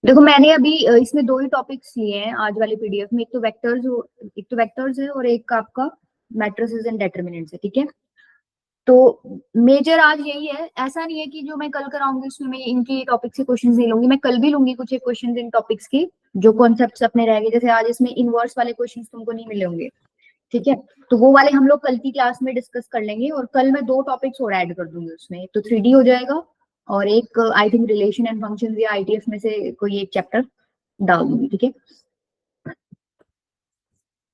देखो मैंने अभी इसमें दो ही टॉपिक्स लिए हैं आज वाले पीडीएफ में। एक तो वेक्टर्स है और एक आपका मैट्रिसेस एंड डिटरमिनेंट्स है। ठीक है, तो मेजर आज यही है। ऐसा नहीं है कि जो मैं कल कराऊंगी उसमें मैं इनके टॉपिक से क्वेश्चंस नहीं लूंगी, मैं कल भी लूंगी कुछ एक क्वेश्चंस इन टॉपिक्स के जो कॉन्सेप्ट्स अपने रह गए। जैसे आज इसमें इनवर्स वाले क्वेश्चंस तुमको नहीं मिले होंगे, ठीक है, तो वो वाले हम लोग कल की क्लास में डिस्कस कर लेंगे। और कल मैं दो टॉपिक्स और ऐड कर दूंगी उसमें, एक तो 3D हो जाएगा और एक I think relation and functions या आईटीएफ में से कोई एक चैप्टर डाल दूंगी। ठीक है,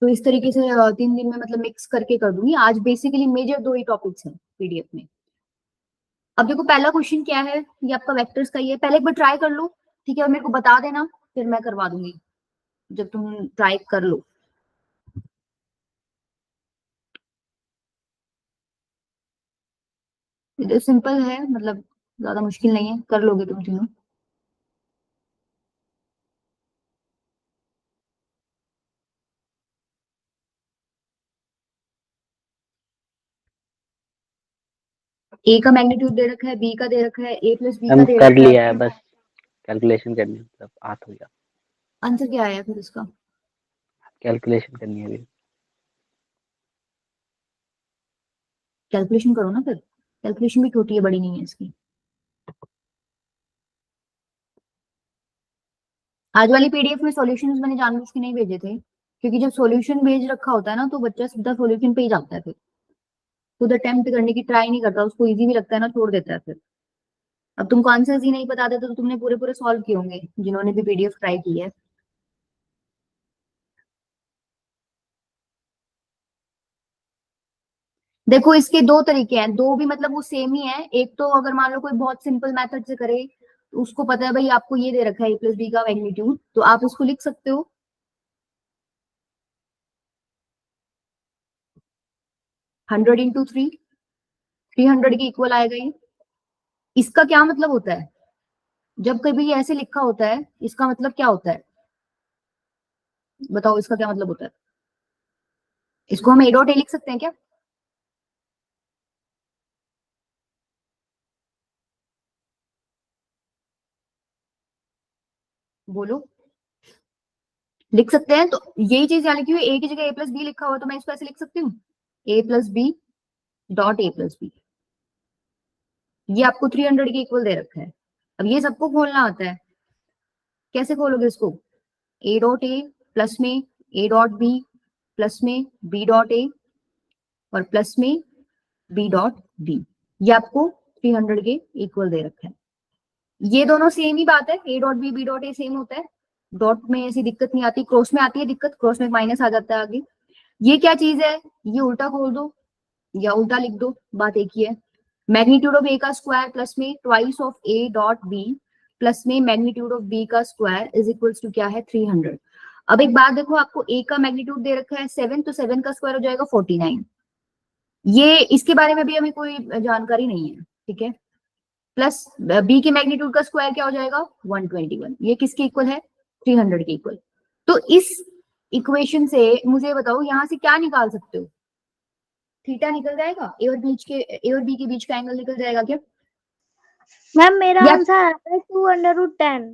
तो इस तरीके से 3 दिन में मतलब मिक्स करके कर दूंगी। आज बेसिकली मेजर दो ही टॉपिक्स हैं पीडीएफ में। अब देखो पहला क्वेश्चन क्या है, ये आपका वेक्टर्स का ही है। पहले एक बार ट्राई कर लो, ठीक है, और मेरे को बता देना, फिर मैं करवा दूंगी जब तुम ट्राई कर लो। ये तो सिंपल है, मतलब ज्यादा मुश्किल नहीं है, कर लोगे तुम तीनों। ए का मैग्नीट्यूड दे रखा है, बी का दे रखा है, ए प्लस बी का हम दे कर रखा है। लिया है, बस कैलकुलेशन करनी है, मतलब आठ हो गया। आंसर क्या आया फिर इसका? कैलकुलेशन करनी है अभी। कैलकुलेशन करो ना फिर, कैलकुलेशन भी छोटी है, बड़ी नहीं है इसकी। आज वाली पीडीएफ में सॉल्यूशंस मैंने जानबूझ के नहीं भेजे थे, क्योंकि जब सॉल्यूशन भेज रखा होता है ना तो बच्चा सीधा सॉल्यूशन पे ही जाता है, फिर खुद अटेम्प्ट करने की ट्राई नहीं करता, उसको इजी भी लगता है ना, छोड़ देता है फिर। अब तुमको आंसर्स ही नहीं बता देते तो तुमने पूरे पूरे सॉल्व किए होंगे जिन्होंने भी पीडीएफ ट्राई की है। देखो इसके दो तरीके हैं, दो भी मतलब वो सेम ही है। एक तो अगर मान लो कोई बहुत सिंपल मेथड से करे, तो उसको पता है भाई आपको ये दे रखा है ए प्लस बी का मैग्नीट्यूड, तो आप उसको लिख सकते हो 100 × 3, 300 के इक्वल आएगा ये। इसका क्या मतलब होता है? जब कभी ये ऐसे लिखा होता है इसका मतलब क्या होता है? बताओ इसका क्या मतलब होता है? इसको हम ए डॉट ए लिख सकते हैं क्या? बोलो, लिख सकते हैं। तो यही चीज यहाँ लिखी हुई है, ए की जगह ए प्लस बी लिखा हुआ है, तो मैं इसको ऐसे लिख सकती हूँ A plus B dot A plus B. ये आपको 300 के इक्वल दे रखा है। अब ये सबको खोलना आता है, कैसे खोलोगे इसको? ए डॉट ए प्लस में ए डॉट बी प्लस में बी डॉट ए और प्लस में बी डॉट बी। ये आपको 300 के इक्वल दे रखा है। ये दोनों सेम ही बात है, A dot B B dot A same होता है। डॉट में ऐसी दिक्कत नहीं आती, क्रॉस में आती है दिक्कत, क्रॉस में माइनस आ जाता है आगे। ये क्या चीज है? ये उल्टा खोल दो या उल्टा लिख दो, बात एक ही है। मैग्नीट्यूड ऑफ ए का स्क्वायर प्लस में twice of A dot B plus में मैग्नीट्यूड ऑफ बी का स्क्वायर इज इक्वल्स टू क्या है? 300। अब एक बात देखो, आपको ए का मैग्नीट्यूड दे रखा है 7, तो 7 का स्क्वायर हो जाएगा 49। ये इसके बारे में भी हमें कोई जानकारी नहीं है, ठीक है। प्लस बी के मैग्नीट्यूड का स्क्वायर क्या हो जाएगा? 121। ये किसके इक्वल है? 300 के इक्वल। तो इस इक्वेशन से मुझे बताओ यहां से क्या निकाल सकते हो? थीटा निकल जाएगा, ए और बी के बीच का एंगल निकल जाएगा क्या? मैम मेरा या आंसर आता है 2√10।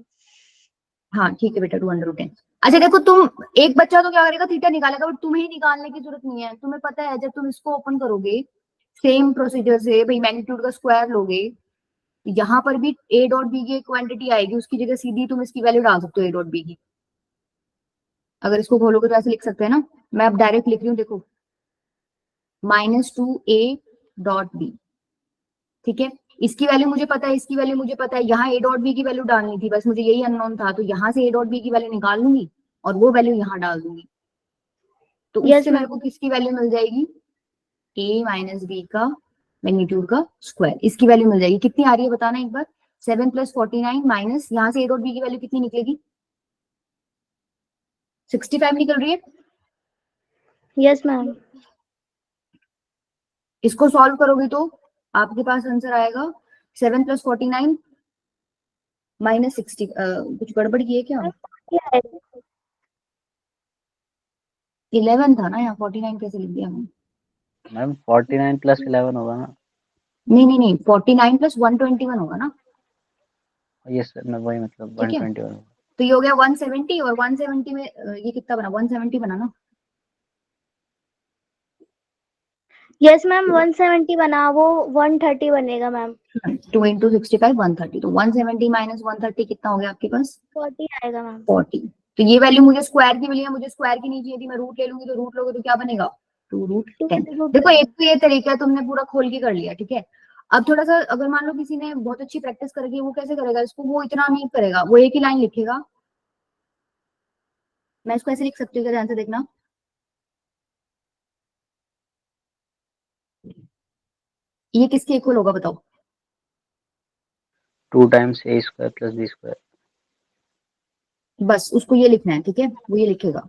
हाँ ठीक है बेटा, 2√10। अच्छा देखो, तुम एक बच्चा तो क्या करेगा, थीटा निकालेगा, बट तुम्हें निकालने की जरूरत नहीं है। तुम्हें पता है जब तुम इसको ओपन करोगे सेम प्रोसीजर से, भाई मैग्नीट्यूड का स्क्वायर लोगे, यहाँ पर भी ए डॉट बी की एक क्वांटिटी आएगी, उसकी जगह सीधी तुम इसकी वैल्यू डाल सकते हो ए डॉट बी की। अगर इसको खोलोगे तो ऐसे लिख सकते हैं ना। मैं अब डायरेक्ट लिख रही हूँ, देखो -2 ए डॉट बी, ठीक है। इसकी वैल्यू मुझे पता है, इसकी वैल्यू मुझे पता है, यहाँ ए डॉट बी की वैल्यू डालनी थी, बस मुझे यही अननोन था, तो यहाँ से ए डॉट बी की वैल्यू निकाल लूंगी और वो वैल्यू यहाँ डाल दूंगी। तो यस उससे मेरे को मैम। किसकी वैल्यू मिल जाएगी? ए माइनस बी का मैग्नीट्यूड का स्क्वायर, इसकी वैल्यू मिल जाएगी। कितनी आ रही है बताना एक बार? 7 + 49 माइनस यहाँ से ए डॉट बी की वैल्यू कितनी निकलेगी? 65 निकल रही है। Yes ma'am. इसको सॉल्व करोगे तो आपके पास आंसर आएगा 7 + 49 माइनस 60। कुछ गड़बड़ की है क्या? क्या है? 11 था ना, यहाँ 49 कैसे लिख दिया मैंने? मैम 49 + 11 होगा ना? नहीं नहीं नहीं, 49 + 121 होगा ना। यस सर, मैं वही मतलब ठीक है, 121 होगा। तो ये हो गया 170 और 170 में ये कितना बना, 170 बना ना। यस मैम 170 बना, वो 130 बनेगा मैम। 2 इंटू 65 130, तो 170 माइनस 130 कितना हो गया आपके पास, 40 आएगा मैम। 40। तो ये वैल्यू मुझे स्क्वायर की मिली है, मुझे स्क्वायर की नहीं चाहिए थी, मैं रूट ले लूंगी, तो रूट लोगे तो क्या बनेगा 2√10। देखो एक तो ये तरीका है, तुमने पूरा खोल के कर लिया, ठीक है। अब थोड़ा सा अगर मान लो किसी ने बहुत अच्छी प्रैक्टिस कर रखी है, वो कैसे करेगा इसको, वो इतना नहीं करेगा, वो एक ही लाइन लिखेगा। मैं इसको ऐसे लिख सकती हूँ, ध्यान से देखना, ये किसके इक्वल होगा बताओ। 2 टाइम्स ए स्क्वायर प्लस बी स्क्वायर। बस उसको ये लिखना है, ठीक है, वो ये लिखेगा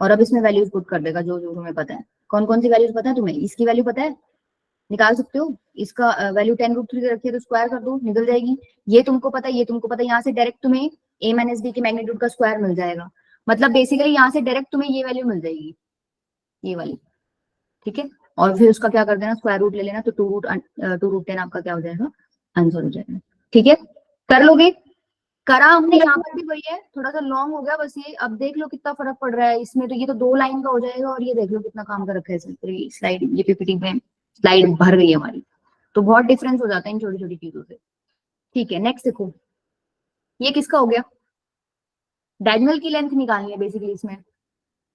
और अब इसमें वैल्यूज पुट कर देगा जो जो तुम्हें पता है। कौन कौन सी वैल्यूज पता है तुम्हें, इसकी वैल्यू पता है, निकाल सकते हो। इसका वैल्यू 10√3 रखी है तो स्क्वायर कर दो, निकल जाएगी। ये तुमको पता है, ये तुमको पता है, यहाँ से डायरेक्ट तुम्हें a माइनस बी के मैग्नीट्यूड का स्क्वायर मिल जाएगा। मतलब बेसिकली यहाँ से डायरेक्ट तुम्हें ये वैल्यू मिल जाएगी, ये वाली, ठीक है। और फिर उसका क्या कर देना, स्क्वायर रूट ले लेना, तो 2√10 आपका क्या हो जाएगा, आंसर हो जाएगा, ठीक है। कर लोगे, करा हमने, यहाँ पर भी वही है, थोड़ा सा लॉन्ग हो गया बस ये। अब देख लो कितना फर्क पड़ रहा है इसमें, तो ये तो 2 लाइन का हो जाएगा, और ये देख लो कितना काम कर रखा है इसमें, पूरी स्लाइड, ये पीपीटी में स्लाइड भर गई है हमारी। तो बहुत डिफरेंस हो जाता है इन छोटी छोटी चीजों से, ठीक है। नेक्स्ट देखो, ये किसका हो गया, डायगोनल की लेंथ निकालनी है बेसिकली इसमें।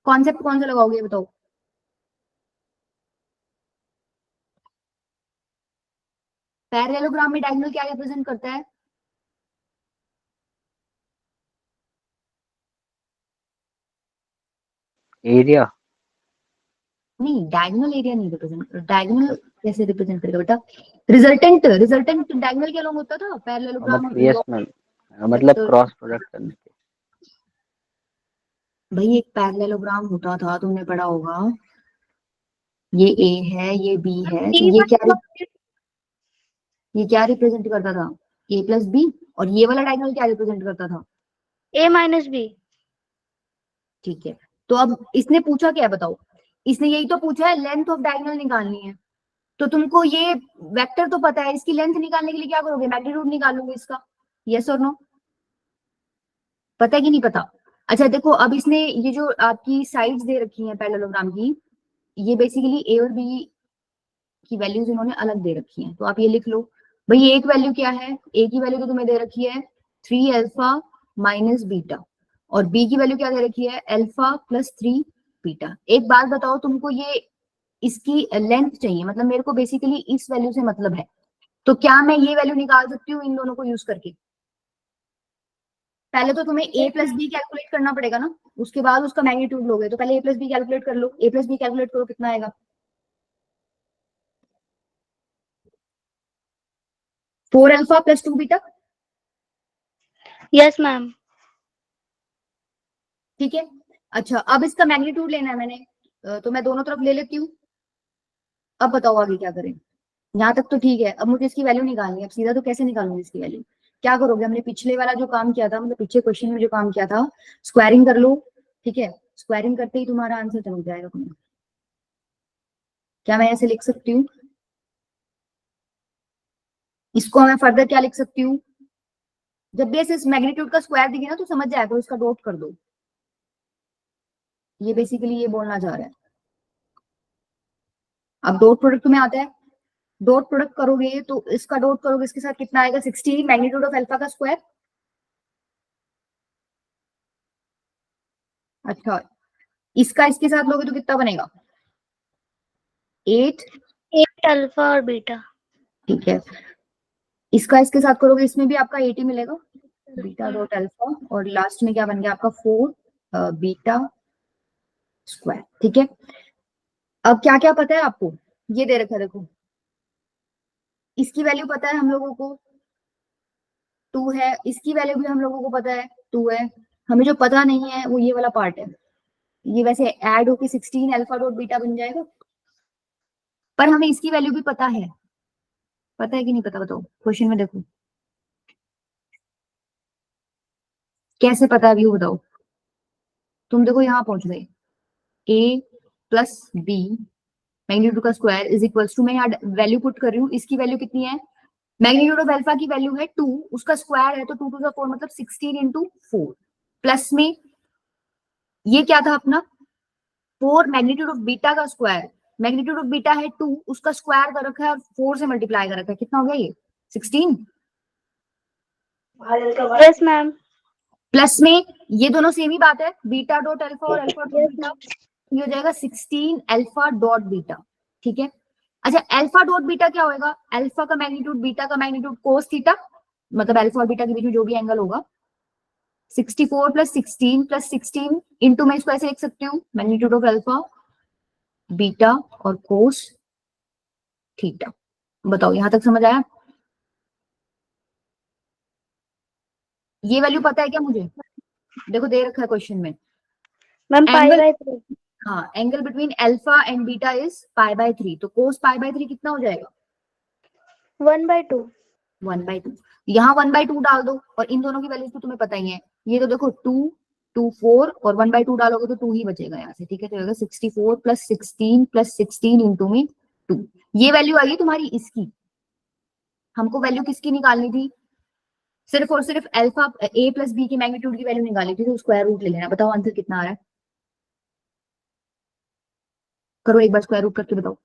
कॉन्सेप्ट कौन सा लगाओगे बताओ। पैरेललोग्राम में डायगोनल क्या रिप्रेजेंट करता है, एरिया। नहीं डायगोनल एरिया नहीं रिप्रेजेंट, डायगोनल कैसे रिप्रेजेंट करेगा बेटा, रिजल्टेंट, रिजल्टेंट डायगोनल के अलॉन्ग होता था पैरेललोग्राम। मतलब यस मैम, मतलब क्रॉस प्रोडक्ट करने के। भाई एक पैरेललोग्राम होता था, तुमने पढ़ा होगा, ये ए है, ये बी है, तो ये क्या रिप्रेजेंट करता था, ए प्लस बी। और ये वाला डायगोनल क्या रिप्रेजेंट करता था, a माइनस बी। ठीक है। तो अब इसने पूछा क्या है बताओ, इसने यही तो पूछा है, लेंथ ऑफ डायगोनल निकालनी है। तो तुमको ये वेक्टर तो पता है, इसकी लेंथ निकालने के लिए क्या करोगे, मैग्नीट्यूड निकालोगे इसका, यस और नो, पता है कि नहीं पता। अच्छा देखो, अब इसने ये जो आपकी साइड्स दे रखी हैं पैरेललोग्राम की, ये बेसिकली ए और बी की वैल्यूज इन्होंने अलग दे रखी हैं, तो आप ये लिख लो। भाई एक वैल्यू क्या है, ए की वैल्यू तो तुम्हें दे रखी है 3 अल्फा माइनस बीटा, और बी की वैल्यू क्या दे रखी है, अल्फा प्लस 3 बीटा। एक बात बताओ, तुमको ये इसकी लेंथ चाहिए, मतलब मेरे को बेसिकली इस वैल्यू से मतलब है, तो क्या मैं ये वैल्यू निकाल सकती हूँ इन दोनों को यूज करके। पहले तो तुम्हें a प्लस बी कैलकुलेट करना पड़ेगा ना, उसके बाद उसका मैग्नीट्यूड लोगे, तो पहले a प्लस बी कैलकुलेट कर लो, a प्लस बी कैलकुलेट करो कितना आएगा, 4 alpha plus 2 beta, yes ma'am. ठीक है। अच्छा अब इसका मैग्नीट्यूड लेना है मैंने, तो मैं दोनों तरफ ले लेती हूँ। अब बताओ आगे क्या करें, यहाँ तक तो ठीक है। अब मुझे इसकी वैल्यू निकालनी है, अब सीधा तो कैसे निकालूंगी इसकी वैल्यू, क्या करोगे, हमने पिछले वाला जो काम किया था, मतलब पिछले क्वेश्चन में जो काम किया था, स्क्वायरिंग कर लो, ठीक है। स्क्वायरिंग करते ही तुम्हारा आंसर चमक जाएगा तुम्हें। क्या मैं ऐसे लिख सकती हूँ, इसको मैं फर्दर क्या लिख सकती हूँ, जब भी ऐसे मैग्नीट्यूड का स्क्वायर दिखे ना तो समझ जाएगा, तो इसका डॉट कर दो। ये बेसिकली ये बोलना चाह रहा है। अब डॉट प्रोडक्ट तुम्हें आता है, डॉट प्रोडक्ट करोगे तो इसका डॉट करोगे, इसके साथ कितना आएगा, 16 मैग्नीट्यूड ऑफ अल्फा का स्क्वायर। अच्छा इसका इसके साथ लोगे तो कितना बनेगा, 8, 8 अल्फा और बीटा। ठीक है। इसका इसके साथ करोगे, इसमें भी आपका 8 ही मिलेगा, बीटा डॉट अल्फा, और लास्ट में क्या बन गया आपका 4 बीटा स्क्वायर, ठीक है। अब क्या क्या पता है आपको, ये दे रखा है देखो, इसकी वैल्यू पता है हम लोगों को 2 है, इसकी वैल्यू भी हम लोगों को पता है 2 है। हमें जो पता नहीं है वो ये वाला पार्ट है, ये वैसे ऐड होके 16 अल्फा डॉट बीटा बन जाएगा, पर हमें इसकी वैल्यू भी पता है कि नहीं पता बताओ, क्वेश्चन में देखो कैसे पता है, व्यू बताओ। तुम देखो यहाँ पहुंच गए, a प्लस बी मैग्नीट्यूड का स्क्वायर इज इक्वल्स टू, मैं यहाँ वैल्यू पुट कर रही हूँ, इसकी वैल्यू कितनी है, मैग्नीट्यूड ऑफ अल्फा की वैल्यू है 2, उसका स्क्वायर है तो 2 टू द 4 मतलब 16 इंटू 4, प्लस में ये क्या था अपना 4 मैग्नीट्यूड ऑफ बीटा का स्क्वायर, मैग्नीट्यूड ऑफ बीटा है 2, उसका स्क्वायर कर रखा है और 4 से मल्टीप्लाई कर रखा है, कितना हो गया ये 16। Yes ma'am. प्लस में ये दोनों सेम ही बात है, बीटा डॉट अल्फा और alpha dot yes beta, ma'am. ये हो जाएगा 16 अल्फा डॉट बीटा। ठीक है, अच्छा अल्फा डॉट बीटा क्या होगा, अल्फा का मैग्नीट्यूड बीटा का मैग्नीट्यूड कोस थीटा, मतलब अल्फा और बीटा के बीच में जो भी एंगल होगा 64 प्लस 16 प्लस 16 इंटू, मैं इसको ऐसे लिख सकती हूँ मैग्नीट्यूड ऑफ अल्फा बीटा और कोस थीटा। बताओ यहां तक समझ आया? ये वैल्यू पता है क्या मुझे? देखो दे रखा है क्वेश्चन में, मैम पाई एंगल, बाय 3। हाँ angle between alpha and beta is pi by 3, तो कोस पाई बाय 3 कितना हो जाएगा 1/2। 1/2। यहाँ 1/2 डाल दो और इन दोनों की वैल्यूज तो तुम्हें पता ही है, ये तो देखो 2 2 4 और 1/2 डालोगे तो 2 ही बचेगा यहाँ से। ठीक है, तो होगा 64 प्लस 16 प्लस 16 इंटू में 2, ये वैल्यू आई तुम्हारी इसकी। हमको वैल्यू किसकी निकालनी थी, सिर्फ और सिर्फ अल्फा ए प्लस बी की मैग्नीट्यूड की वैल्यू निकाली थी, तो स्क्वायर रूट ले लेना। बताओ आंसर कितना आ रहा है, करो एक बार स्क्वायर रूट करके बताओ।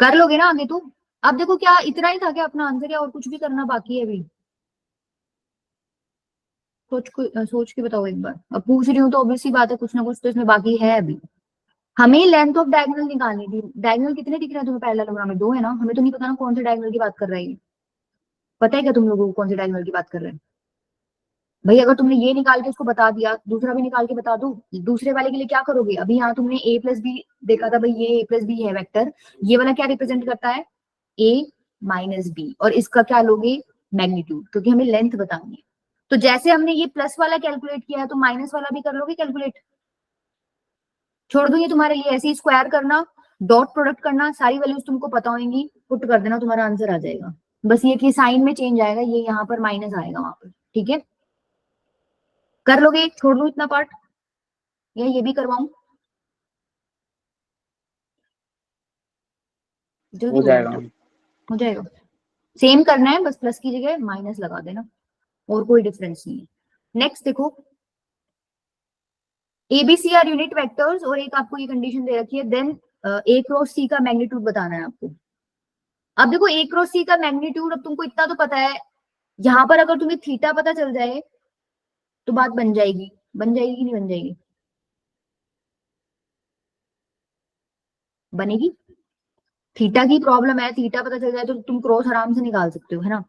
कर लोगे ना आगे तो। अब देखो क्या इतना ही था क्या अपना आंसर, या और कुछ भी करना बाकी है अभी? सोच के बताओ एक बार, अब पूछ रही हूँ तो ऑब्वियसली बात है कुछ ना कुछ तो इसमें बाकी है अभी। हमें लेंथ ऑफ डायगोनल निकालनी थी, डायगोनल कितने दिख रहे हैं तुम्हें पैरेललोग्राम में, 2 है ना, हमें तो नहीं पता ना कौन से डायगोनल की बात कर रहा है ये। पता है क्या तुम लोगों को कौन से डायगोनल की बात कर रहे हैं? भाई अगर तुमने ये निकाल के उसको बता दिया, दूसरा भी निकाल के बता दो, दूसरे वाले के लिए क्या करोगे? अभी यहाँ तुमने ए प्लस बी देखा था, भाई ये ए प्लस बी है वेक्टर, ये वाला क्या रिप्रेजेंट करता है ए माइनस बी, और इसका क्या लोगे मैग्नीट्यूड, क्योंकि हमें लेंथ बतानी है। तो जैसे हमने ये प्लस वाला कैलकुलेट किया है तो माइनस वाला भी कर लोगे कैलकुलेट। छोड़ दो ये तुम्हारे लिए, ऐसे ही स्क्वायर करना, डॉट प्रोडक्ट करना, सारी वैल्यूज तुमको पता होंगी, पुट कर देना, तुम्हारा आंसर आ जाएगा। बस ये कि साइन में चेंज आएगा, ये यहाँ पर माइनस आएगा वहां पर। ठीक है, कर लोगे, छोड़ दो इतना पार्ट या ये भी करवाऊं? जल्दी हो बोलो जाएगा बेटा। मैम। हो जाएगा, सेम करना है, बस प्लस की जगह माइनस लगा देना, और कोई डिफरेंस नहीं है। नेक्स्ट देखो, एबीसी आर यूनिट वेक्टर्स, और एक आपको ये कंडीशन दे रखी है, देन ए क्रॉस सी का मैग्नीट्यूड बताना है आपको। अब देखो ए क्रॉस सी का मैग्नीट्यूड, अब तुमको इतना तो पता है, यहाँ पर अगर तुम्हें थीटा पता चल जाए तो बात बन जाएगी, बन जाएगी कि नहीं बन जाएगी? बनेगी। थीटा की प्रॉब्लम है, थीटा पता चल जाए तो तुम क्रॉस आराम से निकाल सकते हो, है ना।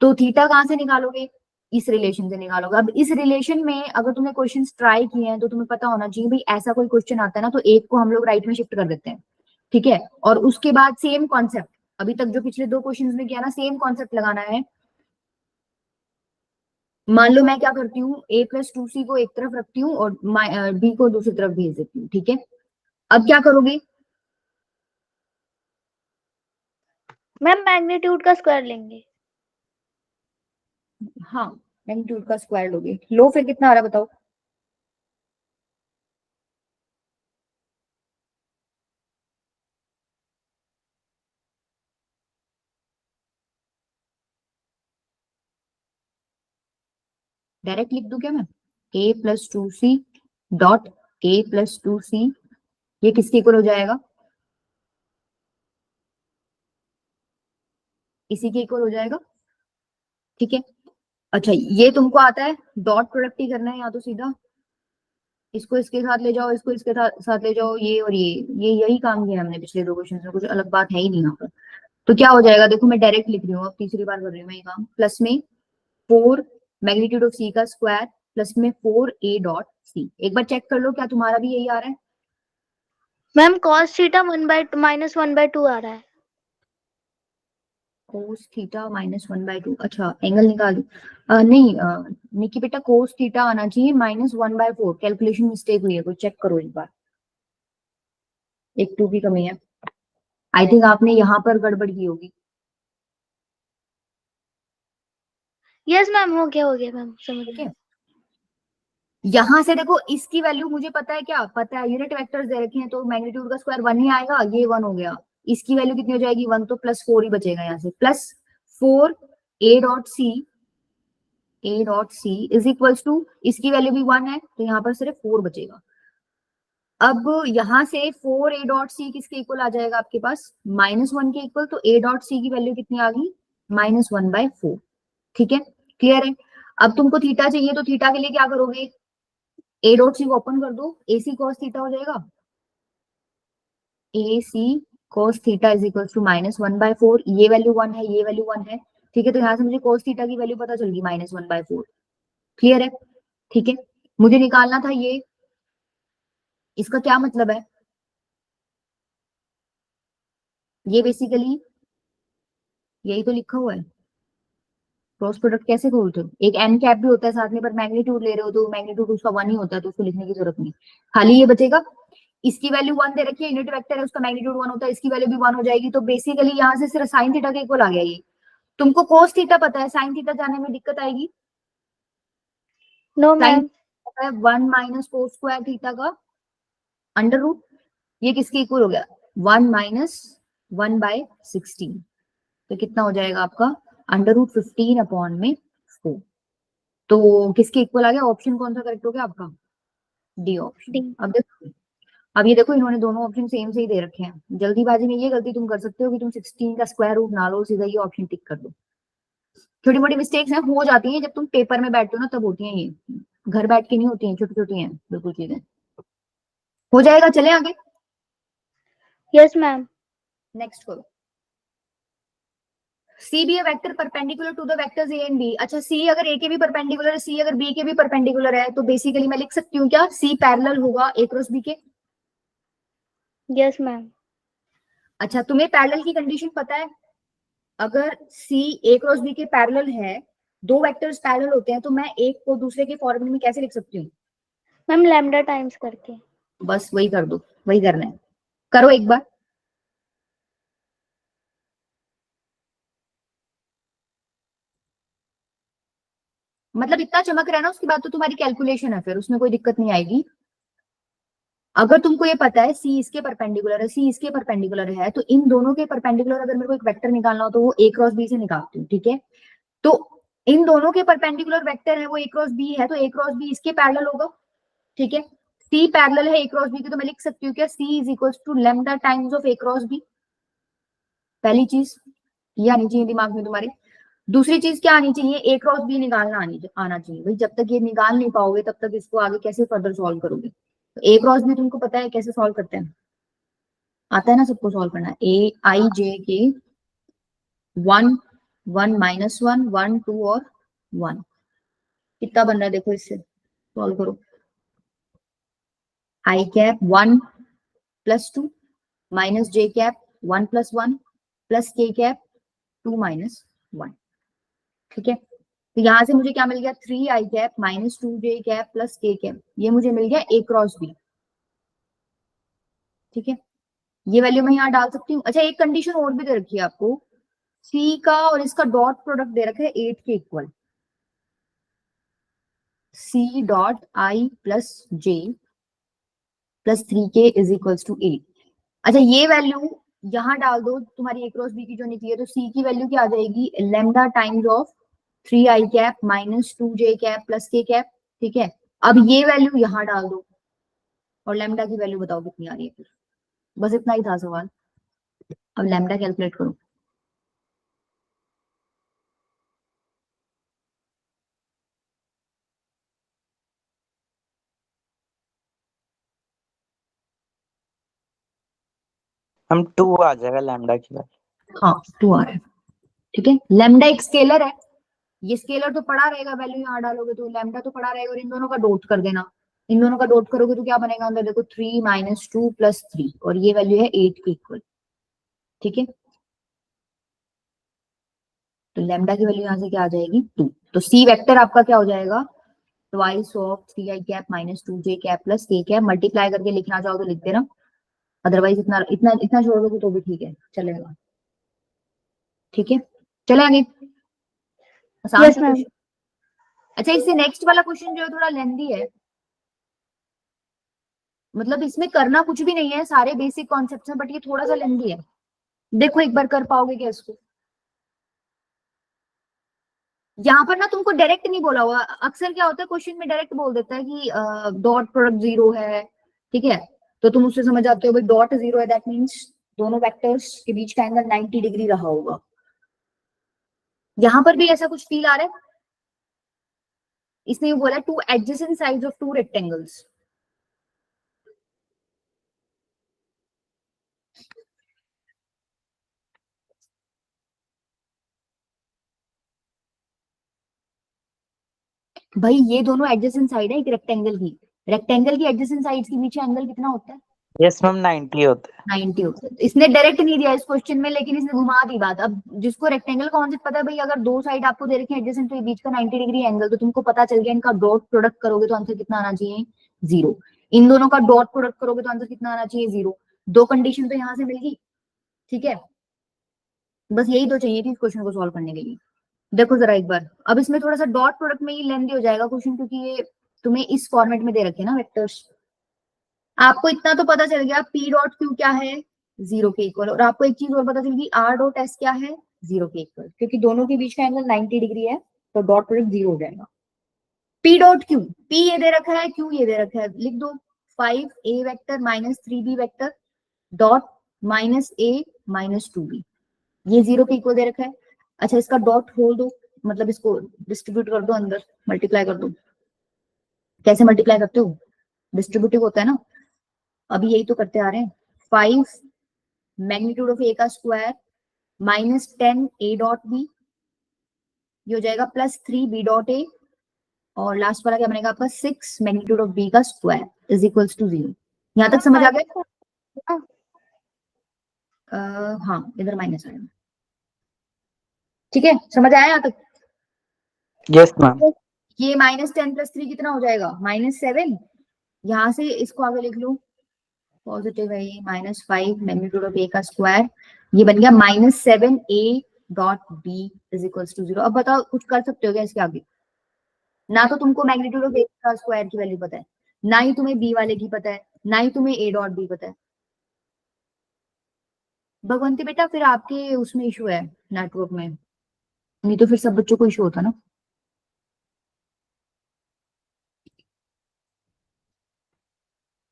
तो थीटा कहाँ से निकालोगे, इस रिलेशन से निकालोगे। अब इस रिलेशन में अगर तुमने क्वेश्चन ट्राई किए हैं तो तुम्हें पता होना चाहिए, भाई ऐसा कोई क्वेश्चन आता है ना तो एक को हम लोग राइट में शिफ्ट कर देते हैं। ठीक है, और उसके बाद सेम कॉन्सेप्ट, अभी तक जो पिछले 2 क्वेश्चंस में किया ना, सेम कॉन्सेप्ट लगाना है। मान लो मैं क्या करती हूँ, ए प्लस 2 सी को एक तरफ रखती हूँ और बी को दूसरी तरफ भेज देती हूँ। ठीक है, अब क्या करोगे? मैम मैग्नीट्यूड का स्क्वायर लेंगे। हाँ, मैग्नीट्यूड का स्क्वायर लोगे, लो फिर कितना आ रहा है बताओ। डायरेक्ट लिख दूं क्या मैं, A plus 2 C dot A plus 2 C, ये किसके इक्वल हो जाएगा, इसी के इक्वल हो जाएगा। ठीक है, अच्छा ये तुमको आता है, डॉट प्रोडक्ट ही करना है, या तो सीधा इसको इसके साथ ले जाओ, इसको इसके साथ ले जाओ, ये और ये यही काम किया हमने पिछले 2 क्वेश्चन में, कुछ अलग बात है ही नहीं यहाँ पर। तो क्या हो जाएगा, देखो मैं डायरेक्ट लिख रही हूँ, अब तीसरी बार कर रही हूँ मैं ये काम, प्लस में 4 मैग्नीट्यूड ऑफ सी का स्क्वायर प्लस में 4 ए डॉट सी। एक बार चेक कर लो क्या तुम्हारा भी यही आ रहा है? मैम कॉस थीटा -1/2 आ रहा है। कोस थीटा -1/2, अच्छा एंगल निकाल दो। नहीं निकी बेटा, कोस थीटा आना चाहिए -1/4, कैलकुलेशन मिस्टेक हुई है, कोई चेक करो एक बार, एक 2 की कमी है, आई थिंक आपने यहाँ पर गड़बड़ की होगी। यस मैम, हो गया मैम, समझ ठीक गई। है, यहां से देखो इसकी वैल्यू मुझे पता है, क्या पता है, यूनिट वेक्टर्स दे रखे हैं तो मैग्नीट्यूड का स्क्वायर 1 ही आएगा, ये 1 हो गया। इसकी वैल्यू कितनी हो जाएगी 1, तो +4 ही बचेगा यहाँ से, +4 A.C इज इक्वल्स टू, इसकी वैल्यू भी 1 है तो यहाँ पर सिर्फ 4 बचेगा। अब यहाँ से 4A.C किसके इक्वल आ जाएगा आपके पास, -1 के इक्वल, तो A.C की वैल्यू कितनी आ गई, -1/4। ठीक है, क्लियर है। अब तुमको थीटा चाहिए तो थीटा के लिए क्या करोगे, A.C को ओपन कर दो, AC cos थीटा हो जाएगा, AC cos theta is equal to -1/4, ये वैल्यू 1 है, ये वैल्यू 1 है। ठीक है, तो यहाँ से मुझे cos थीटा की वैल्यू पता चल गई -1/4। क्लियर है, ठीक है, मुझे निकालना था ये, इसका क्या मतलब है, ये बेसिकली यही तो लिखा हुआ है। क्रॉस प्रोडक्ट कैसे खोलते हो, एक एन कैप भी होता है साथ में, पर मैग्नीट्यूड ले रहे हो तो मैग्नीट्यूड उसका 1 ही होता है, तो उसको लिखने की जरूरत नहीं, खाली ये बचेगा। इसकी वैल्यू 1 दे रखी है, यूनिट वेक्टर है, उसका मैग्नीट्यूड 1 होता है, इसकी वैल्यू भी 1 हो जाएगी। तो बेसिकली यहाँ से सिर्फ साइन थीटा के इक्वल आ गया ये। तुमको कोस थीटा पता है, साइन थीटा जाने में दिक्कत आएगी, नो साइन मैम। पता है 1 माइनस कोस स्क्वायर थीटा का अंडर रूट, ये किसके इक्वल हो गया, 1 माइनस 1/16, तो कितना हो जाएगा आपका √15/4। तो किसके इक्वल आ गया, ऑप्शन कौन सा करेक्ट हो गया आपका, डी ऑप्शन। डी। अब देखो, अब ये देखो इन्होंने दोनों ऑप्शन सेम से ही दे रखे हैं, जल्दीबाजी में ये गलती तुम कर सकते हो कि तुम 16 का स्क्वायर रूट ना लो, सीधा ये ऑप्शन टिक कर दो। छोटी मोटी मिस्टेक्स हैं, हो जाती हैं, जब तुम पेपर में बैठते हो ना तब होती हैं ये, घर बैठ के नहीं होती हैं, छोटी छोटी हैं बिल्कुल चीजें। हो जाएगा, चले आगे, यस मैम। नेक्स्ट करो। C B A vector perpendicular to the vectors A and B. अच्छा, सी अगर ए के भी परपेंडिकुलर है, सी अगर बी के भी परपेंडिकुलर है, तो बेसिकली मैं लिख सकती हूँ क्या, सी पैरेलल होगा ए क्रॉस बी के। Yes ma'am. अच्छा, तुम्हें पैरेलल की कंडीशन पता है, अगर सी ए क्रॉस बी के पैरेलल है, दो वेक्टर्स पैरेलल होते हैं, तो मैं एक को दूसरे के फॉर्मूले में कैसे लिख सकती हूँ, मैम लैम्डा टाइम्स करके। बस वही कर दो, वही करना है, करो एक बार। मतलब इतना चमक रहा है ना, उसके बाद तो तुम्हारी कैलकुलेशन है, फिर उसमें कोई दिक्कत नहीं आएगी। अगर तुमको ये पता है सी इसके परपेंडिकुलर है, सी इसके परपेंडिकुलर है, तो इन दोनों के परपेंडिकुलर अगर मेरे को एक वेक्टर निकालना हो तो वो ए क्रॉस बी से निकालती हूँ। ठीक है, तो इन दोनों के परपेंडिकुलर वेक्टर है, वो ए क्रॉस बी है, तो ए क्रॉस बी इसके पैरेलल होगा। ठीक है, सी पैरेलल है ए क्रॉस बी के, तो मैं लिख सकती हूँ क्या, C is equal to lambda times of A cross B. पहली चीज ये आनी चाहिए दिमाग में तुम्हारे। दूसरी चीज क्या आनी चाहिए, ए क्रॉस बी निकालना आना चाहिए भाई, जब तक ये निकाल नहीं पाओगे तब तक इसको आगे कैसे फर्दर सॉल्व करोगे। तो ए क्रॉस बी तुमको पता है कैसे सॉल्व करते हैं, आता है ना सबको सॉल्व करना, ए आई जे के 1 1 -1 1 2 और 1, कितना बन रहा है देखो, इससे सॉल्व करो। आई कैप 1 + 2 माइनस जे कैप 1 + 1 प्लस के कैप 2 - 1। ठीक है, तो यहां से मुझे क्या मिल गया, 3 आई कैप -2 जे कैप प्लस के कैप, ये मुझे मिल गया ए क्रॉस बी। ठीक है, ये वैल्यू मैं यहाँ डाल सकती हूँ। अच्छा, एक कंडीशन और भी दे रखी है आपको, सी का और इसका डॉट प्रोडक्ट दे रखा है 8 के equal, C dot I plus J plus 3k is equals to 8। अच्छा, ये वैल्यू यहाँ डाल दो, तुम्हारी ए क्रॉस बी की जो निकली है, तो सी की वैल्यू क्या आ जाएगी, lambda times of 3 I cap -2 J cap plus के कैप। ठीक है, अब ये वैल्यू यहाँ डाल दो और लेमडा की वैल्यू बताओ कितनी आ रही है फिर, बस इतना ही था सवाल। अब लेमडा कैलकुलेट करो। हम 2 आ जाएगा लैम्डा की वैल्यू। हाँ 2 आ रहा है। ठीक है, लेमडा एक स्केलर है, ये स्केलर तो पड़ा रहेगा, वैल्यू यहाँ डालोगे तो लेमडा तो पड़ा रहेगा, और इन दोनों का डॉट कर देना, इन दोनों का डॉट करोगे तो क्या बनेगा अंदर देखो, 3 - 2 + 3, और ये वैल्यू है 8 के इक्वल। ठीक है, तो लेमडा की वैल्यू यहाँ से क्या आ जाएगी 2, तो सी वेक्टर आपका क्या हो जाएगा, twice of 3 I cap -2 J cap plus के कैप, मल्टीप्लाई करके लिखना चाहो तो लिख देना, अदरवाइज इतना इतना इतना छोड़ दोगे तो भी ठीक है, चलेगा। ठीक है, चले आगे, आसान यस सा मैम। क्वेश्चन। अच्छा, इससे नेक्स्ट वाला क्वेश्चन जो है थोड़ा लेंदी है, मतलब इसमें करना कुछ भी नहीं है, सारे बेसिक कॉन्सेप्ट्स हैं, बट ये थोड़ा सा लेंदी है। देखो एक बार कर पाओगे क्या इसको। यहाँ पर ना तुमको डायरेक्ट नहीं बोला हुआ, अक्सर क्या होता है क्वेश्चन में डायरेक्ट बोल देता है कि डॉट प्रोडक्ट जीरो है, ठीक है, तो तुम उससे समझ जाते हो भाई डॉट जीरो है, दैट मीन्स दोनों वेक्टर्स के बीच का एंगल 90 डिग्री रहा होगा। यहाँ पर भी ऐसा कुछ फील आ रहा है, इसने ये बोला two adjacent sides of to rectangles. भाई ये दोनों एडजेसेंट साइड है एक रेक्टेंगल की एडजेसेंट साइड्स के बीच एंगल कितना होता है? यस मैम 90 होते हैं। 90 होता है। इसने डायरेक्ट नहीं दिया इस क्वेश्चन में, लेकिन इसने घुमा दी बात। अब जिसको रेक्टेंगल कॉन्सेप्ट पता है भाई, अगर दो साइड आपको दे रखी है एडजेसेंट, तो ये बीच का 90 डिग्री एंगल, तो तुमको पता चल गया इनका डॉट प्रोडक्ट करोगे तो आंसर कितना आना चाहिए? 0। इन दोनों का डॉट प्रोडक्ट करोगे तो आंसर कितना आना चाहिए? 0। दो कंडीशन तो यहाँ से मिल गई, ठीक है। बस यही तो चाहिए थी इस क्वेश्चन को सॉल्व करने के लिए। देखो जरा एक बार, अब इसमें थोड़ा सा डॉट प्रोडक्ट में ही लेंथी हो जाएगा क्वेश्चन, क्योंकि ये तुम्हें इस फॉर्मेट में दे रखे हैं ना वेक्टर्स। आपको इतना तो पता चल गया पी डॉट क्यू क्या है? 0 के इक्वल। और आपको एक चीज और पता चल गई, आर डॉट एस क्या है? 0 के इक्वल, क्योंकि दोनों के बीच का एंगल 90 डिग्री है, तो डॉट प्रोडक्ट 0 हो जाएगा। पी डॉट क्यू, पी ये दे रखा है, क्यू ये दे रखा है, लिख दो 5a vector minus 3b vector dot minus a minus 2b, ये 0 के इक्वल दे रखा है। अच्छा, इसका डॉट खोल दो, मतलब इसको डिस्ट्रीब्यूट कर दो अंदर, मल्टीप्लाई कर दो। कैसे मल्टीप्लाई करते हो? डिस्ट्रीब्यूटिव होता है ना, अभी यही तो करते आ रहे हैं। 5 मैग्नीट्यूड ऑफ ए का square minus 10 A dot B, ये हो जाएगा प्लस 3 बी डॉट ए, और लास्ट वाला क्या बनेगा आपका? 6 मैग्नीट्यूड ऑफ बी का स्क्वायर इज इक्वल्स टू 0। यहां तक समझ आ गया? हाँ, इधर माइनस आएगा, ठीक है, समझ आया यहाँ तक? Yes ma'am. ये माइनस 10 प्लस 3 कितना हो जाएगा? -7। यहाँ से इसको आगे लिख लो, पॉजिटिव है ये, -5 मैग्नीट्यूड ऑफ ए का स्क्वायर, ये बन गया -7 A dot B is equals to 0। अब बताओ कुछ कर सकते हो क्या इसके आगे? ना तो तुमको मैग्नीट्यूड ऑफ ए का स्क्वायर की वैल्यू पता है, ना ही तुम्हें बी वाले की पता है, ना ही तुम्हें ए डॉट बी पता है। भगवंती बेटा फिर आपके उसमें इशू है नेटवर्क में, नहीं तो फिर सब बच्चों को इशू होता ना।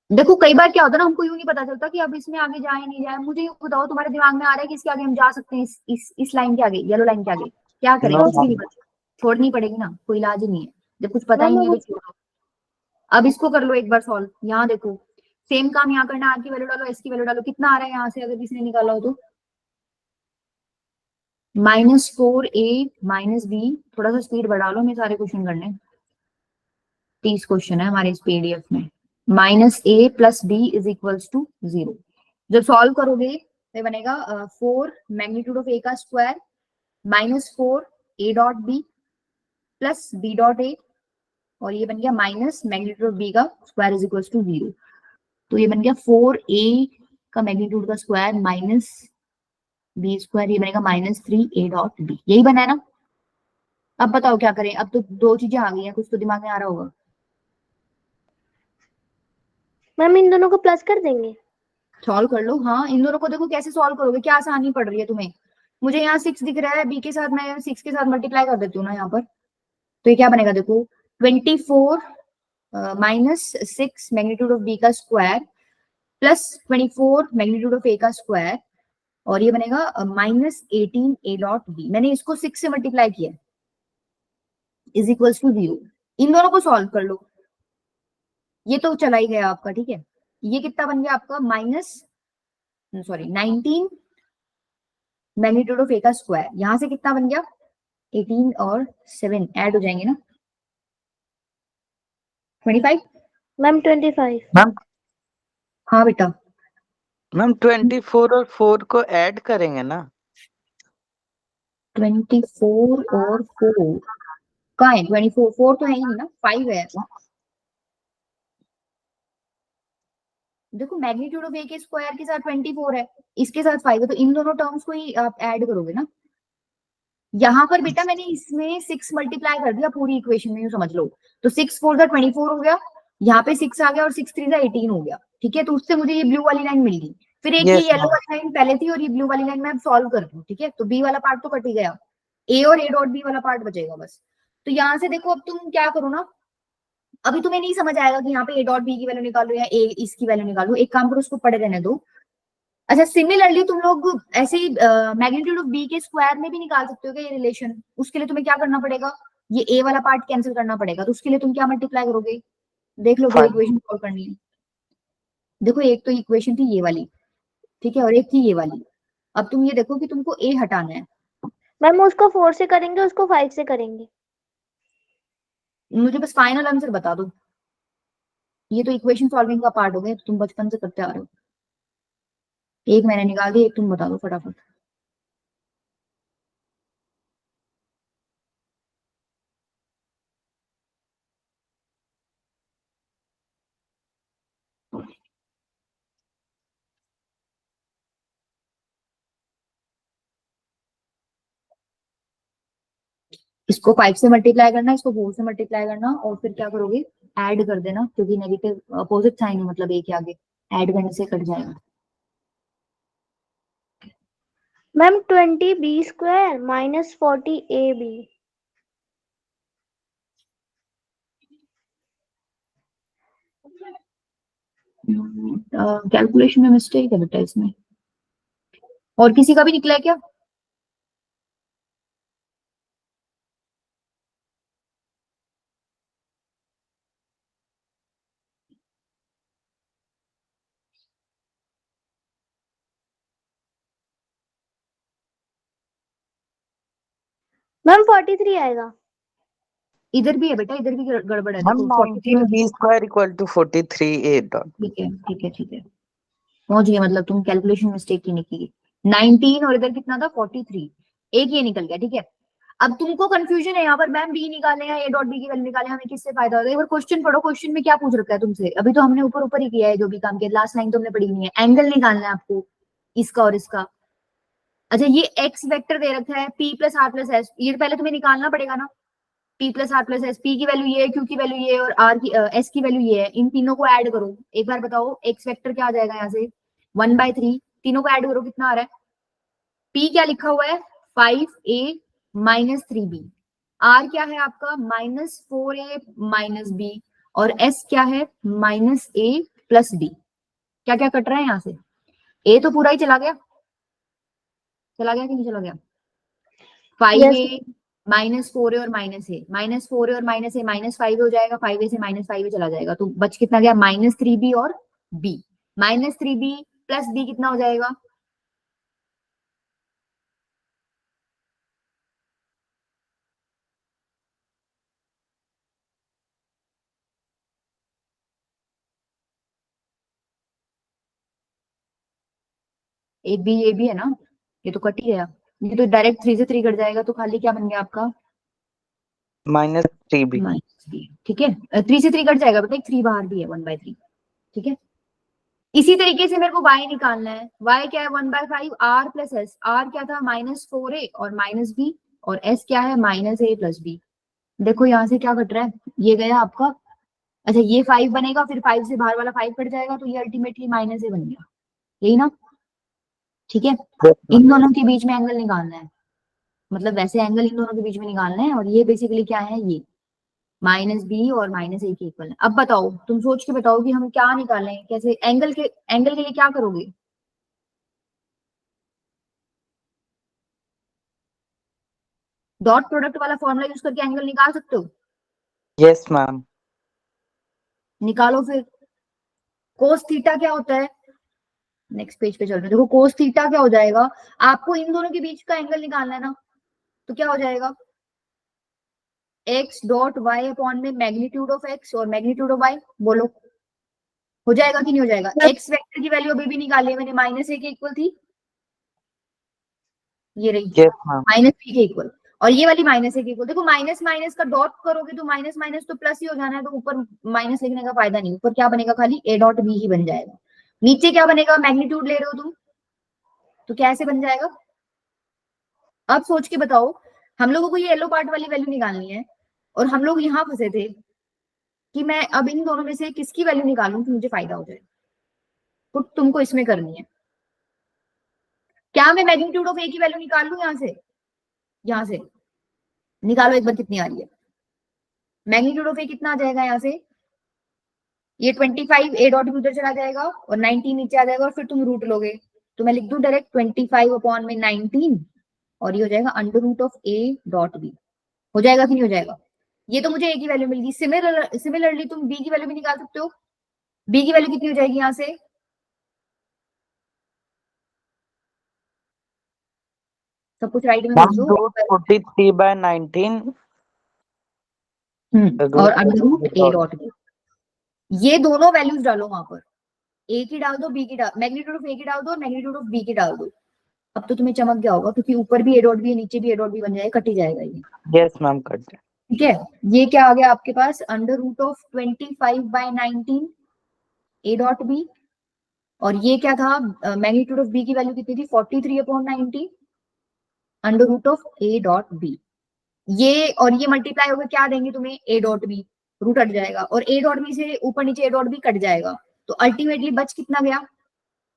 देखो कई बार क्या होता है ना, हमको यूं नहीं पता चलता कि अब इसमें आगे जाए नहीं जाए। मुझे ये बताओ, तुम्हारे दिमाग में आ रहा है कि इसके आगे हम जा सकते हैं, इस लाइन के आगे, येलो लाइन के आगे क्या करें? नो कुछ भी नहीं मैम। पता, छोड़नी पड़ेगी ना, कोई इलाज ही नहीं है। जब कुछ पता ही मैम नहीं है तो छोड़ो। अब इसको कर लो एक बार सॉल्व, यहाँ देखो सेम काम यहाँ करना, आर की वैल्यू डालो, एस की वैल्यू डालो, कितना आ रहा है यहाँ से अगर किसी ने निकाला हो तो? -4a माइनस बी, थोड़ा सा स्पीड बढ़ा लो, मैं सारे क्वेश्चन करने, 30 क्वेश्चन है हमारे इस पीडीएफ में। -a plus B is equals to 0। जब सॉल्व करोगे तो बनेगा 4 मैग्नीट्यूड ऑफ ए का square -4 A dot B plus B dot A, और ये बन गया माइनस मैग्नीट्यूड ऑफ बी का स्क्वायर इज इक्वल्स टू 0। तो ये बन गया 4a का मैग्नीट्यूड का स्क्वायर माइनस बी स्क्वायर, ये बनेगा -3 ए डॉट बी, यही बना है ना? अब बताओ क्या करें, अब तो दो चीजें आ गई हैं, कुछ तो दिमाग में आ रहा होगा। मैम इन दोनों को प्लस कर देंगे। सॉल्व कर लो, हाँ इन दोनों को देखो कैसे सॉल्व करोगे, क्या आसानी पड़ रही है तुम्हें? मुझे यहाँ 6 दिख रहा है, बी के साथ मैं 6 के साथ मल्टीप्लाई कर देती हूँ ना यहाँ पर, तो ये क्या बनेगा देखो, 24 माइनस 6 मैग्नीट्यूड ऑफ बी का square plus 24 magnitude of A का स्क्वायर, और ये बनेगा -18 ए डॉट बी। मैंने इसको 6 से मल्टीप्लाई किया इज इक्वल्स टू 0। इन दोनों को सॉल्व कर लो, ये तो चला ही गया आपका, ठीक है। ये कितना बन गया आपका? सॉरी 19 मैग्नीट्यूड ऑफ ए का स्क्वायर, यहां से कितना बन गया? 18 और 7 ऐड हो जाएंगे ना, 25। मैम 25। मैम हाँ बेटा, मैम 24 और 4 को ऐड करेंगे ना? 24 और 4 कहाँ है? 24 4 तो है ही नहीं ना, 5 है। देखो मैग्नीट्यूड ऑफ ए के स्क्वायर के साथ 24 है, इसके साथ 5 है, तो इन दोनों टर्म्स को ही आप ऐड करोगे ना। यहाँ पर बेटा मैंने इसमें 6 मल्टीप्लाई कर दिया पूरी इक्वेशन में, यूं समझ लो। तो 6 4 जा 24 हो गया, यहाँ पे 6 आ गया और 6 3 जा 18 हो गया। ठीक है, तो उससे मुझे ये ब्लू वाली लाइन मिल गई। फिर एक ये यस येलो मैम। वाली लाइन पहले थी और ये ब्लू वाली लाइन मैं अब सॉल्व कर दूं। ठीक है, तो बी वाला पार्ट तो कट ही गया, ए और ए डॉट बी वाला पार्ट बचेगा बस। तो यहाँ से देखो अब तुम क्या करो ना, अभी तुम्हें नहीं समझ आएगा कि यहाँ पे ए डॉट बी की वैल्यू निकालो या ए इसकी वैल्यू निकालो। एक काम करो, उसको पड़े रहने दो। अच्छा, सिमिलरली तुम लोग ऐसे ही मैग्नीट्यूड ऑफ बी के स्क्वायर में भी निकाल सकते हो क्या ये रिलेशन? उसके लिए तुम्हें क्या करना पड़ेगा, ये ए वाला पार्ट कैंसिल करना पड़ेगा। तो उसके लिए तुम क्या मल्टीप्लाई करोगे, देख लो, दो 5। इक्वेशन सॉल्व करनी है। देखो एक तो इक्वेशन थी ये वाली, ठीक है, और एक थी ये वाली। अब तुम ये देखो कि तुमको ए हटाना है। मैम उसको 4 से करेंगे, उसको 5 से करेंगे। मुझे बस फाइनल आंसर बता दो। ये तो इक्वेशन सॉल्विंग का पार्ट हो गया, तो तुम बचपन से करते आ रहे हो। एक मैंने निकाल दी, एक तुम बता दो फटाफट। इसको 5 से मल्टीप्लाई करना, इसको 4 से मल्टीप्लाई करना, और फिर क्या करोगे, ऐड कर देना, क्योंकि नेगेटिव अपोजिट साइन है, मतलब ए के आगे ऐड करने से कट जाएगा। Ma'am 20 B square minus 40 A B. Calculation में मिस्टेक है बेटा इसमें। और किसी का भी निकला है क्या? मैम 43 आएगा। इधर भी है बेटा, इधर भी गड़बड़ है, मैम देखो 43 19 में। B square equal to 43 A dot. ठीक है ठीक है ठीक है, पहुंच गए, मतलब तुम कैलकुलेशन मिस्टेक की नहीं की। 19 और इधर कितना था 43, एक ये निकल गया। ठीक है, अब तुमको कंफ्यूजन है यहाँ पर, मैम बी निकाले या ए डॉट बी की वैल्यू निकाले, हमें किससे फायदा होगा? एक बार क्वेश्चन पढ़ो, क्वेश्चन में क्या पूछ रखा है तुमसे। अभी तो हमने ऊपर ऊपर ही किया है जो भी काम किया, लास्ट लाइन तो हमने पढ़ी नहीं है। एंगल निकालना है आपको इसका और इसका। अच्छा, ये एक्स वेक्टर दे रखा है P plus R plus S, ये पहले तुम्हें निकालना पड़ेगा ना। P plus R plus S, P की वैल्यू ये है, क्यू की वैल्यू ये है, और आर की एस की वैल्यू ये है। इन तीनों को ऐड करो। एक बार बताओ एक्स वेक्टर क्या आ जाएगा यहाँ से, 1/3। तीनों को ऐड करो, कितना आ रहा है? पी क्या लिखा हुआ है, 5a माइनस 3b। आर क्या है आपका, -4a माइनस बी। और एस क्या है, -a प्लस बी। क्या क्या कट रहा है यहाँ से? ए तो पूरा ही चला गया, चला गया कि नहीं चला गया? 5a यस -4a और -4a और -a -5 हो जाएगा, 5a से -5a चला जाएगा, तो बच कितना गया, -3b और b। -3b प्लस b कितना हो जाएगा? ए बी है ना, ये तो कट ही गया। ये तो डायरेक्ट 3 से 3 कट जाएगा, तो खाली क्या बन गया आपका, -3b। -3। ठीक है, 3 से 3 कट जाएगा बेटा, एक 3 बाहर भी है, 1/3। ठीक है, इसी तरीके से मेरे को y निकालना है। y क्या है, 1/5 r प्लस एस। r क्या था, -4a और -b, और s क्या है, -a प्लस b। देखो यहाँ से क्या कट रहा है, ये गया आपका। अच्छा, ये 5 बनेगा, फिर 5 से बाहर वाला 5 कट जाएगा, तो ये अल्टीमेटली -a बन गया, यही ना? ठीक है, इन दोनों के बीच में एंगल निकालना है, मतलब वैसे एंगल इन दोनों के बीच में निकालना है, और ये बेसिकली क्या है, ये -b और -a के इक्वल है। अब बताओ, तुम सोच के बताओ कि हम क्या निकालें, कैसे एंगल के लिए क्या करोगे? डॉट प्रोडक्ट वाला फॉर्मूला यूज करके एंगल निकाल सकते हो, यस मैम। निकालो फिर। कोस थीटा क्या होता है, नेक्स्ट पेज पे चल रहे हैं, देखो कोस थीटा क्या हो जाएगा, आपको इन दोनों के बीच का एंगल निकालना है ना, तो क्या हो जाएगा, x डॉट वाई अपॉन में मैग्नीट्यूड ऑफ x और मैग्नीट्यूड ऑफ y। बोलो हो जाएगा कि नहीं हो जाएगा? x वेक्टर की वैल्यू अभी भी निकाली है मैंने, -a के इक्वल थी, ये रही, यस मैम। -b के इक्वल। और ये वाली -a के इक्वल। देखो माइनस माइनस का डॉट करोगे तो माइनस माइनस तो प्लस ही हो जाना है, तो ऊपर माइनस लिखने का फायदा नहीं। ऊपर क्या बनेगा, खाली a डॉट b ही बन जाएगा। नीचे क्या बनेगा, मैग्नीट्यूड ले रहे हो तुम, तो कैसे बन जाएगा? अब सोच के बताओ, हम लोगों को ये येलो पार्ट वाली वैल्यू निकालनी है और हम लोग यहाँ फंसे थे कि मैं अब इन दोनों में से किसकी वैल्यू निकालूं कि मुझे फायदा हो जाए। पुट तुमको इसमें करनी है। क्या मैं मैग्नीट्यूड ऑफ ए की वैल्यू निकाल लूं यहाँ से निकालो एक बार कितनी आ रही है। मैग्नीट्यूड ऑफ ए कितना आ जाएगा यहाँ से, ये 25 ए डॉट भी उधर चला जाएगा और 19 नीचे आ जाएगा और फिर तुम रूट लोगे तो मैं लिख दूं डायरेक्ट 25 अपॉन में 19 और ये हो जाएगा under root of A dot B. हो जाएगा कि नहीं हो जाएगा। ये तो मुझे ए की वैल्यू मिल गई। सिमिलरली तुम बी की वैल्यू भी निकाल सकते हो। बी की वैल्यू कितनी हो जाएगी यहाँ से, सब कुछ राइट में भर दो। 43/19 और under root A dot B, ये दोनों वैल्यूज डालो वहां पर, ए की डाल दो बी की डाल, मैग्नीट्यूड ऑफ ए की डाल दो और मैग्नीट्यूड ऑफ बी की डाल दो। अब तो तुम्हें चमक गया होगा क्योंकि ऊपर भी ए डॉट बी है नीचे भी ए डॉट बी बन जाएगा, कट ही जाएगा ये। यस मैम कट जाए। ठीक है, ये क्या आ गया आपके पास, under root of 25/19 A dot B. और ये क्या था, मैग्नीट्यूड ऑफ बी की वैल्यू कितनी थी 43/90 under root of A dot B. ये और ये मल्टीप्लाई होकर क्या देंगे तुम्हें, ए डॉट बी, रूट हट जाएगा और ए डॉट बी से ऊपर नीचे ए डॉट बी कट जाएगा तो अल्टीमेटली बच कितना गया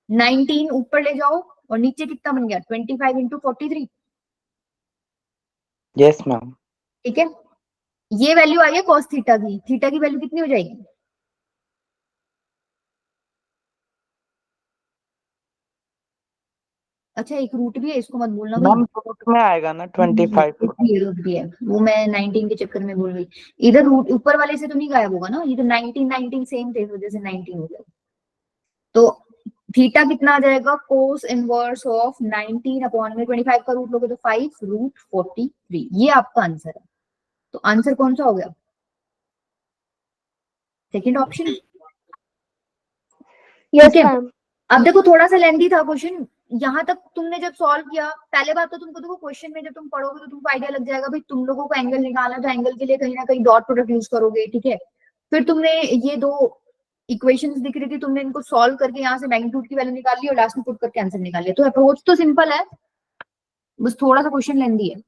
19 ऊपर ले जाओ और नीचे कितना बन गया 25 इंटू 43। Yes ma'am. ठीक है, ये वैल्यू आई है कॉस थीटा की। थीटा की वैल्यू कितनी हो जाएगी, अच्छा एक रूट भी है इसको मत भूलना भाई। मैम रूट में आएगा ना 25। रूट भी है, वो मैं 19 के चक्कर में भूल गई। इधर रूट ऊपर वाले से तो नहीं गायब होगा ना, ये तो 19 सेम थे इस वजह से 19 हो गया। तो थीटा कितना आ जाएगा, कोस इनवर्स ऑफ 19 अपॉन में 25 का रूट लोगे तो 5 रूट 43। ये आपका आंसर है। तो आंसर कौन सा हो गया, सेकंड ऑप्शन। यस ठीक है, मैम। अब देखो थोड़ा सा लेंथी था क्वेश्चन। यहाँ तक तुमने जब सॉल्व किया, पहले बात तो तुमको देखो क्वेश्चन में जब तुम पढ़ोगे तो तुमको आइडिया लग जाएगा भाई तुम लोगों को एंगल निकालना है तो एंगल के लिए कहीं ना कहीं डॉट प्रोडक्ट यूज करोगे। ठीक है, फिर तुमने ये दो इक्वेशंस दिख रही थी, तुमने इनको सॉल्व करके यहाँ से मैग्नीट्यूड की वैल्यू निकाल ली और लास्ट में पुट करके आंसर निकाल लिया। तो अप्रोच तो सिंपल है, बस थोड़ा सा क्वेश्चन लेंथी है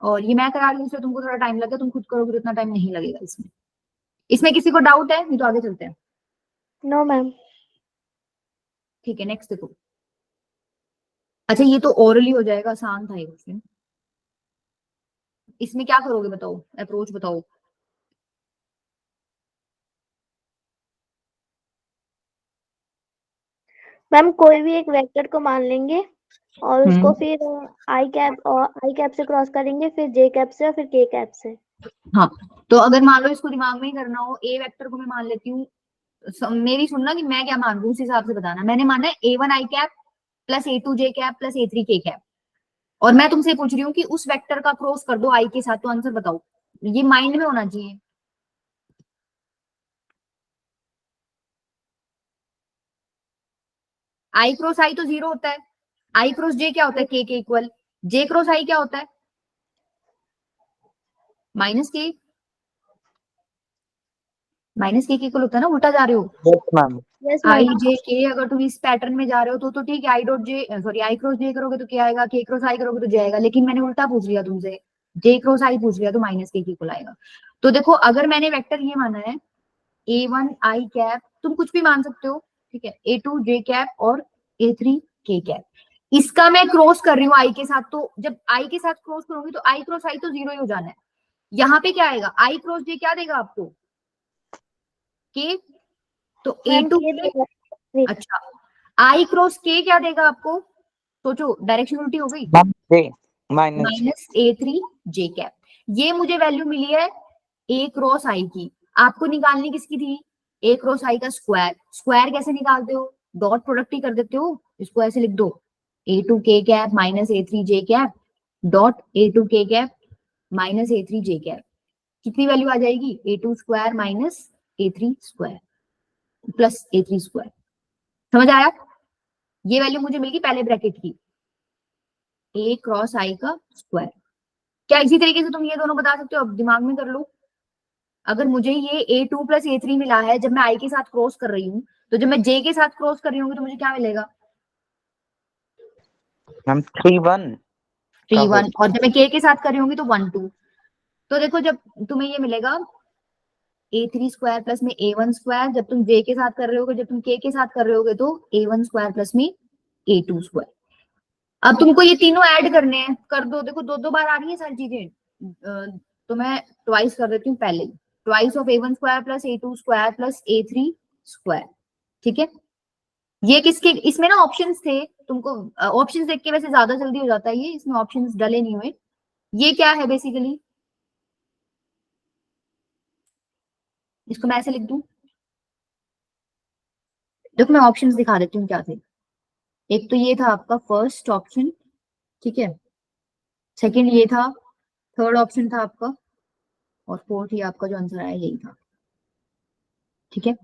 और ये मैं करा रही हूँ इसलिए तुमको थोड़ा टाइम लगेगा, तुम खुद करोगे तो इतना टाइम नहीं लगेगा इसमें। इसमें किसी को डाउट है, नहीं तो आगे चलते हैं। No ma'am. ठीक है, नेक्स्ट देखो। अच्छा ये तो ओरली हो जाएगा, आसान था ये क्वेश्चन। इसमें क्या करोगे बताओ, अप्रोच बताओ। मैम कोई भी एक वेक्टर को मान लेंगे और उसको फिर आई कैप से क्रॉस करेंगे, फिर जे कैप से और फिर के कैप से। हाँ, तो अगर मान लो इसको दिमाग में ही करना हो, ए वेक्टर को मैं मान लेती हूँ। मेरी सुनना कि मैं क्या मान रही हूँ उस हिसाब से बताना। मैंने माना है A1 आई कैप प्लस A2 जे कैप प्लस A3 के कैप, और मैं तुमसे पूछ रही हूँ कि उस वेक्टर का क्रॉस कर दो आई के साथ, तो आंसर बताओ। ये माइंड में होना चाहिए। आई क्रॉस आई तो 0 होता है, आई क्रॉस जे क्या होता है के इक्वल, जे क्रॉस आई क्या होता है माइनस के इक्वल होता है ना, उल्टा जा रहे हो। Yes ma'am. Yes I ma'am. J K, अगर तुम इस पैटर्न में जा रहे हो तो ठीक है, I dot J sorry I cross J करोगे तो क्या आएगा, के क्रॉस आई करोगे तो जे आएगा। लेकिन मैंने उल्टा पूछ लिया तुमसे, जे क्रॉस आई पूछ लिया तो माइनस के इक्वल आएगा। तो देखो अगर मैंने वेक्टर ये माना है A1 आई कैप, तुम कुछ भी मान सकते हो, ठीक है, A2 जे कैप और A3 के कैप, इसका मैं क्रॉस कर रही हूँ आई के साथ। तो जब आई के साथ क्रॉस करूंगी तो आई क्रॉस आई तो 0 ही हो जाना है। यहाँ पे क्या आएगा, आई क्रॉस जे क्या देगा आपको, के, तो मैम A2 के दो। अच्छा, आई क्रॉस के क्या देगा आपको, सोचो डायरेक्शन उल्टी हो गई, मैम जे माइनस माइनस A3 जे कैप। ये मुझे वैल्यू मिली है ए क्रॉस आई की। आपको निकालनी किसकी थी, ए क्रॉस आई का स्क्वायर। स्क्वायर कैसे निकालते हो, डॉट प्रोडक्ट ही कर देते हो। इसको ऐसे लिख दो, A2 के कैप माइनस A3 जे कैप डॉट A2 के कैप माइनस A3 जे कैप। कितनी वैल्यू आ जाएगी, A2 square minus A3 square plus A3 square. समझ आया, ये वैल्यू मुझे मिलेगी पहले ब्रैकेट की, ए क्रॉस आई का स्क्वायर। क्या इसी तरीके से तुम ये दोनों बता सकते हो, अब दिमाग में कर लो। अगर मुझे ये A2 प्लस A3 मिला है जब मैं आई के साथ क्रॉस कर रही हूँ, तो जब मैं जे के साथ क्रॉस कर रही हूँ तो मुझे क्या मिलेगा, मैम 3 1। 3 कब 1, और जब मैं k के साथ कर रही होंगी तो 1 2। तो देखो जब तुम्हें ये मिलेगा a3 स्क्वायर प्लस में a1 स्क्वायर, जब तुम j के साथ कर रहे होगे, जब तुम k के साथ कर रहे होगे तो a1 स्क्वायर प्लस में a2 स्क्वायर। अब तुमको ये तीनों ऐड करने हैं, कर दो। देखो दो दो बार आ रही है सारी चीजें, तो मैं ट्वाइस कर देती हूँ पहले, twice of a1 square plus a2 square plus a3 square. ठीक है, ये किसके, इसमें ना ऑप्शंस थे, तुमको ऑप्शंस देख के वैसे ज्यादा जल्दी हो जाता है ये, इसमें ऑप्शंस डले नहीं हुए। ये क्या है बेसिकली, इसको मैं ऐसे लिख दूं, देखो मैं ऑप्शंस दिखा देती हूँ क्या थे। एक तो ये था आपका फर्स्ट ऑप्शन, ठीक है, सेकंड ये था, थर्ड ऑप्शन था आपका, और फोर्थ ही आपका जो आंसर आया यही था। ठीक है,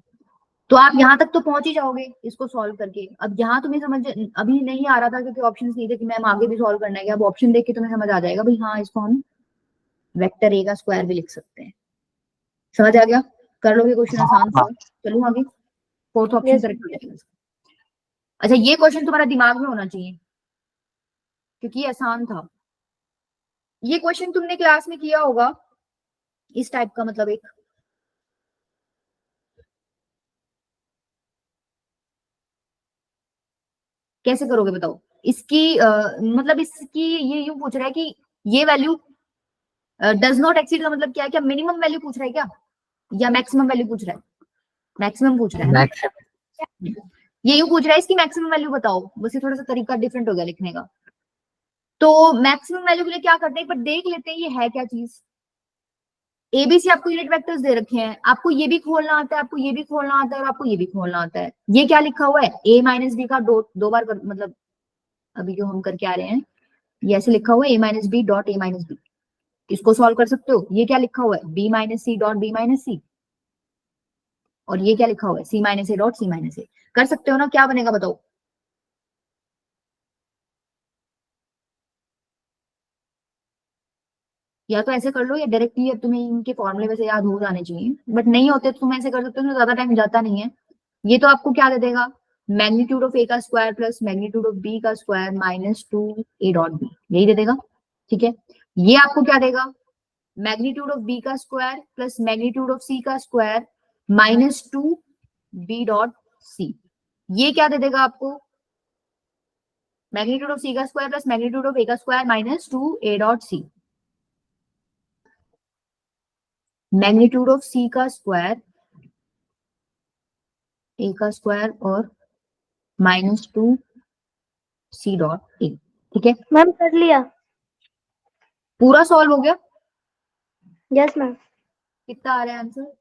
तो आप यहाँ तक तो पहुंच ही जाओगे इसको सॉल्व करके। अब यहाँ तुम्हें समझ अभी नहीं आ रहा था क्योंकि ऑप्शंस नहीं थे कि मैम आगे भी सॉल्व करना है क्या, अब ऑप्शन देख के तुम्हें समझ आ जाएगा भाई हाँ इसको हम वेक्टर ए का स्क्वायर भी लिख सकते हैं। समझ आ गया, कर लोगे क्वेश्चन आसान हाँ। सॉल्व। चलूं आगे, फोर्थ ऑप्शन Yes. करेक्ट हो जाएगा। अच्छा ये क्वेश्चन तुम्हारा दिमाग में होना चाहिए क्योंकि ये आसान था। ये क्वेश्चन तुमने क्लास में किया होगा इस टाइप का, मतलब एक कैसे करोगे बताओ इसकी मतलब इसकी ये यूं पूछ रहा है कि ये वैल्यू डज नॉट एक्सीड का मतलब क्या है, क्या मिनिमम वैल्यू पूछ रहा है क्या, या मैक्सिमम वैल्यू पूछ रहा है, मैक्सिमम पूछ रहा है ना। मैक्सिमम। ये यूं पूछ रहा है इसकी मैक्सिमम वैल्यू बताओ, बस ये थोड़ा सा तरीका डिफरेंट हो गया लिखने का। तो मैक्सिमम वैल्यू के लिए क्या करते हैं, पर देख लेते हैं ये है क्या चीज। एबीसी आपको यूनिट वेक्टर्स दे रखे हैं, आपको ये भी खोलना आता है, आपको ये भी खोलना आता है, और आपको ये भी खोलना आता है। ये क्या लिखा हुआ है, a माइनस बी का दो बार मतलब अभी जो हम करके आ रहे हैं ये ऐसे लिखा हुआ है a minus B dot a minus B. इसको सॉल्व कर सकते हो। ये क्या लिखा हुआ है b minus C dot b minus C, और ये क्या लिखा हुआ है c minus A dot c minus A. कर सकते हो ना, क्या बनेगा बताओ। या तो ऐसे कर लो या डायरेक्टली अब तुम्हें इनके फॉर्मूले वैसे याद हो जाने चाहिए, बट नहीं होते तो तुम ऐसे कर सकते हो, तो ज्यादा टाइम जाता नहीं है। ये तो आपको क्या दे देगा, मैग्नीट्यूड ऑफ ए का square plus magnitude of B का square minus 2 A dot B, यही दे देगा। ठीक है, ये आपको क्या देगा, मैग्नीट्यूड ऑफ बी का square plus magnitude of C का square minus 2 B dot C. ये क्या दे देगा आपको, मैग्नीट्यूड ऑफ सी का square plus magnitude of A का square minus 2 A dot C. Magnitude of C का स्क्वायर, ए का स्क्वायर और माइनस 2 सी डॉट ए। ठीक है, मैम कर लिया। पूरा सॉल्व हो गया। Yes ma'am. कितना आ रहा है आंसर,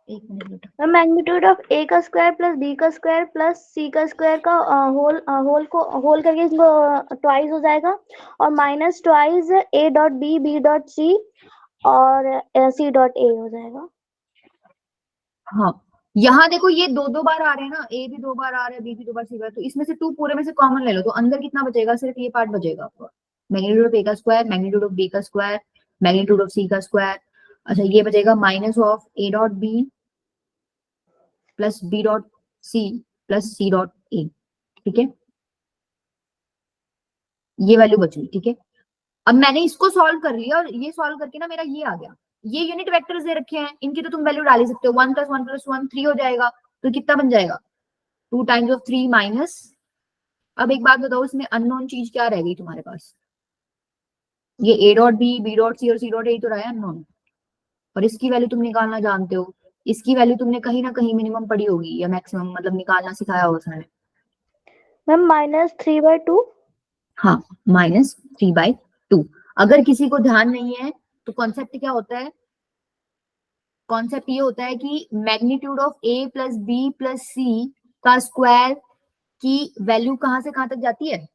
एक मिनट बेटा। मैम मैग्नीट्यूड ऑफ ए का स्क्वायर प्लस बी का स्क्वायर प्लस सी का स्क्वायर का होल करके इसको ट्वाइस हो जाएगा, और minus twice A dot B B dot C और सी डॉट ए हो जाएगा। हाँ यहाँ देखो ये दो दो बार आ रहे हैं ना, ए भी दो बार आ रहा है, बी भी दो बार, सी बार, तो इसमें से 2 पूरे में से कॉमन ले लो, तो अंदर कितना बचेगा, सिर्फ ये पार्ट बचेगा आपका, मैग्नीट्यूड ऑफ ए का स्क्वायर मैग्नीट्यूड ऑफ बी का स्क्वायर मैग्नीट्यूड ऑफ सी का स्क्वायर। अच्छा ये बचेगा minus of A dot B plus B dot C plus C dot A. ठीक है, ये वैल्यू बची। ठीक है, अब मैंने इसको सॉल्व कर लिया, और ये सॉल्व करके ना मेरा ये आ गया। ये यूनिट वेक्टर्स दे रखे हैं, इनकी तो तुम वैल्यू डाल ही सकते हो, 1 + 1 + 1 3 हो जाएगा, तो कितना बन जाएगा 2 टाइम्स ऑफ 3 माइनस। अब एक बात बताओ, इसमें अननोन चीज क्या रह गई तुम्हारे पास, ये A dot B B dot C और सी डॉट ए तो रहा है अननोन, और इसकी वैल्यू तुम निकालना जानते हो। इसकी वैल्यू तुमने कहीं ना कहीं मिनिमम पढ़ी होगी या मैक्सिमम, मतलब निकालना सिखाया होगा सर ने। मैम -3/2। हाँ -3/2। अगर किसी को ध्यान नहीं है तो कॉन्सेप्ट क्या होता है, कॉन्सेप्ट ये होता है कि magnitude of A plus B plus C का स्क्वायर की वैल्यू कहां से कहां तक जाती है,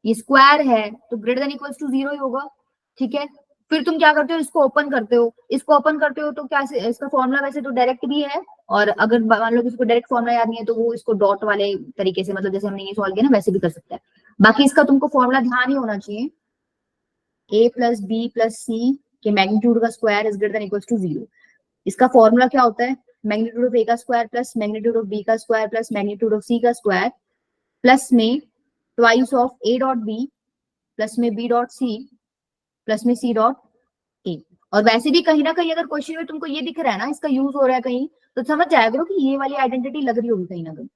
ये स्क्वायर है तो ग्रेटर देन इक्वल्स टू 0 ही होगा। ठीक है, फिर तुम क्या करते हो, इसको ओपन करते हो, इसको ओपन करते हो तो क्या इसका फॉर्मूला वैसे तो डायरेक्ट भी है, और अगर मान लो किसी को डायरेक्ट फॉर्मूला याद नहीं है तो वो इसको डॉट वाले तरीके से, मतलब जैसे हमने ये सॉल्व किया ना वैसे भी कर सकता है। बाकी इसका तुमको फॉर्मूला ध्यान ही होना चाहिए, A plus B plus C के मैग्नीट्यूड का square is greater than equals to 0। इसका फॉर्मूला क्या होता है, मैग्नीट्यूड ऑफ ए का square plus magnitude of B का square plus magnitude of C का स्क्वायर प्लस में twice of A dot B plus में बी डॉट सी प्लस में सी डॉट ए। और वैसे भी कहीं ना कहीं अगर क्वेश्चन में तुमको ये दिख रहा है ना, इसका यूज हो रहा है कहीं, तो समझ जाया करो कि ये वाली आइडेंटिटी लग रही होगी कहीं ना कहीं।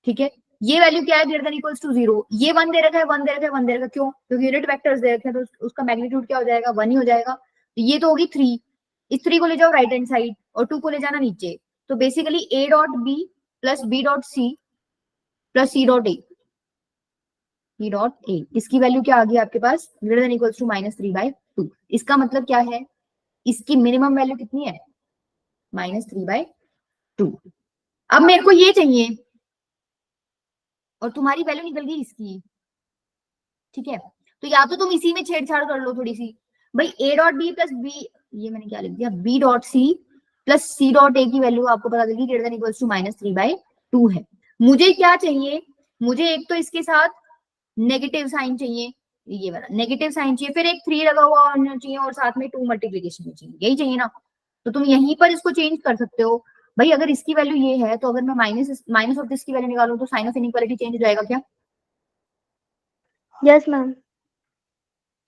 ठीक है, ये वैल्यू क्या है, ग्रेटर देन इक्वल्स टू 0। ये 1 दे रखा है, 1 दे रखा है, 1 दे रखा है, क्यों? क्योंकि यूनिट वेक्टर्स दे रखे हैं, तो उसका मैग्नीट्यूड क्या हो जाएगा, 1 ही हो जाएगा। तो ये तो होगी 3। इस 3 को ले जाओ राइट हैंड साइड और 2 को ले जाना नीचे। तो basically A dot B plus B dot C plus C dot A, C dot A, इसकी वैल्यू क्या आ गई आपके पास, ग्रेटर देन इक्वल्स टू -3/2। इसका मतलब क्या है, इसकी मिनिमम वैल्यू कितनी है, -3/2। अब मेरे को ये चाहिए और तुम्हारी वैल्यू निकल गई इसकी। ठीक है, तो या तो तुम इसी में छेड़छाड़ कर लो थोड़ी सी, भाई A dot B plus B, ये मैंने क्या लिख दिया, B dot C plus C dot A की वैल्यू आपको पता चलेगी ग्रेटर देन इक्वल्स टू -3/2 है। मुझे क्या चाहिए, मुझे एक तो इसके साथ नेगेटिव साइन चाहिए, ये वाला नेगेटिव साइन चाहिए, फिर एक 3 लगा हुआ होना चाहिए और साथ में 2 मल्टीप्लीकेशन में चाहिए, यही चाहिए ना। तो तुम यहीं पर इसको चेंज कर सकते हो। भाई अगर इसकी वैल्यू ये है, तो अगर मैं माइनस ऑफ दिस की वैल्यू निकालूं तो साइन ऑफ इनइक्वालिटी चेंज हो जाएगा क्या? Yes ma'am.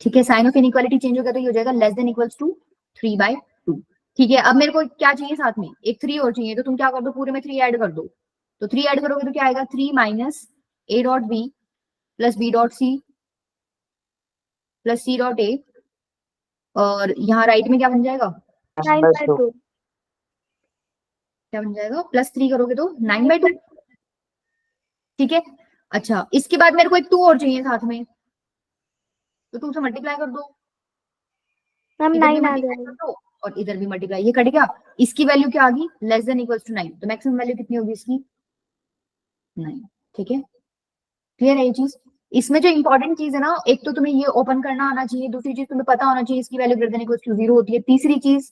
ठीक है, साइन ऑफ इनइक्वालिटी चेंज हो गया तो ये हो जाएगा लेस देन इक्वल्स टू 3/2। ठीक है, अब मेरे को क्या चाहिए साथ में, एक 3 और चाहिए, तो तुम क्या कर दो, पूरे में 3 ऐड कर दो। तो 3 ऐड करोगे तो क्या आएगा, 3 minus A dot B plus B dot C plus C dot A, और यहाँ राइट में क्या बन जाएगा, 9/2। क्या बन जाएगा, +3 करोगे तो 9/2। ठीक है, अच्छा इसके बाद मेरे को एक 2 और चाहिए साथ में, तो 2 से मल्टीप्लाई कर दो, मैम इधर भी 9 आ मल्टीप्लाई कर जाएगा। दो और इधर भी मल्टीप्लाई, ये कट गया। इसकी वैल्यू क्या आ गई, लेस देन इक्वल्स टू 9, तो मैक्सिमम वैल्यू कितनी होगी इसकी, 9। ठीक है, क्लियर है ये चीज। इसमें जो इंपॉर्टेंट चीज है ना, एक तो तुम्हें ये ओपन करना आना चाहिए, दूसरी चीज तुम्हें पता होना चाहिए इसकी value greater than equals to 0 होती है, तीसरी चीज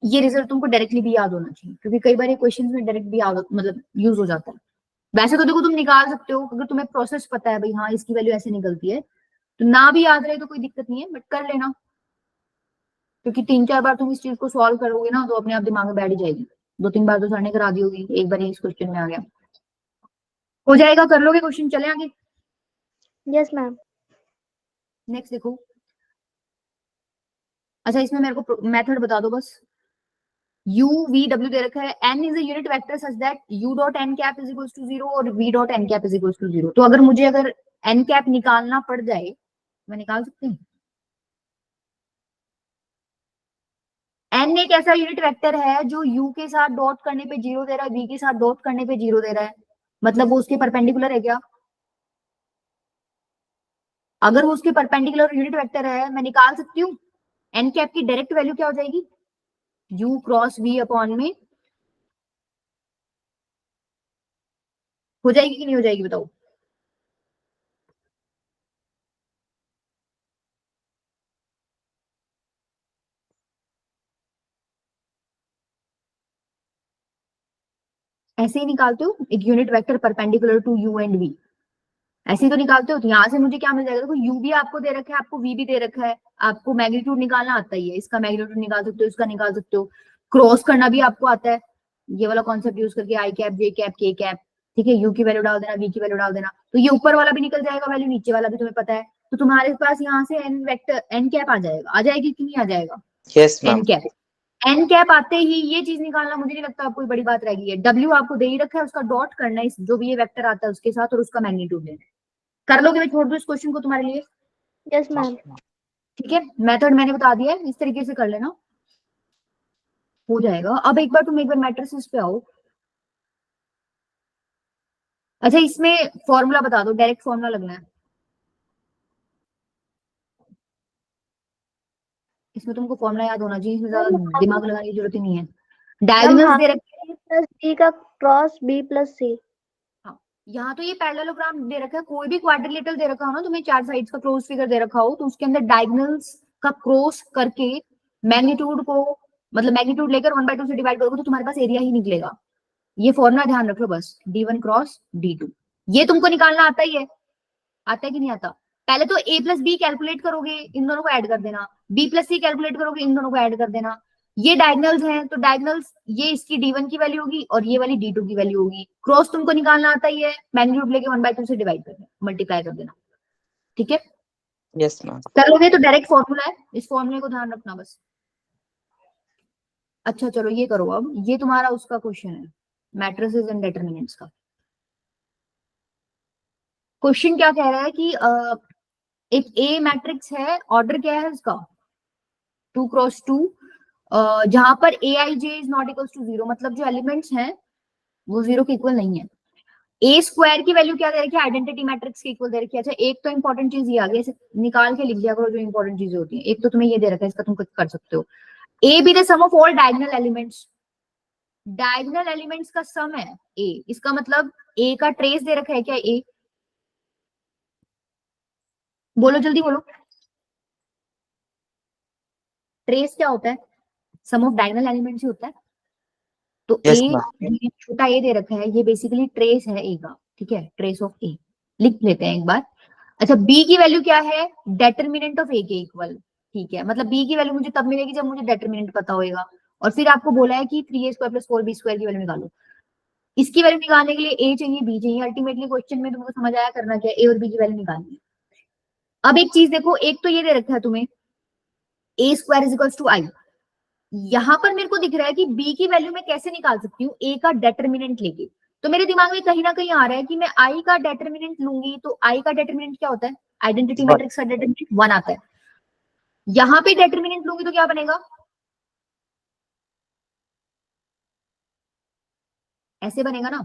ये रिजल्ट तुमको डायरेक्टली भी याद होना चाहिए, क्योंकि कई बार ये क्वेश्चन में डायरेक्ट भी याद मतलब यूज हो जाता है। वैसे तो देखो तुम निकाल सकते हो अगर तुम्हें प्रोसेस पता है, भाई हाँ इसकी वैल्यू ऐसे निकलती है, तो ना भी याद रहे तो कोई दिक्कत नहीं है, बट कर लेना, क्योंकि 3-4 बार तुम इस चीज को सॉल्व करोगे ना तो अपने आप दिमाग में बैठ ही जाएगी। 2-3 बार तो सर ने करा दी होगी, एक बार इस क्वेश्चन में आ गया, हो जाएगा, कर लोगे क्वेश्चन, चले आगे। Yes ma'am. नेक्स्ट देखो, अच्छा इसमें मेरे को मेथड बता दो बस। u v w दे रखा है, n is a unit vector such that u dot n cap is equals to 0 और v dot n cap is equals to 0। तो अगर मुझे अगर n कैप निकालना पड़ जाए, मैं निकाल सकती हूँ। n एक ऐसा यूनिट वेक्टर है जो u के साथ डॉट करने पे 0 दे रहा है, v के साथ डॉट करने पे 0 दे रहा है, मतलब वो उसके परपेंडिकुलर है क्या? अगर वो उसके परपेंडिकुलर यूनिट वेक्टर है, मैं निकाल सकती हूँ n कैप की डायरेक्ट वैल्यू क्या हो जाएगी, u क्रॉस v अपॉन में, हो जाएगी कि नहीं हो जाएगी बताओ? ऐसे ही निकालते हो एक unit vector perpendicular to u and v, ऐसे ही तो निकालते हो। तो यहाँ से मुझे क्या मिल जाएगा, देखो u भी आपको दे रखा है, आपको v भी दे रखा है, आपको मैग्नीट्यूड निकालना आता ही है, इसका मैग्नीट्यूड निकाल सकते हो, इसका निकाल सकते हो, क्रॉस करना भी आपको आता है, ये वाला कॉन्सेप्ट यूज करके आई कैप जे कैप के कैप। ठीक है, u की वैल्यू डाल देना, v की वैल्यू डाल देना, तो ये ऊपर वाला भी निकल जाएगा वैल्यू, नीचे वाला भी तुम्हें पता है, तो तुम्हारे पास यहाँ से n वेक्टर n कैप आ जाएगा, आ जाएगी कि नहीं आ जाएगा, यस मैम। n कैप। एन कैप आते ही ये चीज निकालना मुझे नहीं लगता कोई बड़ी बात रहेगी है, डब्ल्यू आपको दे ही रखा है, उसका डॉट करना है इस जो भी ये वेक्टर आता है उसके साथ और उसका मैग्नीट्यूड लेना है। कर लोगे, मैं छोड़ दूं इस क्वेश्चन को तुम्हारे लिए? Yes ma'am. ठीक है, मेथड मैंने बता दिया है, इस तरीके से कर लेना, हो जाएगा। अब एक बार तुम एक बार मैट्रिसेस पे आओ। अच्छा इसमें फॉर्मूला बता दो, डायरेक्ट फॉर्मूला लगना है इसमें, तुमको फॉर्मूला याद होना चाहिए, इसमें ज्यादा दिमाग लगाने की जरूरत ही नहीं है। मैम डायगोनल्स हाफ दे रखे बी प्लस बी का क्रॉस बी प्लस सी। हाँ, यहाँ तो ये पैरेललोग्राम दे रखा है, कोई भी क्वाड्रिलेटरल दे रखा हो ना तुम्हें, 4 साइड्स का क्लोज फिगर दे रखा हो, तो उसके अंदर डायगोनल्स का क्रॉस करके मैग्नीट्यूड को, मतलब मैग्नीट्यूड लेकर 1/2 से डिवाइड करोगे तो तुम्हारे पास एरिया ही निकलेगा। ये फॉर्मूला ध्यान रख लो बस, d1 क्रॉस d2, ये तुमको निकालना आता ही है, आता है कि नहीं आता? पहले तो a प्लस बी कैलकुलेट करोगे, इन दोनों को ऐड कर देना, b प्लस सी कैलकुलेट करोगे, इन दोनों को ऐड कर देना, ये डायगनल्स हैं, तो डायगनल्स ये इसकी D1 की वैल्यू होगी और ये वाली D2 की वैल्यू होगी। क्रॉस तुमको निकालना आता ही है, मैग्नीट्यूड लेके 1/2 से डिवाइड कर देना, मल्टीप्लाई कर देना, ठीक है। Yes ma'am. करोगे तो डायरेक्ट फॉर्मूला है, इस फॉर्मूले को ध्यान रखना बस। अच्छा चलो ये करो, अब ये तुम्हारा उसका क्वेश्चन है, मैट्रिसेस एंड डिटरमिनेंट्स का। क्वेश्चन क्या कह रहा है कि एक ए मैट्रिक्स है, ऑर्डर क्या है इसका 2 क्रॉस 2, जहां पर ए आई जे इज नॉट इक्वल टू 0, मतलब जो एलिमेंट्स हैं वो 0 के इक्वल नहीं है। ए स्क्वायर की वैल्यू क्या दे रखी है, आइडेंटिटी मैट्रिक्स के इक्वल दे रखी है। अच्छा एक तो इंपॉर्टेंट चीज ये आ गई, इसे निकाल के लिख दिया करो जो इंपॉर्टेंट चीजें होती हैं। एक तो तुम्हें ये दे रखा है, इसका तुम कुछ कर सकते हो, A B the sum of all diagonal elements. Diagonal elements का सम है ए, इसका मतलब ए का ट्रेस दे रखा है क्या, ए बोलो जल्दी बोलो, ट्रेस क्या होता है, सम ऑफ डायगोनल एलिमेंट्स ही होता है। तो यस ए, मैम। ये छोटा ए दे रखा है, ये बेसिकली ट्रेस है ए का, ठीक है, ट्रेस ऑफ ए लिख लेते हैं एक बार। अच्छा बी की वैल्यू क्या है, डेटरमिनेंट ऑफ ए के इक्वल, ठीक है, मतलब बी की वैल्यू मुझे तब मिलेगी जब मुझे डेटरमिनेंट पता होगा। और फिर आपको बोला है कि 3a square plus 4b square की वैल्यू निकालो। इसकी वैल्यू निकालने के लिए ए चाहिए बी चाहिए, अल्टीमेटली क्वेश्चन में तुमको समझ आया करना क्या, ए और बी की वैल्यू निकालनी है। अब एक चीज देखो, एक तो ये दे रखा है तुम्हें ए स्क्वायर इज इक्वल टू आई, यहां पर मेरे को दिख रहा है कि बी की वैल्यू मैं कैसे निकाल सकती हूँ, ए का डेटरमिनेंट लेके। तो मेरे दिमाग में कहीं ना कहीं आ रहा है कि मैं आई का डेटरमिनेंट लूंगी, तो आई का डेटरमिनेंट क्या होता है, आइडेंटिटी मैट्रिक्स का डेटरमिनेंट 1 आता है। यहां पे डेटरमिनेंट लूंगी तो क्या बनेगा, ऐसे बनेगा ना।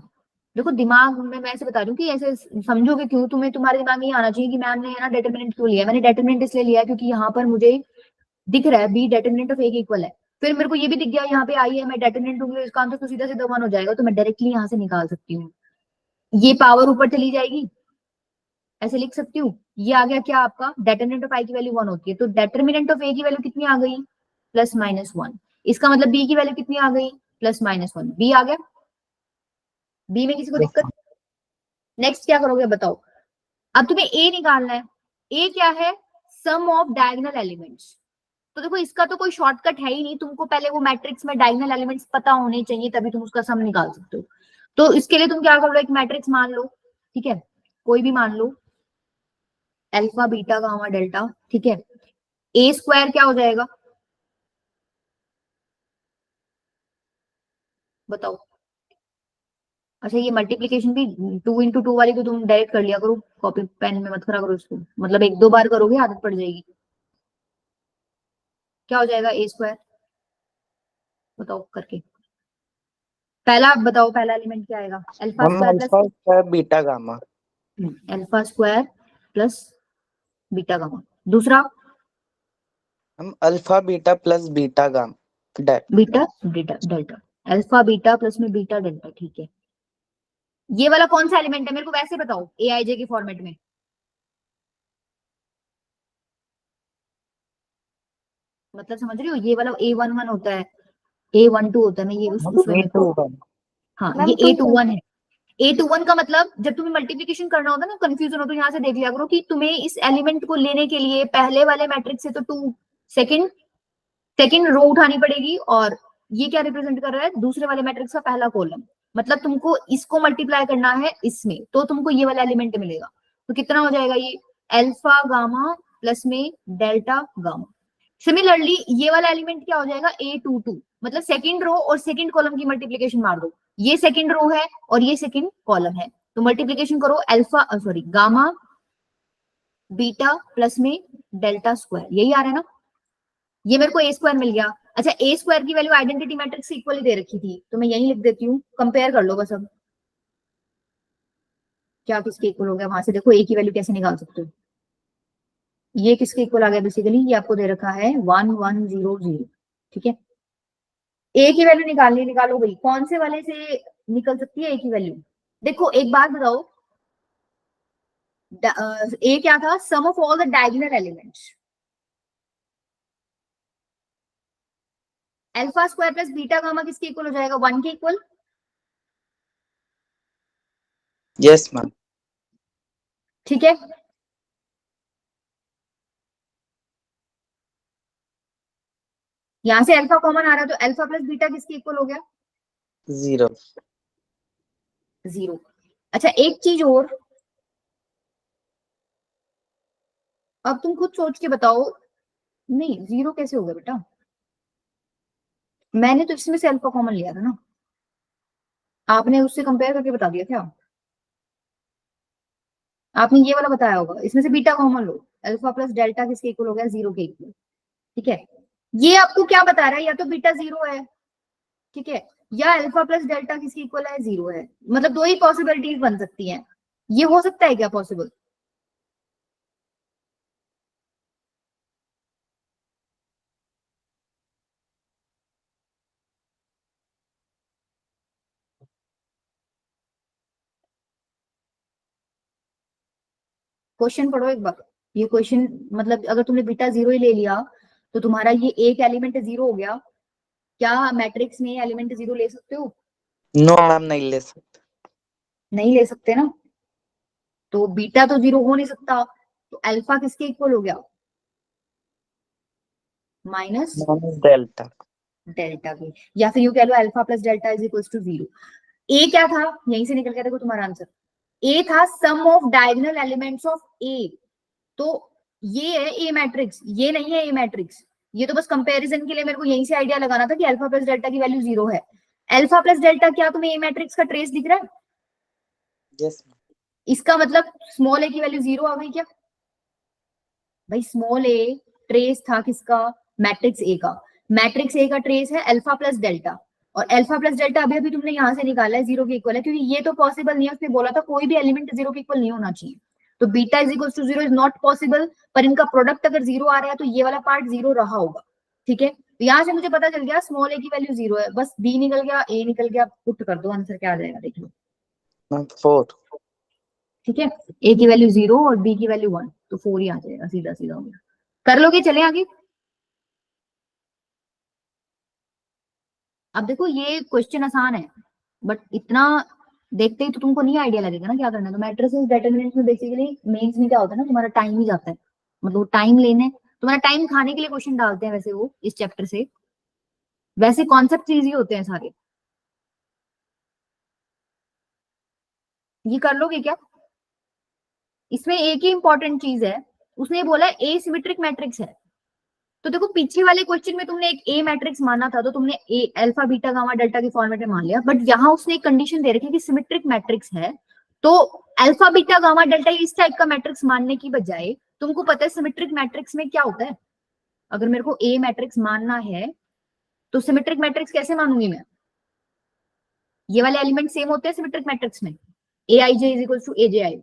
देखो दिमाग में मैं ऐसे बता रही हूँ कि ऐसे समझोगे क्यों, तुम्हें तुम्हारे दिमाग में ये आना चाहिए कि मैम ने है ना डेटरमिनेंट क्यों लिया। मैंने डेटरमिनेंट इसलिए लिया है क्योंकि यहाँ पर मुझे दिख रहा है बी डेटरमिनेंट ऑफ ए के इक्वल है। फिर मेरे को ये भी दिख गया यहाँ पे आई है, मैं डेटरमिनेंट लूंगी तो इसका आंसर तो सीधा सीधा 1 हो जाएगा, तो मैं डायरेक्टली यहाँ से निकाल सकती हूँ। ये पावर ऊपर चली जाएगी, ऐसे लिख सकती हूँ। ये आ गया क्या आपका, डेटरमिनेंट ऑफ आई की वैल्यू 1 होती है, तो डेटरमिनेंट ऑफ ए की वैल्यू कितनी आ गई, +-1। इसका मतलब बी की वैल्यू कितनी आ गई, +-1, बी आ गया। बी में किसी को दिक्कत, नेक्स्ट क्या करोगे बताओ। अब तुम्हें ए निकालना है, ए क्या है, सम ऑफ डायगोनल एलिमेंट्स। तो देखो इसका तो कोई शॉर्टकट है ही नहीं, तुमको पहले वो मैट्रिक्स में डायगोनल एलिमेंट्स पता होने चाहिए तभी तुम उसका सम निकाल सकते हो। तो इसके लिए तुम क्या कर लो, एक मैट्रिक्स मान लो, ठीक है, कोई भी मान लो, अल्फा बीटा गामा डेल्टा, ठीक है। ए स्क्वायर क्या हो जाएगा बताओ। अच्छा ये मल्टीप्लीकेशन भी 2 × 2 वाली को तुम डायरेक्ट कर लिया करो, कॉपी पेन में मत करा करो इसको, मतलब 1-2 बार करोगे आदत पड़ जाएगी। क्या हो जाएगा ए स्क्वायर, बताओ करके, पहला बताओ, पहला एलिमेंट क्या आएगा, अल्फा हम square plus alpha square beta gamma. Alpha square plus beta gamma. दूसरा हम alpha beta plus beta gamma beta delta delta, alpha beta plus में बीटा डेल्टा, ठीक है। ये वाला कौन सा एलिमेंट है मेरे को वैसे बताओ, ए आई जे के फॉर्मेट में, मतलब समझ रही हो, ये वाला A11 होता है, A12 होता है, मैं ये उस वे में, 3:1। हाँ मैम ये 2 A21 है। A21 का मतलब जब तुम्हें मल्टीप्लीकेशन करना होता है ना, कंफ्यूजन हो, तो यहाँ से देख लिया करो कि तुम्हें इस एलिमेंट को लेने के लिए पहले वाले मैट्रिक्स से तो 2 सेकंड सेकंड रो उठानी पड़ेगी, और ये क्या रिप्रेजेंट कर रहा है, दूसरे वाले मैट्रिक्स का पहला कॉलम। मतलब तुमको इसको मल्टीप्लाई करना है इसमें, तो तुमको ये वाला एलिमेंट मिलेगा। तो कितना हो जाएगा ये, अल्फा गामा प्लस में डेल्टा गामा। सिमिलरली ये वाला एलिमेंट क्या हो जाएगा, A22, मतलब सेकंड रो और सेकंड कॉलम की मल्टीप्लीकेशन मार दो, ये सेकंड रो है और ये सेकंड कॉलम है, तो मल्टीप्लीकेशन करो alpha sorry gamma beta plus में डेल्टा स्क्वायर, यही आ रहा है ना। ये मेरे को ए स्क्वायर मिल गया। अच्छा ए स्क्वायर की वैल्यू आइडेंटिटी मैट्रिक्स से इक्वली दे रखी थी, तो मैं यही लिख देती हूँ, कंपेयर कर लो बस। अब क्या किसके इक्वल हो गया, वहां से देखो ए की वैल्यू कैसे निकाल सकते हो। ये किसके इक्वल आ गया, बेसिकली ये आपको दे रखा है 1100, ठीक है। ए की वैल्यू निकालनी, निकालो भाई, कौन से वाले से निकल सकती है ए की वैल्यू। देखो एक बात बताओ, ए क्या था, sum of all the diagonal elements, alpha square plus beta gamma किसके इक्वल हो जाएगा, 1 के इक्वल, यस मैम। ठीक है। यहाँ से अल्फा कॉमन आ रहा है तो अल्फा प्लस बीटा किसके इक्वल हो गया? 0। 0। अच्छा एक चीज और, अब तुम खुद सोच के बताओ। नहीं 0 कैसे होगा बेटा? मैंने तो इसमें से अल्फा कॉमन लिया था ना, आपने उससे कंपेयर करके बता दिया क्या? आपने ये वाला बताया होगा, इसमें से बीटा कॉमन लो, अल्फा प्लस डेल्टा किसके इक्वल हो गया? 0 के इक्वल। ठीक है, ये आपको क्या बता रहा है? या तो बीटा 0 है, ठीक है, या अल्फा प्लस डेल्टा किसके इक्वल है? 0 है। मतलब दो ही पॉसिबिलिटीज बन सकती हैं। ये हो सकता है क्या पॉसिबल? क्वेश्चन पढ़ो एक बार। ये क्वेश्चन मतलब अगर तुमने बीटा 0 ही ले लिया तो तुम्हारा ये एक एलिमेंट 0 हो गया। क्या मैट्रिक्स में एलिमेंट 0 ले सकते हो? नो मैम, नहीं ले सकते। नहीं ले सकते ना, तो बीटा तो 0 हो नहीं सकता, तो अल्फा किसके इक्वल हो गया? Minus minus delta. डेल्टा के, या फिर यूं कह लो alpha plus delta is equal to 0। A क्या था? यहीं से निकल गया देखो तुम्हारा आंसर। ए था sum of diagonal elements of ए। तो ये है ए मैट्रिक्स, ये नहीं है ए मैट्रिक्स। ये तो बस कंपैरिजन के लिए मेरे को यहीं से आइडिया लगाना था कि अल्फा प्लस डेल्टा की वैल्यू 0 है। अल्फा प्लस डेल्टा क्या तुम्हें ए मैट्रिक्स का ट्रेस दिख रहा है? यस। इसका मतलब स्मॉल ए की वैल्यू 0 आ गई क्या? भाई स्मॉल ए ट्रेस था किसका? मैट्रिक्स ए का। मैट्रिक्स ए का ट्रेस है अल्फा प्लस डेल्टा, और अल्फा प्लस डेल्टा अभी अभी तुमने यहां से निकाला है 0 के इक्वल है, क्योंकि ये तो पॉसिबल नहीं है, उसने बोला था कोई भी एलिमेंट 0 के इक्वल नहीं होना चाहिए। तो beta is equal to 0 is not possible, पर इनका प्रोडक्ट अगर 0 आ रहा है तो ये वाला पार्ट 0 रहा होगा। ठीक है, तो यहाँ से मुझे पता चल गया स्मॉल ए की वैल्यू 0 है, बस बी निकल गया, ए निकल गया, पुट कर दो, आंसर क्या आ जाएगा देख लो। मैम 4। ठीक है, ए की वैल्यू 0 और बी की वैल्यू 1, तो 4 ही आ जाएगा, सीधा सीधा हो गया। कर लोगे? चले आगे। अब देखो ये क्वेश्चन आसान है, बट इतना देखते ही तो तुमको नहीं आइडिया लगेगा ना क्या करना है। तो मैट्रिसेस डिटरमिनेंट्स में बेसिकली मेंस में क्या होता है ना, तुम्हारा टाइम ही जाता है, मतलब टाइम लेने, तुम्हारा टाइम खाने के लिए क्वेश्चन डालते हैं वैसे वो इस चैप्टर से। वैसे कॉन्सेप्ट इजी होते हैं सारे। ये कर लोगे क्या? इसमें एक ही इंपॉर्टेंट चीज है, उसने बोला ए सिमेट्रिक मैट्रिक्स है। तो देखो पीछे वाले क्वेश्चन में तुमने एक ए मैट्रिक्स माना था, तो तुमने ए अल्फा बीटा गामा डेल्टा के फॉर्मेट में मान लिया, बट यहाँ उसने एक कंडीशन दे रखी है कि सिमेट्रिक मैट्रिक्स है। तो अल्फा बीटा गामा डेल्टा इस टाइप का मैट्रिक्स मानने की बजाय तुमको पता है सिमेट्रिक मैट्रिक्स में क्या होता है। अगर मेरे को ए मैट्रिक्स मानना है तो सिमेट्रिक मैट्रिक्स कैसे मानूंगी मैं? ये वाले एलिमेंट सेम होते हैं सिमेट्रिक मैट्रिक्स में, ए आई जे इज इक्वल टू ए जे आई,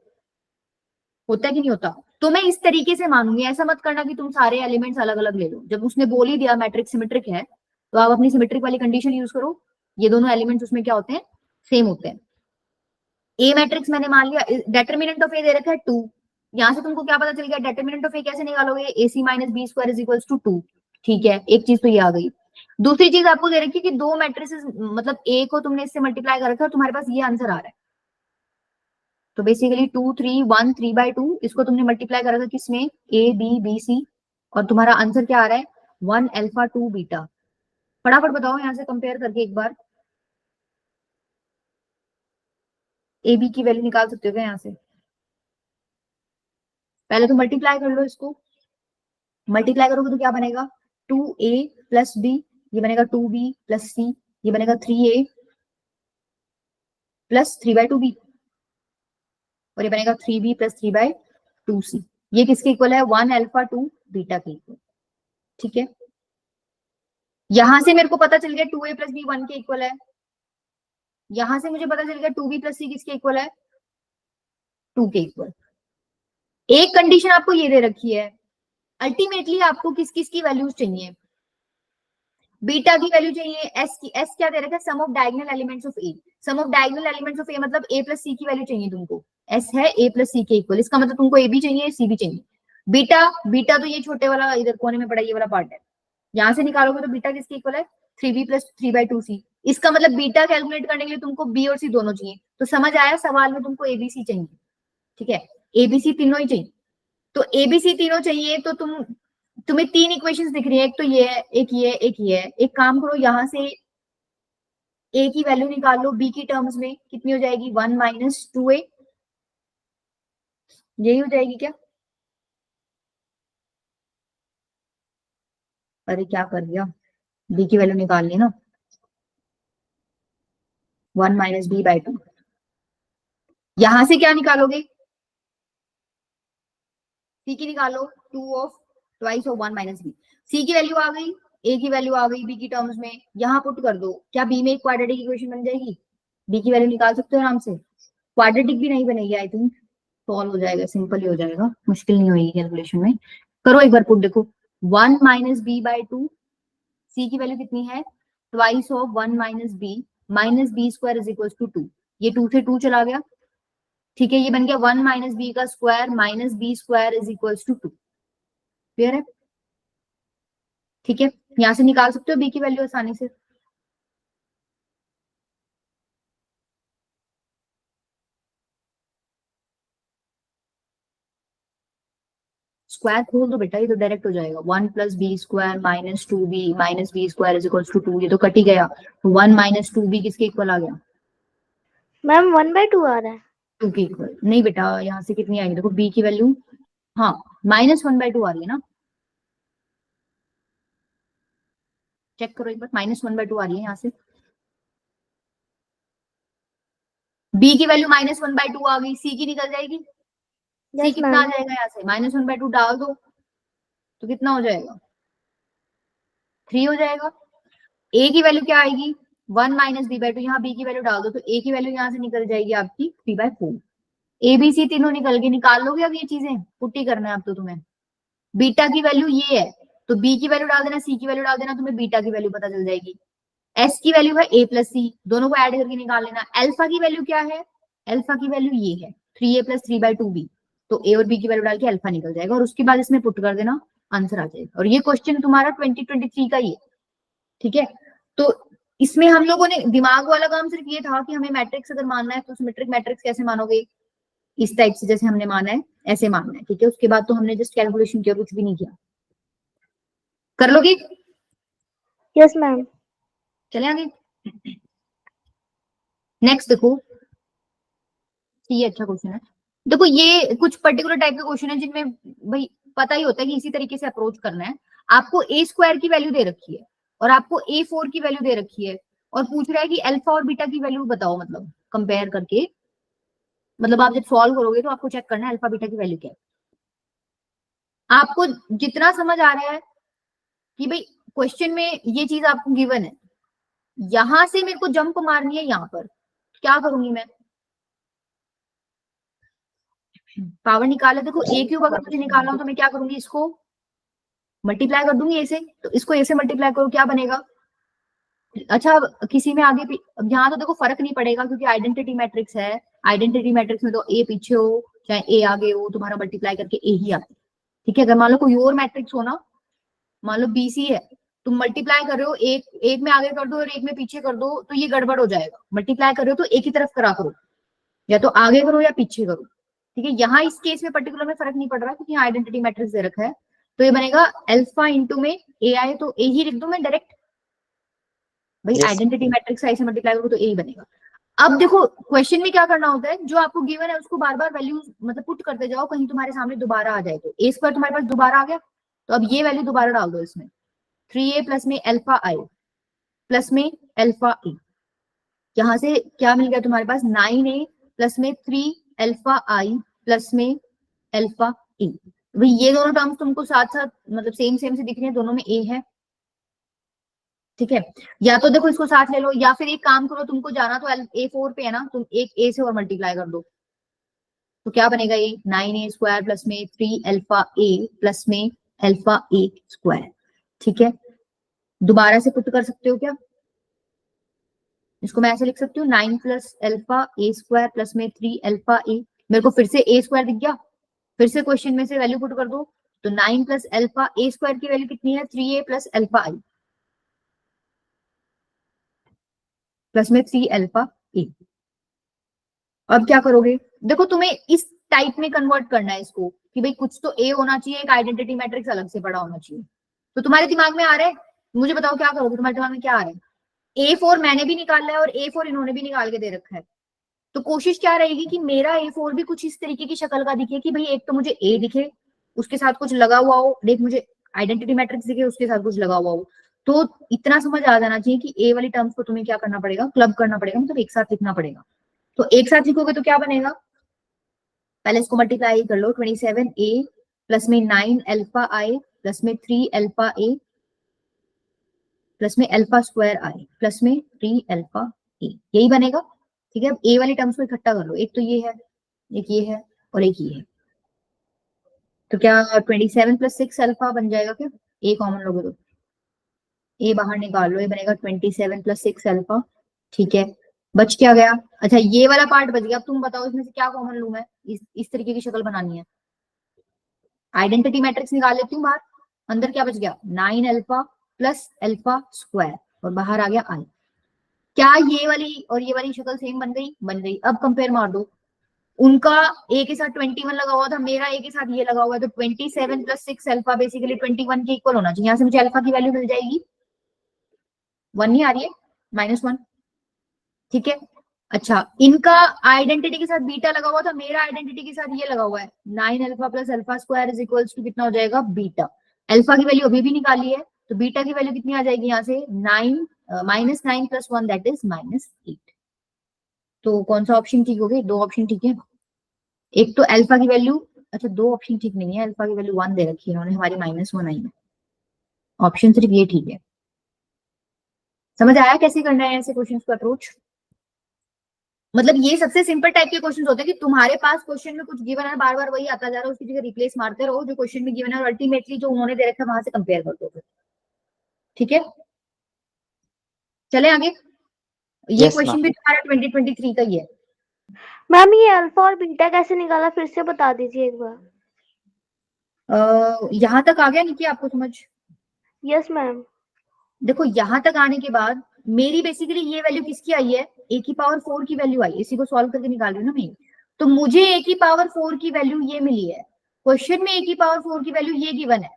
होता है कि नहीं होता? तो मैं इस तरीके से मानूंगी। ऐसा मत करना कि तुम सारे एलिमेंट्स अलग अलग ले लो। जब उसने बोल ही दिया मैट्रिक्स सिमेट्रिक है, तो आप अपनी सिमेट्रिक वाली कंडीशन यूज करो। ये दोनों एलिमेंट्स उसमें क्या होते हैं? सेम होते हैं। ए मैट्रिक्स मैंने मान लिया, डेटर्मिनेंट ऑफ ए दे रखा है 2। यहां से तुमको क्या पता चल गया? डेटर्मिनेंट ऑफ ए कैसे निकालोगे? AC minus B square is equal to 2। ठीक है, एक चीज तो ये आ गई। दूसरी चीज आपको दे रखी है कि दो मैट्रिसेस, मतलब ए को तुमने इससे मल्टीप्लाई कर रखा है, तुम्हारे पास ये आंसर आ रहा है। तो बेसिकली 2 3 1 3/2, इसको तुमने मल्टीप्लाई कर रखा है किसमें? ए बी बी सी, और तुम्हारा आंसर क्या आ रहा है? 1 अल्फा 2 बीटा। फटाफट बताओ यहाँ से कंपेयर करके एक बार, ए बी की वैल्यू निकाल सकते हो क्या यहाँ से? पहले तो मल्टीप्लाई कर लो इसको। मल्टीप्लाई करोगे तो क्या बनेगा? 2a प्लस बी, ये बनेगा 2b प्लस सी, ये बनेगा 3a प्लस 3/2b, और ये बनेगा 3b प्लस 3/2c। ये किसके इक्वल है? 1 अल्फा 2 बीटा के इक्वल। ठीक है, यहां से मेरे को पता चल गया 2a प्लस बी 1 के इक्वल है। यहां से मुझे पता चल गया 2b प्लस सी किसके इक्वल है? 2 के इक्वल। एक कंडीशन आपको ये दे रखी है, अल्टीमेटली आपको किस किस की वैल्यूज चाहिए? बीटा की वैल्यू चाहिए, एस की। एस क्या दे रखा है? Sum of diagonal elements of A. Sum of diagonal elements of A मतलब ए प्लस सी की वैल्यू चाहिए तुमको। एस है ए प्लस सी के इक्वल, इसका मतलब तुमको ए भी चाहिए सी भी चाहिए। बीटा, बीटा तो ये छोटे वाला इधर कोने में पड़ा ये वाला पार्ट है। यहां से निकालोगे तो बीटा किसके इक्वल है? 3b plus 3/2c। इसका मतलब बीटा कैलकुलेट करने के लिए तुमको बी और सी दोनों चाहिए। तो समझ आया, सवाल में तुमको एबीसी चाहिए। ठीक है, एबीसी तीनों ही चाहिए। तो एबीसी तीनों चाहिए तो तुम तुम्हें तीन इक्वेशंस दिख रही है, एक तो ये है, एक ये है, एक ये है। एक काम करो, यहां से ए की वैल्यू निकाल लो बी की टर्म्स में, कितनी हो जाएगी 1 माइनस 2a, यही हो जाएगी क्या? अरे क्या कर दिया, बी की वैल्यू निकालनी है ना, 1 माइनस बी बाई 2। यहां से क्या निकालोगे, सी की निकालो, 2 of twice of 1 minus B. C की वैल्यू आ गई, ए की वैल्यू आ गई बी की टर्म्स में, यहां पुट कर दो, क्या बी में एक क्वाड्रेटिक इक्वेशन बन जाएगी? बी की वैल्यू निकाल सकते हो आराम से, क्वाड्रेटिक भी नहीं बनेगी आई थिंक, सॉल्व हो जाएगा, सिंपल ही हो जाएगा, मुश्किल नहीं होगी कैलकुलेशन में। करो एक बार पुट, देखो 1 माइनस बी बाई 2, सी की वैल्यू कितनी है twice of 1 minus B square is equal to 2, ये 2 से 2 चला गया, ठीक है, ये बन गया 1 माइनस बी का square minus B square is equal to 2। Clear है? ठीक है, यहां से निकाल सकते हो बी की वैल्यू आसानी से। स्क्वायर खोल दो बेटा, ये तो डायरेक्ट हो जाएगा, 1 plus B square minus B square is equal to 2, ये तो कट ही गया। 1 माइनस 2b किसके इक्वल आ गया? मैम 1/2 आ रहा है। 2 के इक्वल नहीं बेटा, यहाँ से कितनी आएगी देखो, बी की वैल्यू, हाँ -1/2 आ रही है ना, चेक करो एक बार, -1/2 आ रही है यहाँ से, बी की वैल्यू -1/2 आ गई, सी की निकल जाएगी, सी यस कितना आ मैम। जाएगा यहाँ से, -1/2 डाल दो तो कितना हो जाएगा, 3 हो जाएगा। ए की वैल्यू क्या आएगी 1 माइनस बी बाई 2, यहाँ बी की वैल्यू डाल दो तो ए की वैल्यू यहाँ से निकल जाएगी आपकी 3/4। ए बी सी तीनों निकल के, निकाल लोगे अब ये चीजें, पुट्टी करना है अब तो तुम्हें। बीटा की वैल्यू ये है तो बी की वैल्यू डाल देना, सी की वैल्यू डाल देना, तुम्हें बीटा की वैल्यू पता चल जाएगी। एस की वैल्यू है ए प्लस सी, दोनों को ऐड करके निकाल लेना। अल्फा की वैल्यू क्या है, अल्फा की वैल्यू ये है 3a प्लस 3/2b, तो ए और बी की वैल्यू डाल के अल्फा निकल जाएगा और उसके बाद इसमें पुट कर देना, आंसर आ जाएगा। और ये क्वेश्चन तुम्हारा 2023 का ही है, ठीक है। तो इसमें हम लोगों ने दिमाग वाला काम सिर्फ ये था कि हमें मैट्रिक्स अगर मानना है तो सिमेट्रिक मैट्रिक्स कैसे मानोगे, इस टाइप से जैसे हमने माना है ऐसे मानना है, ठीक है। उसके बाद तो हमने जस्ट कैलकुलेशन किया, कुछ भी नहीं किया। कर लोगे? Yes ma'am. चले आगे, नेक्स्ट देखो, ये अच्छा क्वेश्चन है। देखो ये कुछ पर्टिकुलर टाइप के क्वेश्चन है जिनमें भाई पता ही होता है कि इसी तरीके से अप्रोच करना है। आपको ए स्क्वायर की वैल्यू दे रखी है और आपको A4 की वैल्यू दे रखी है और पूछ रहा है कि अल्फा और बीटा की वैल्यू बताओ, मतलब कंपेयर करके, मतलब आप जब सॉल्व करोगे तो आपको चेक करना है अल्फा बीटा की वैल्यू क्या है। आपको जितना समझ आ रहा है कि भाई क्वेश्चन में ये चीज आपको गिवन है, यहां से मेरे को जंप मारनी है, यहाँ पर क्या करूंगी मैं, पावर निकाला, देखो ए क्यूब अगर मुझे निकालना हो तो मैं क्या करूंगी, इसको मल्टीप्लाई कर दूंगी ए से, तो इसको ए से मल्टीप्लाई करो क्या बनेगा। अच्छा अब किसी में आगे अब यहाँ तो देखो फर्क नहीं पड़ेगा क्योंकि आइडेंटिटी मैट्रिक्स है, आइडेंटिटी मैट्रिक्स में तो ए पीछे हो चाहे ए आगे हो, तुम्हारा मल्टीप्लाई करके ए ही आता है, ठीक है। अगर मान लो कोई और मैट्रिक्स हो ना, मान लो बीसी है, तुम मल्टीप्लाई कर रहे हो, एक एक में आगे कर दो और एक में पीछे कर दो तो ये गड़बड़ हो जाएगा। मल्टीप्लाई कर रहे हो तो एक ही तरफ करा करो, या तो आगे करो या पीछे करो, ठीक है। यहाँ इस केस में पर्टिकुलर में फर्क नहीं पड़ रहा क्योंकि यहाँ आइडेंटिटी मैट्रिक्स दे रखा है, तो ये बनेगा अल्फा इंटू में ए आए तो ए ही लिख दो मैं डायरेक्ट, भाई यस आइडेंटिटी मैट्रिक्स ऐसे मल्टीप्लाई करो तो ए ही बनेगा। अब देखो क्वेश्चन में क्या करना होता है, जो आपको गिवन है उसको बार बार वैल्यू मतलब पुट करते जाओ, कहीं तुम्हारे सामने दोबारा आ जाए, तो ए स्क्वायर तुम्हारे पास दोबारा आ गया तो अब ये वैल्यू दोबारा डाल दो इसमें, 3a प्लस में अल्फा आई प्लस में अल्फा ए, यहां से क्या मिल गया तुम्हारे पास 9a प्लस में 3 अल्फा आई प्लस में अल्फा ए। भाई ये दोनों टर्म्स तुमको साथ साथ मतलब सेम सेम से दिख रही है, दोनों में ए है, ठीक है। या तो देखो इसको साथ ले लो या फिर एक काम करो, तुमको जाना तो A4 पे है ना, तुम एक ए से और मल्टीप्लाई कर दो तो क्या बनेगा, ये 9a स्क्वायर प्लस में 3 अल्फा ए प्लस में अल्फा ए स्क्वायर, ठीक है। दोबारा से पुट कर सकते हो क्या, इसको मैं ऐसे लिख सकती हूँ 9 प्लस अल्फा ए स्क्वायर प्लस में 3 अल्फा ए, मेरे को फिर से ए स्क्वायर दिख गया, फिर से क्वेश्चन में से वैल्यू पुट कर दो, तो 9 प्लस अल्फा ए स्क्वायर की वैल्यू कितनी है 3a प्लस अल्फा आई प्लस में 3 अल्फा ए। अब क्या करोगे, देखो तुम्हें इस टाइप में कन्वर्ट करना है इसको, कि भाई कुछ तो ए होना चाहिए, एक आइडेंटिटी मैट्रिक्स अलग से पड़ा होना चाहिए। तो तुम्हारे दिमाग में आ रहा है, मुझे बताओ क्या करोगे, तुम्हारे दिमाग में क्या आ रहा है? A4 मैंने भी निकाला है और A4 इन्होंने भी निकाल के दे रखा है। तो कोशिश क्या रहेगी कि मेरा A4 भी कुछ इस तरीके की शक्ल का दिखे कि भाई एक तो मुझे A दिखे, उसके साथ कुछ लगा हुआ हो, एक मुझे आइडेंटिटी मैट्रिक्स दिखे, उसके साथ कुछ लगा हुआ हो। तो इतना समझ आ जाना चाहिए कि ए वाली टर्म्स को तुम्हें क्या करना पड़ेगा, क्लब करना पड़ेगा, मतलब एक साथ लिखना पड़ेगा। तो एक साथ लिखोगे तो क्या बनेगा, पहले इसको मल्टीप्लाई कर लो, 27A प्लस में 9 अल्फा आई प्लस में 3 अल्फा ए प्लस में अल्फा स्क्वायर आई प्लस में 3 अल्फा ए, यही बनेगा। ठीक है, अब ए वाली टर्म्स को इकट्ठा कर लो, एक तो ये है, एक ये है और एक ये है। तो क्या 27 प्लस 6 अल्फा बन जाएगा क्या, ए कॉमन लोगे तो ए बाहर निकाल लो, ये बनेगा 27 प्लस 6 अल्फा। ठीक है, बच क्या गया, अच्छा ये वाला पार्ट बच गया। अब तुम बताओ इसमें से क्या कॉमन लूं मैं, इस तरीके की शक्ल बनानी है, आइडेंटिटी मैट्रिक्स निकाल लेती हूँ बाहर। अंदर क्या बच गया, 9 अल्फा प्लस अल्फा स्क्वायर और बाहर आ गया आई। क्या ये वाली और ये वाली शक्ल सेम बन गई, बन गई। अब कंपेयर मार दो, उनका ए के साथ 21 लगा हुआ था, मेरा ए के साथ ये लगा हुआ है, तो 27 प्लस 6 अल्फा बेसिकली 21 के इक्वल होना चाहिए। यहाँ से मुझे अल्फा की वैल्यू मिल जाएगी 1 नहीं आ रही है, -1। ठीक है, अच्छा इनका आइडेंटिटी के साथ बीटा लगा हुआ था, मेरा आइडेंटिटी के साथ ये लगा हुआ है, 9 alpha plus alpha square is equals to कितना हो जाएगा, बीटा। अल्फा की वैल्यू अभी भी निकाली है, तो बीटा की वैल्यू कितनी आ जाएगी यहाँ से, 9 -9 प्लस 1 दैट इज -8। तो कौन सा ऑप्शन ठीक हो गया, दो ऑप्शन ठीक है। एक तो अल्फा की वैल्यू, अच्छा दो ऑप्शन ठीक नहीं है, अल्फा की वैल्यू 1 दे रखी है इन्होंने, हमारी -1 आई है। ऑप्शन सिर्फ ये ठीक है। समझ आया कैसे करना है ऐसे क्वेश्चंस का अप्रोच? मतलब ये सबसे सिंपल टाइप के क्वेश्चंस होते हैं कि तुम्हारे पास क्वेश्चन में कुछ गिवन है, बार बार वही आता जा रहा है, उसकी जगह रिप्लेस मारते रहो जो क्वेश्चन में गिवन है, और अल्टीमेटली जो उन्होंने दे रखा है वहां से कंपेयर कर दो। ठीक है, चले आगे। ये यस क्वेश्चन मैम। भी तुम्हारा 2023 का ही है। मैम ये अल्फा और बीटा कैसे निकाला, फिर से बता दीजिए एक बार। यहां तक आ गया नहीं कि आपको समझ? Yes ma'am. देखो यहां तक आने के बाद मेरी बेसिकली ये वैल्यू किसकी आई है, ए की पावर 4 की वैल्यू आई, इसी को सॉल्व करके निकाल रही हूँ ना मैं। तो मुझे ए की पावर 4 की वैल्यू ये मिली है, क्वेश्चन में ए की पावर 4 की वैल्यू ये गिवन है,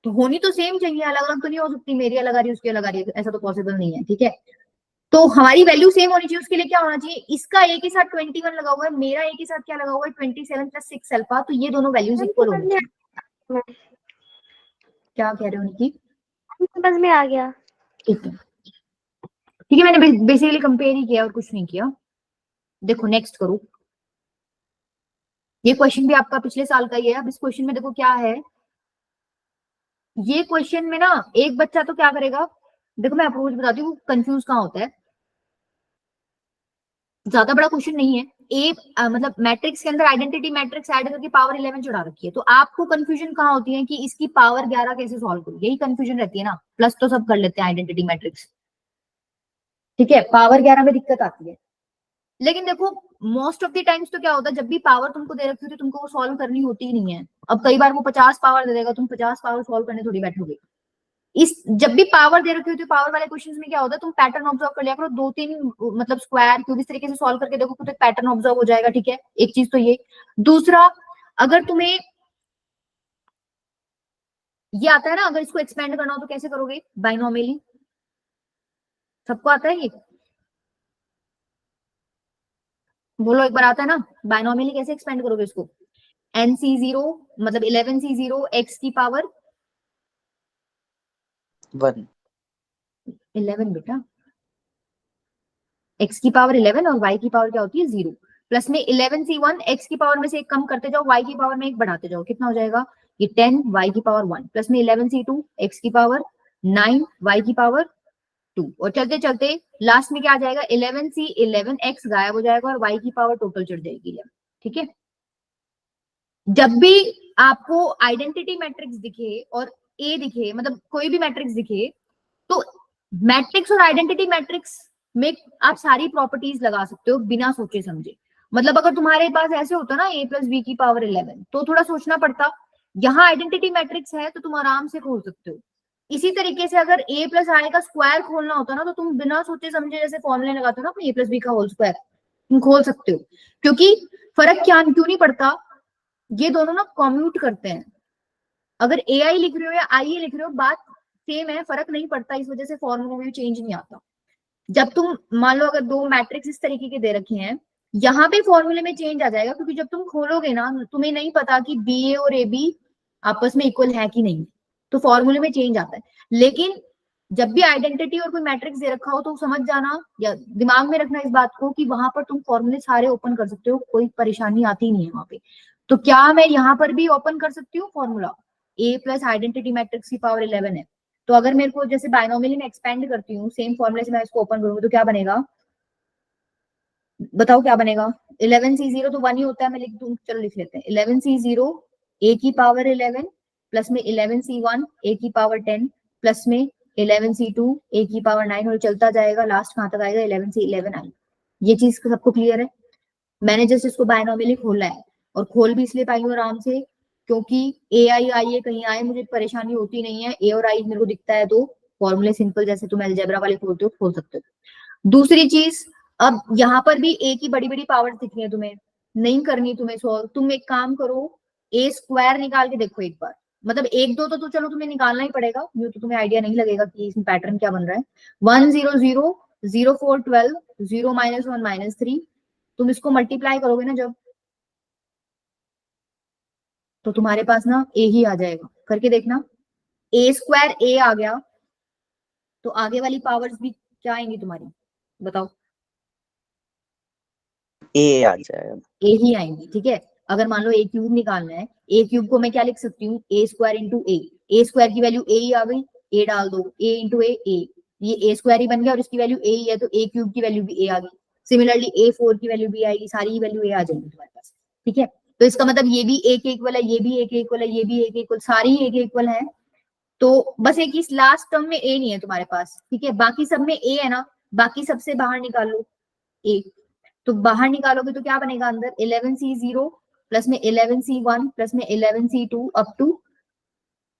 तो होनी तो सेम चाहिए, अलग अलग तो नहीं हो सकती, मेरी अलग आ रही है उसकी अलग आ रही है, ऐसा तो पॉसिबल नहीं है। ठीक है, तो हमारी वैल्यू सेम होनी चाहिए, उसके लिए क्या होना चाहिए, इसका ए के साथ 21 लगा हुआ है, मेरा ए के साथ क्या लगा हुआ है 27 प्लस 6 अल्फा, तो ये दोनों वैल्यूज इक्वल होनी चाहिए। क्या कह रहे हो निकी? समझ में आ गया। ठीक है, ठीक है, मैंने बेसिकली कंपेयर ही किया और कुछ नहीं किया। देखो नेक्स्ट करो, ये क्वेश्चन भी आपका पिछले साल का ही है। अब इस क्वेश्चन में देखो क्या है, ये क्वेश्चन में ना एक बच्चा तो क्या करेगा, देखो मैं अप्रोच बताती हूँ कंफ्यूज कहाँ होता है। ज्यादा बड़ा क्वेश्चन नहीं है, मतलब मैट्रिक्स के अंदर आइडेंटिटी मैट्रिक्स ऐड करके पावर 11 चढ़ा रखी है, तो आपको कंफ्यूजन कहाँ होती है कि इसकी पावर 11 कैसे सॉल्व करूं, यही कंफ्यूजन रहती है ना। प्लस तो सब कर लेते हैं आइडेंटिटी मैट्रिक्स, ठीक है, पावर 11 में दिक्कत आती है। लेकिन देखो मोस्ट ऑफ द टाइम्स तो क्या होता है, जब भी पावर तुमको दे रखी होती है तुमको वो सॉल्व करनी होती ही नहीं है। अब कई बार वो 50 पावर दे देगा, तुम 50 पावर सॉल्व करने थोड़ी बैठोगे। इस जब भी पावर दे रखी होती है, पावर वाले क्वेश्चंस में क्या होता है, तुम पैटर्न ऑब्जर्व कर लिया करो, 2-3 मतलब स्क्वायर क्यूब इस तरीके से सॉल्व करके देखो तो एक पैटर्न ऑब्जर्व हो जाएगा। ठीक है, एक चीज तो ये। दूसरा, अगर तुम्हें ये आता है ना, अगर इसको एक्सपेंड करना हो तो कैसे करोगे, बाइनोमियली, सबको आता है ये, बोलो एक बार, आता है ना, बाइनोमियली कैसे एक्सपेंड करोगे इसको, nc0 मतलब 11c0 x की पावर 1। 11 बेटा, x की पावर 11 और y की पावर क्या होती है 0, प्लस में 11c1 x की पावर में से एक कम करते जाओ, y की पावर में एक बढ़ाते जाओ, कितना हो जाएगा, ये 10 y की पावर 1 प्लस में 11c2 x की पावर 9 y की पावर 2, और चलते चलते लास्ट में क्या आ जाएगा, 11c 11x गायब हो जाएगा और y की पावर टोटल चढ़ जाएगी 11। ठीक है, जब भी आपको आइडेंटिटी मैट्रिक्स दिखे और ए दिखे, मतलब कोई भी मैट्रिक्स दिखे, तो मैट्रिक्स और आइडेंटिटी मैट्रिक्स में आप सारी प्रॉपर्टीज लगा सकते हो बिना सोचे समझे। मतलब अगर तुम्हारे पास ऐसे होता ना a प्लस बी की पावर 11, तो थोड़ा सोचना पड़ता। यहाँ आइडेंटिटी मैट्रिक्स है तो तुम आराम से खोल सकते हो। इसी तरीके से अगर a प्लस आई का स्क्वायर खोलना होता ना, तो तुम बिना सोचे समझे जैसे फॉर्मूले लगाते हो ना अपने a प्लस बी का होल स्क्वायर, तुम खोल सकते हो, क्योंकि फर्क क्या क्यों नहीं पड़ता, ये दोनों ना कॉम्यूट करते हैं। अगर ए आई लिख रहे हो या आई ए लिख रहे हो, बात सेम है, फर्क नहीं पड़ता, इस वजह से फॉर्मूला में चेंज नहीं आता। जब तुम मान लो अगर दो मैट्रिक्स इस तरीके के दे रखे हैं, यहाँ पे फॉर्मूले में चेंज आ जाएगा, क्योंकि जब तुम खोलोगे ना, तुम्हें नहीं पता कि बी ए और ए बी आपस में इक्वल है कि नहीं, तो फॉर्मूले में चेंज आता है। लेकिन जब भी आइडेंटिटी और कोई मैट्रिक्स दे रखा हो तो समझ जाना या दिमाग में रखना इस बात को कि वहां पर तुम फॉर्मूले सारे ओपन कर सकते हो, कोई परेशानी आती नहीं है वहां पे। तो क्या मैं यहाँ पर भी ओपन कर सकती हूँ फॉर्मूला? ए प्लस आइडेंटिटी मैट्रिक्स की पावर 11 है, तो अगर मेरे को जैसे बायनोमियल में एक्सपेंड करती हूँ सेम फॉर्मूले से मैं इसको ओपन करूंगी तो क्या बनेगा? बताओ क्या बनेगा? 11c0 तो 1 ही होता है, मैं लिख दूं, चलो लिख लेते हैं 11c0 a की पावर 11 प्लस में 11c1 a की पावर 10 प्लस में 11c2 a की पावर 9, और चलता जाएगा, लास्ट कहां तक आएगा? 11c11 i। ये चीज सबको क्लियर है? मैंने जस्ट इसको बायनोमियली खोला है, और खोल भी इसलिए पाई हूँ आराम से क्योंकि ए आई आई ए कहीं आए मुझे परेशानी होती नहीं है, ए और आई मेरे को दिखता है, तो फॉर्मूले सिंपल जैसे तुम अलजेब्रा वाले खोलते हो खोल सकते हो। दूसरी चीज, अब यहाँ पर भी ए की बड़ी बड़ी पावर दिख रही है, तुम्हें नहीं करनी तुम्हें सॉल्व, तुम एक काम करो, ए स्क्वायर निकाल के देखो एक बार। मतलब एक दो तो चलो तुम्हें निकालना ही पड़ेगा, यूं तो तुम्हें आइडिया नहीं लगेगा कि इसमें पैटर्न क्या बन रहा है। 1 0 0 0 4 12 0 -1 -3, तुम इसको मल्टीप्लाई करोगे ना जब, तो तुम्हारे पास ना ए ही आ जाएगा, करके देखना। ए स्क्वायर ए आ गया, तो आगे वाली पावर्स भी क्या आएंगी तुम्हारी? बताओ। ए आ जाएगा। ए ही आएंगी, ठीक है। अगर मान लो ए क्यूब निकालना है, ए क्यूब को मैं क्या लिख सकती हूँ? ए स्क्वायर इंटू ए स्क्वायर की वैल्यू ए ही आ गई, ए डाल दो, ए इंटू ए, ये ए स्क्वायर ही बन गया और इसकी वैल्यू ए ही है, तो ए क्यूब की वैल्यू भी ए आ गई। सिमिलरली ए4 की वैल्यू भी आएगी, सारी वैल्यू ए आ जाएगी तुम्हारे पास, ठीक है। तो इसका मतलब ये भी ए के इक्वल है, ये भी ए के इक्वल है, ये भी ए के इक्वल, सारी ए के इक्वल है। तो बस एक इस लास्ट टर्म में ए नहीं है तुम्हारे पास, ठीक है, बाकी सब में ए है ना, बाकी सबसे बाहर निकालो ए। तो बाहर निकालोगे तो क्या बनेगा? अंदर 11c0 प्लस में 11c1 प्लस में 11c2 अप टू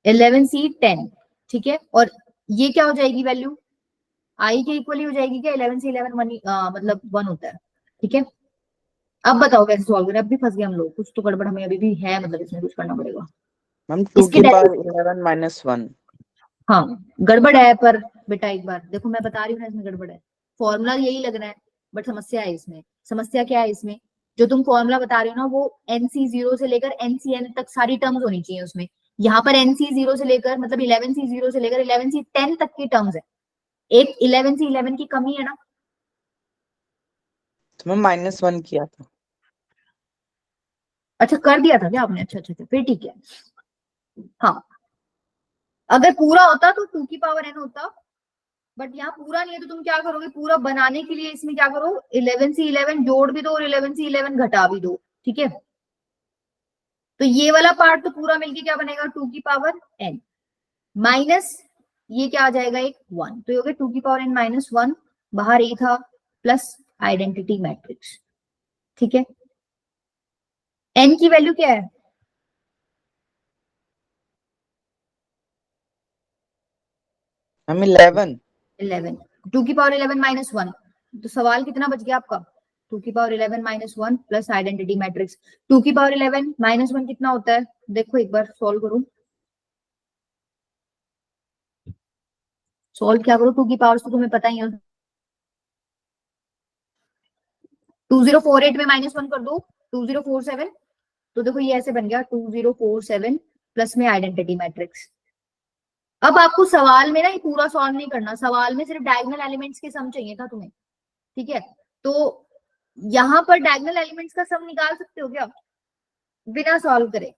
11c10, ठीक है। और ये क्या हो जाएगी वैल्यू? आई के इक्वल ही हो जाएगी क्या? 11c11 मतलब 1 होता है, ठीक है। अब बताओ कैसे सॉल्व करें? अब भी फंस गए हम लोग, कुछ तो गड़बड़ हमें अभी भी है, मतलब इसमें कुछ करना पड़ेगा। मैम 2 इसके की पावर 11 -1। हाँ गड़बड़ है, पर बेटा एक बार देखो, मैं बता रही हूँ ना इसमें गड़बड़ है। फॉर्मूला यही लग रहा है, बट समस्या है इसमें। समस्या क्या है इसमें? जो तुम फॉर्मूला बता रहे हो ना, वो NC0 से लेकर NCN तक सारी टर्म्स होनी चाहिए उसमें। यहाँ पर NC0 से लेकर मतलब 11C0 से लेकर 11C10 तक की टर्म्स है, एक 11C11 की कमी है ना। तो मैं -1 किया था। अच्छा कर दिया था क्या आपने? अच्छा अच्छा अच्छा, फिर ठीक है। हाँ अगर पूरा होता तो 2 की पावर n होता, बट यहाँ पूरा नहीं है, तो तुम क्या करोगे? पूरा बनाने के लिए इसमें क्या करो? 11C11 जोड़ भी दो और 11C11 घटा भी दो, ठीक है। तो ये वाला पार्ट तो पूरा मिलके क्या बनेगा? 2 की पावर n माइनस ये क्या आ जाएगा? एक 1, तो ये हो गया 2 की पावर n -1, बाहर ए था, प्लस आइडेंटिटी मैट्रिक्स, ठीक है। n की वैल्यू क्या है? मैम 11। 11। 2 की पावर 11 -1, तो सवाल कितना बच गया आपका? 2 की पावर 11 -1 प्लस आइडेंटिटी मैट्रिक्स। 2 की पावर 11 -1 कितना होता है? देखो एक बार सॉल्व करो, सॉल्व क्या करो? 2 की पावर तो तुम्हें पता ही है। 2048 में -1 कर दो, 2047, तो देखो ये ऐसे बन गया 2047 प्लस में आइडेंटिटी मैट्रिक्स। अब आपको सवाल में ना ये पूरा सॉल्व नहीं करना, सवाल में सिर्फ डायगोनल एलिमेंट्स के सम चाहिए था तुम्हें, ठीक है। तो यहाँ पर डायगोनल एलिमेंट्स का सम निकाल सकते हो क्या बिना सॉल्व करे?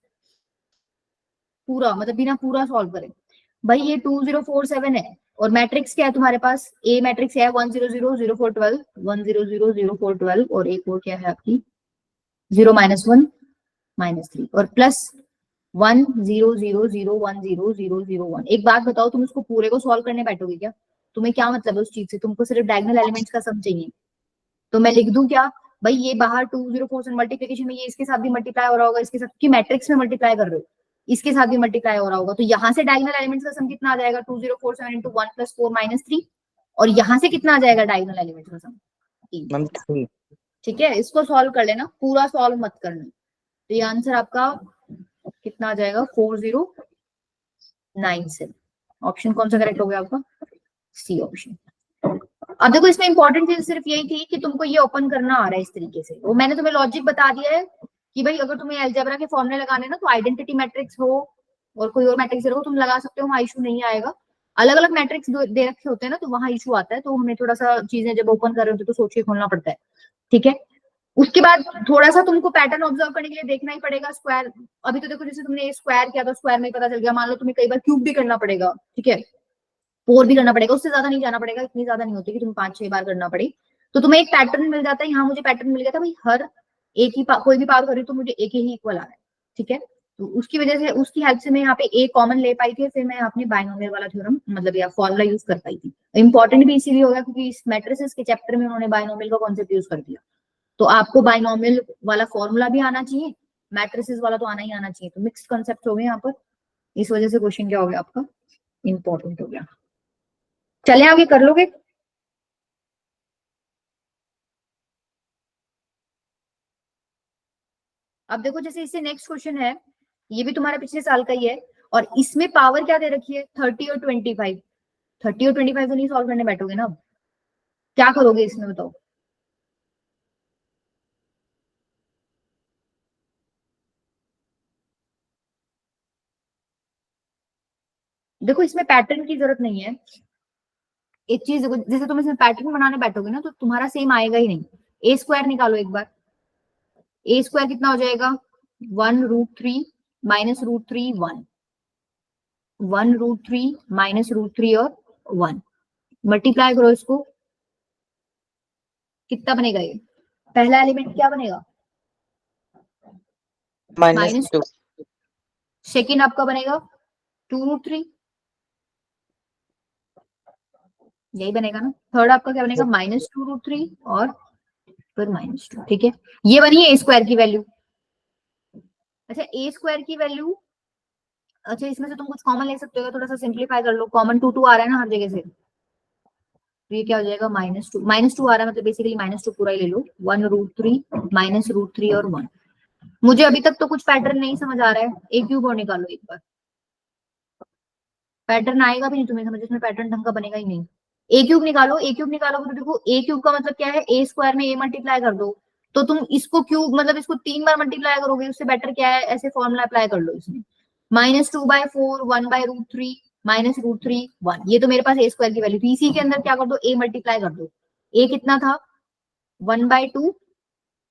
पूरा मतलब बिना पूरा सॉल्व करे। भाई ये 2047 है, और मैट्रिक्स क्या है तुम्हारे पास? ए मैट्रिक्स है 1 0 0 0 4 12, 1 0 0 0 4 12, और एक और क्या है आपकी 0 -1 -3, और प्लस 1 0 0 0 1 0 0 0 1। एक बात बताओ, तुम इसको पूरे को सॉल्व करने बैठोगे क्या? तुम्हें क्या मतलब है उस चीज से? तुमको सिर्फ डायगोनल एलिमेंट्स का सम चाहिए, तो मैं लिख दूं क्या? भाई ये बाहर 2047 मल्टीप्लीकेशन में ये इसके साथ भी मल्टीप्लाई हो रहा होगा, इसके साथ, क्योंकि मैट्रिक्स में मल्टीप्लाई कर रहे हो, इसके साथ भी मल्टीप्लाई हो रहा होगा, तो यहाँ से डायगोनल एलिमेंट्स का सम कितना आ जाएगा? 2047 इंटू 1 + 4 -3, और यहाँ से कितना आ जाएगा डायगोनल एलिमेंट्स का सम? 3। मैम 3। ठीक है, इसको सॉल्व कर लेना, पूरा सॉल्व मत करना, तो ये आंसर आपका कितना आ जाएगा 4097। ऑप्शन कौन सा करेक्ट हो गया आपका? C option. अब देखो इसमें इंपॉर्टेंट चीज सिर्फ यही थी कि तुमको ये ओपन करना आ रहा है इस तरीके से। वो मैंने तुम्हें लॉजिक बता दिया है कि भाई अगर तुम्हें अलजेब्रा के फॉर्मूले लगाने ना तो आइडेंटिटी मैट्रिक्स हो और कोई और मैट्रिक्स हो तुम लगा सकते हो, वहां इशू नहीं आएगा। अलग अलग मैट्रिक्स दे रखे होते हैं ना तो वहां इशू आता है, तो हमें थोड़ा सा चीजें जब ओपन कर रहे होते हैं तो सोच के खोलना पड़ता है। ठीक है, उसके बाद थोड़ा सा तुमको पैटर्न ऑब्जर्व करने के लिए देखना ही पड़ेगा। स्क्वायर अभी तो देखो जैसे तुमने स्क्वायर किया तो स्क्वायर में ही पता चल गया, मान लो तुम्हें कई बार क्यूब भी करना पड़ेगा, ठीक है, 4 भी करना पड़ेगा, उससे ज्यादा नहीं जाना पड़ेगा, इतनी ज्यादा नहीं होती कि तुम्हें 5-6 बार करना पड़े। तो तुम्हें एक पैटर्न मिल जाता है। यहाँ मुझे पैटर्न मिल गया था भाई, हर एक ही कोई भी पावर करी तो मुझे एक ही इक्वल आ रहा है। ठीक है, तो उसकी वजह से उसकी हेल्प से मैं यहाँ पे ए कॉमन ले पाई थी, फिर मैं अपने बाइनोमियल वाला थ्योरम मतलब या फॉर्मूला यूज कर पाई थी। इंपॉर्टेंट भी इसीलिए होगा क्योंकि इस मैट्रिसेस के चैप्टर में उन्होंने बाइनोमियल का कॉन्सेप्ट यूज कर दिया। तो आपको बाइनोमियल वाला फॉर्मूला भी आना चाहिए, मैट्रिसेस वाला तो आना ही आना चाहिए। तो मिक्स्ड कॉन्सेप्ट हो गए यहाँ पर, इस वजह से क्वेश्चन क्या हो गया आपका? इंपॉर्टेंट हो गया। चले आगे कर लोगे? अब देखो जैसे इससे नेक्स्ट क्वेश्चन है, ये भी तुम्हारे पिछले साल का ही है और इसमें पावर क्या दे रखी है? 30 और 25। 30 और 25 तो नहीं सॉल्व करने बैठोगे ना, अब क्या करोगे इसमें बताओ? देखो इसमें पैटर्न की जरूरत नहीं है। एक चीज देखो, जैसे तुम इसमें पैटर्न बनाने बैठोगे ना तो तुम्हारा सेम आएगा ही नहीं। ए स्क्वायर निकालो एक बार। ए स्क्वायर कितना हो जाएगा? 1√3 माइनस √3 1, 1√3 माइनस √3 और 1, मल्टीप्लाई करो इसको, कितना बनेगा ये? पहला एलिमेंट क्या बनेगा? माइनस। -2। सेकेंड आपका बनेगा 2√3, यही बनेगा ना। थर्ड आपका क्या बनेगा? -2√3 और फिर -2। ठीक है, ये बनी है ए स्क्वायर की वैल्यू। अच्छा ए स्क्वायर की वैल्यू, अच्छा इसमें से तुम कुछ कॉमन ले सकते हो, थोड़ा सा सिंप्लीफाई कर लो। कॉमन 2 आ रहा है ना हर जगह से, तो ये क्या हो जाएगा? -2। -2 आ रहा है मतलब बेसिकली -2 पूरा ही ले लो। 1√3 -√3 और 1। मुझे अभी तक तो कुछ पैटर्न नहीं समझ आ रहा है। ए क्यूब और निकालो एक बार, पैटर्न आएगा भी नहीं तुम्हें समझ, इसमें पैटर्न ढंग का बनेगा ही नहीं। ए क्यूब निकालो, ए क्यूब निकालोगे तो देखो ए क्यूब का मतलब क्या है? ए स्क्वायर में ए मल्टीप्लाई कर दो, तो तुम इसको क्यूब मतलब इसको 3 बार मल्टीप्लाई करोगे, उससे बेटर क्या है? ऐसे फॉर्मूला अप्लाई कर लो इसमें। -2/4 1/√3 -√3 1, ये तो मेरे पास ए स्क्वायर की वैल्यू थी। इसी के अंदर क्या कर दो? ए मल्टीप्लाई कर दो। ए कितना था? 1/2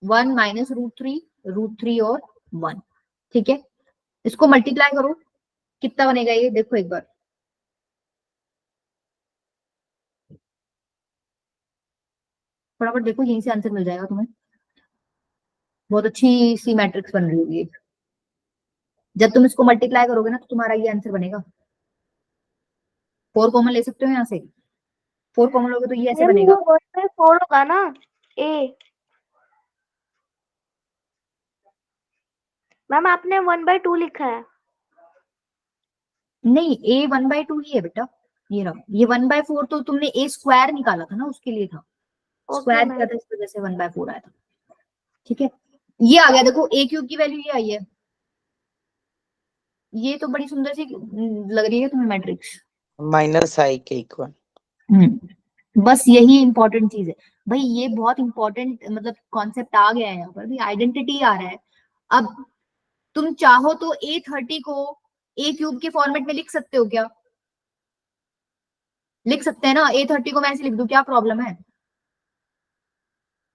1 -√3 √3 और 1। ठीक है, इसको मल्टीप्लाई करो, कितना बनेगा ये देखो एक बार। फटाफट देखो, यहीं से आंसर मिल जाएगा तुम्हें। बहुत अच्छी सी मैट्रिक्स बन रही होगी एक। जब तुम इसको मल्टीप्लाई करोगे ना तो तुम्हारा ये आंसर बनेगा। 4 कॉमन ले सकते हो यहाँ से, 4 कॉमन लोगे तो ये ऐसे मैम बनेगा। वो 1/4 होगा ना ए। मैम आपने 1/2 लिखा है। नहीं, ए 1/2 ही है बेटा, ये रहा। ये 1/4 तो तुमने ए स्क्वायर निकाला था ना, उसके लिए था। Okay square ma'am. किया था इस वजह से 1/4 आया था। ठीक है, ये आ गया देखो, ए क्यूब की वैल्यू ये आई है। ये तो बड़ी सुंदर सी लग रही है तुम्हें मैट्रिक्स। -i के इक्वल। बस यही इंपॉर्टेंट चीज है भाई, ये बहुत इंपॉर्टेंट मतलब कॉन्सेप्ट आ गया है यहाँ पर भी, आइडेंटिटी आ रहा है। अब तुम चाहो तो A30 को ए क्यूब के फॉर्मेट में लिख सकते हो क्या? लिख सकते हैं ना, A30 को मैं ऐसे लिख दूं, क्या प्रॉब्लम है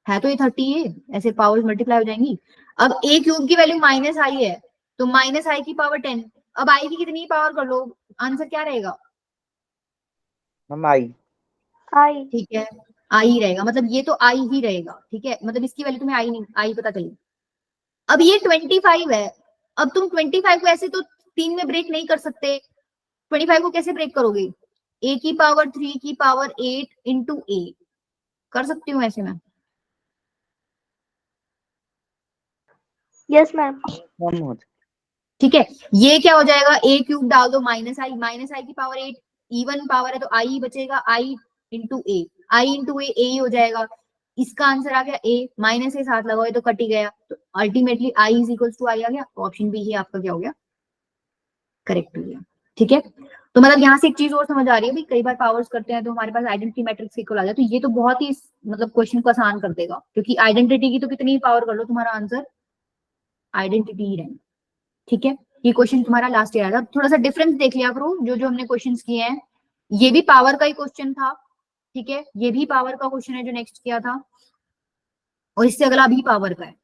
तो A30 है, ऐसे पावर्स मल्टीप्लाई हो जाएंगी। अब ए क्यूब की वैल्यू -i है, तो -i की पावर 10। अब आई की कितनी पावर कर लो, आंसर क्या रहेगा? हम आई। आई। ठीक है, आई ही रहेगा, मतलब ये तो आई ही रहेगा। ठीक है, मतलब इसकी वैल्यू तुम्हें आई नहीं, आई पता चली। अब ये 25 है, अब तुम 25 को ऐसे तो 3 में ब्रेक नहीं कर सकते। 25 को कैसे ब्रेक करोगे? ए की पावर 3 की पावर 8 इंटू ए कर सकती हूँ ऐसे में। Yes ma'am. हम हो ठीक है, ये क्या हो जाएगा? ए क्यूब डाल दो -i की पावर 8, इवन पावर है तो आई बचेगा, आई इंटू ए, आई इंटू ए ही हो जाएगा। इसका आंसर आ गया ए। माइनस ए साथ लगाओ तो कट ही गया, तो ultimately I is equal to I आ गया, तो ऑप्शन बी ही आपका क्या हो गया, करेक्ट हो गया। ठीक है, तो मतलब यहाँ से एक चीज और समझ आ रही है भाई, कई बार पावर्स करते हैं तो हमारे पास आइडेंटिटी मैट्रिक्स इक्वल आ जाए, तो ये तो बहुत ही मतलब क्वेश्चन को आसान कर देगा, क्योंकि आइडेंटिटी की तो कितनी ही पावर कर लो तुम्हारा आंसर आइडेंटिटी ही रहेगा। ठीक है, ये क्वेश्चन तुम्हारा लास्ट ईयर आया था। थोड़ा सा डिफरेंस देख लिया करो, जो जो हमने क्वेश्चंस किए हैं, ये भी पावर का ही क्वेश्चन था। ठीक है, ये भी पावर का क्वेश्चन है जो नेक्स्ट किया था, और इससे अगला भी पावर का है।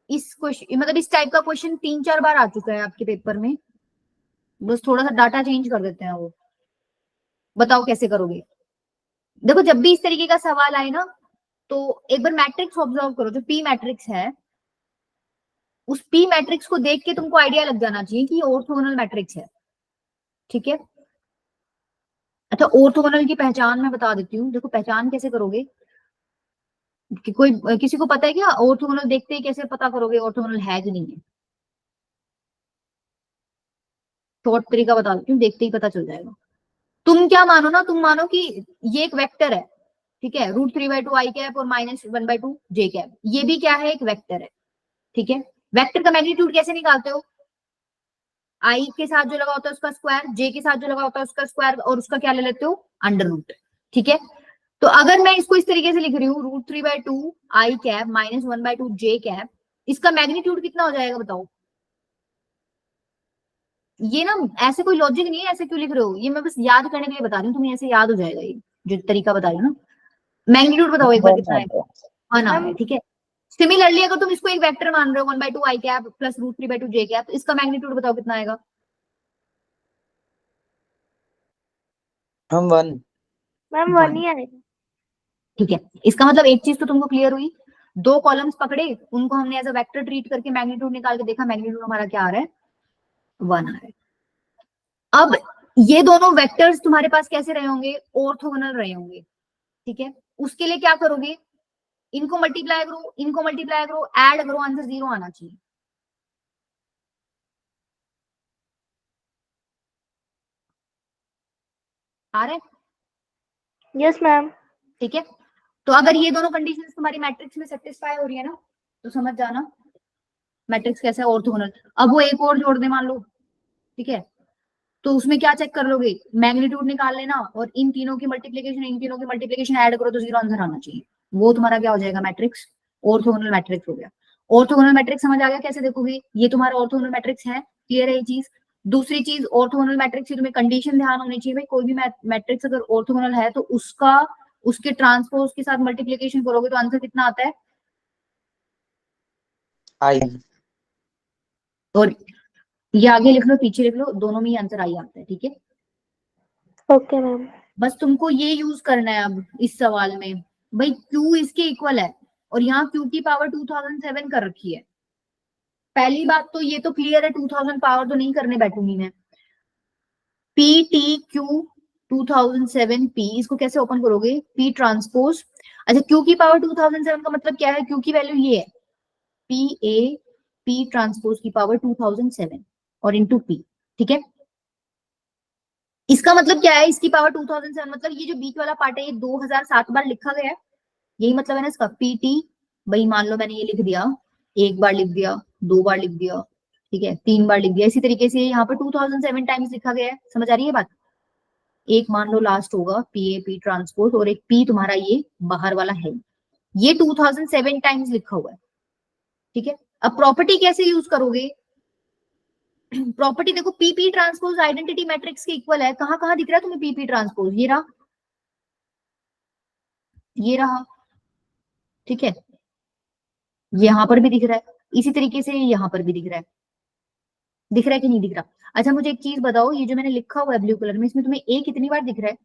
इस क्वेश्चन मतलब इस टाइप का क्वेश्चन 3-4 बार आ चुका है आपके पेपर में, बस थोड़ा सा डाटा चेंज कर देते हैं वो। बताओ कैसे करोगे। देखो जब भी इस तरीके का सवाल आए ना, तो एक बार मैट्रिक्स ऑब्जर्व करो, जो पी मैट्रिक्स है उस पी मैट्रिक्स को देख के तुमको आइडिया लग जाना चाहिए कि ये ऑर्थोगोनल मैट्रिक्स है। ठीक है, अच्छा ऑर्थोगोनल की पहचान मैं बता देती हूँ। देखो पहचान कैसे करोगे, कि कोई किसी को पता है क्या ऑर्थोगोनल देखते ही कैसे पता करोगे ऑर्थोगोनल है कि नहीं है? शॉर्ट तरीका बता देती हूँ, देखते ही पता चल जाएगा। तुम क्या मानो ना, तुम मानो कि ये एक वेक्टर है, ठीक है, √3/2 आई कैप और -1/2 जे कैप, ये भी क्या है, एक वेक्टर है। ठीक है, वेक्टर का मैग्नीट्यूड कैसे निकालते हो, आई के साथ जो लगा होता है उसका स्क्वायर, जे के साथ जो लगा होता है उसका स्क्वायर, और उसका क्या ले लेते हो, अंडर रूट। ठीक है, तो अगर मैं इसको इस तरीके से लिख रही हूँ √3/2 आई कैप -1/2 जे कैप, इसका मैग्नीट्यूड कितना हो जाएगा बताओ। ये ना ऐसे कोई लॉजिक नहीं है, ऐसे क्यों लिख रहे हो, ये मैं बस याद करने के लिए बता रही हूँ, तुम्हें ऐसे याद हो जाएगा ये जो तरीका बता रही हूँ ना। मैग्नीट्यूड बताओ एक बार कितना है, 1 आ रहा है। ठीक है, सिमिलरली अगर तुम इसको एक वेक्टर मान रहे हो 1/2 आई कैप प्लस √3/2 जे कैप, तो इसका मैग्नीट्यूड बताओ कितना आएगा। हम 1। मैम 1 1। ही आएगा। ठीक है, इसका मतलब एक चीज तो तुमको क्लियर हुई, दो कॉलम्स पकड़े, उनको हमने एज अ वेक्टर ट्रीट करके मैग्नीट्यूड निकाल के देखा, मैग्नीट्यूड हमारा क्या आ रहा है, 1 आ रहा है। अब ये दोनों वेक्टर्स तुम्हारे पास कैसे रहे होंगे, ऑर्थोगोनल रहे होंगे। ठीक है, उसके लिए क्या करोगे, इनको मल्टीप्लाई करो, इनको मल्टीप्लाई करो, ऐड करो, आंसर 0 आना चाहिए। आ रहा है? Yes ma'am. ठीक है, तो अगर ये दोनों कंडीशंस तुम्हारी मैट्रिक्स में सेटिस्फाई हो रही है ना, तो समझ जाना मैट्रिक्स कैसा है, ऑर्थोगोनल। अब वो एक और जोड़ दे मान लो, ठीक है, तो उसमें क्या चेक कर लोगे, मैग्नीट्यूड निकाल लेना, और इन तीनों की मल्टीप्लिकेशन इन तीनों की मल्टीप्लिकेशन ऐड करो तो 0 आंसर आना चाहिए। वो तुम्हारा क्या हो जाएगा, मैट्रिक्स, ऑर्थोगोनल मैट्रिक्स हो गया। ऑर्थोगोनल मैट्रिक्स समझ आ गया कैसे देखोगे, ये तुम्हारा ऑर्थोगोनल मैट्रिक्स है, क्लियर है ये चीज। दूसरी चीज, ऑर्थोगोनल मैट्रिक्स की तुम्हें कंडीशन ध्यान होनी चाहिए भाई, कोई भी मैट्रिक्स अगर ऑर्थोगोनल है तो उसका उसके ट्रांसपोज के साथ मल्टीप्लिकेशन करोगे तो आंसर कितना आता है, आई। और ये आगे लिख लो पीछे लिख लो, दोनों में ही आंसर आई आता है। ठीक है, ओके मैम। बस तुमको ये यूज करना है अब इस सवाल में, भाई Q इसके इक्वल है, और यहाँ Q की पावर 2007 कर रखी है। पहली बात तो ये तो क्लियर है, 2000 पावर तो नहीं करने बैठूंगी मैं। पी टी क्यू 2007 पी, इसको कैसे ओपन करोगे, पी ट्रांसपोज। अच्छा Q की पावर 2007 का मतलब क्या है, Q की वैल्यू ये है, पी ए पी ट्रांसपोज की पावर 2007 और इंटू पी। ठीक है, इसका मतलब क्या है, इसकी पावर 2007 मतलब ये जो बीच वाला पार्ट है ये 2007 बार लिखा गया है, यही मतलब है ना इसका। पीटी, भाई मान लो मैंने ये लिख दिया, एक बार लिख दिया, 2 बार लिख दिया, ठीक है, 3 बार लिख दिया, इसी तरीके से यहाँ पर 2007 टाइम्स लिखा गया है। समझ आ रही है बात, एक मान लो लास्ट होगा पी ए पी ट्रांसपोज, और एक पी तुम्हारा ये बाहर वाला है, ये 2007 टाइम्स लिखा हुआ है। ठीक है, अब प्रॉपर्टी कैसे यूज करोगे, प्रॉपर्टी देखो, पीपी ट्रांसपोज आइडेंटिटी मैट्रिक्स के इक्वल है, कहां कहां दिख रहा है तुम्हें पीपी ट्रांसपोज, ये रहा, ये रहा। ठीक है, यहां पर भी दिख रहा है, इसी तरीके से यहां पर भी दिख रहा है, दिख रहा है कि नहीं दिख रहा। अच्छा मुझे एक चीज बताओ, ये जो मैंने लिखा हुआ है ब्लू कलर में, इसमें तुम्हें ए कितनी बार दिख रहा है,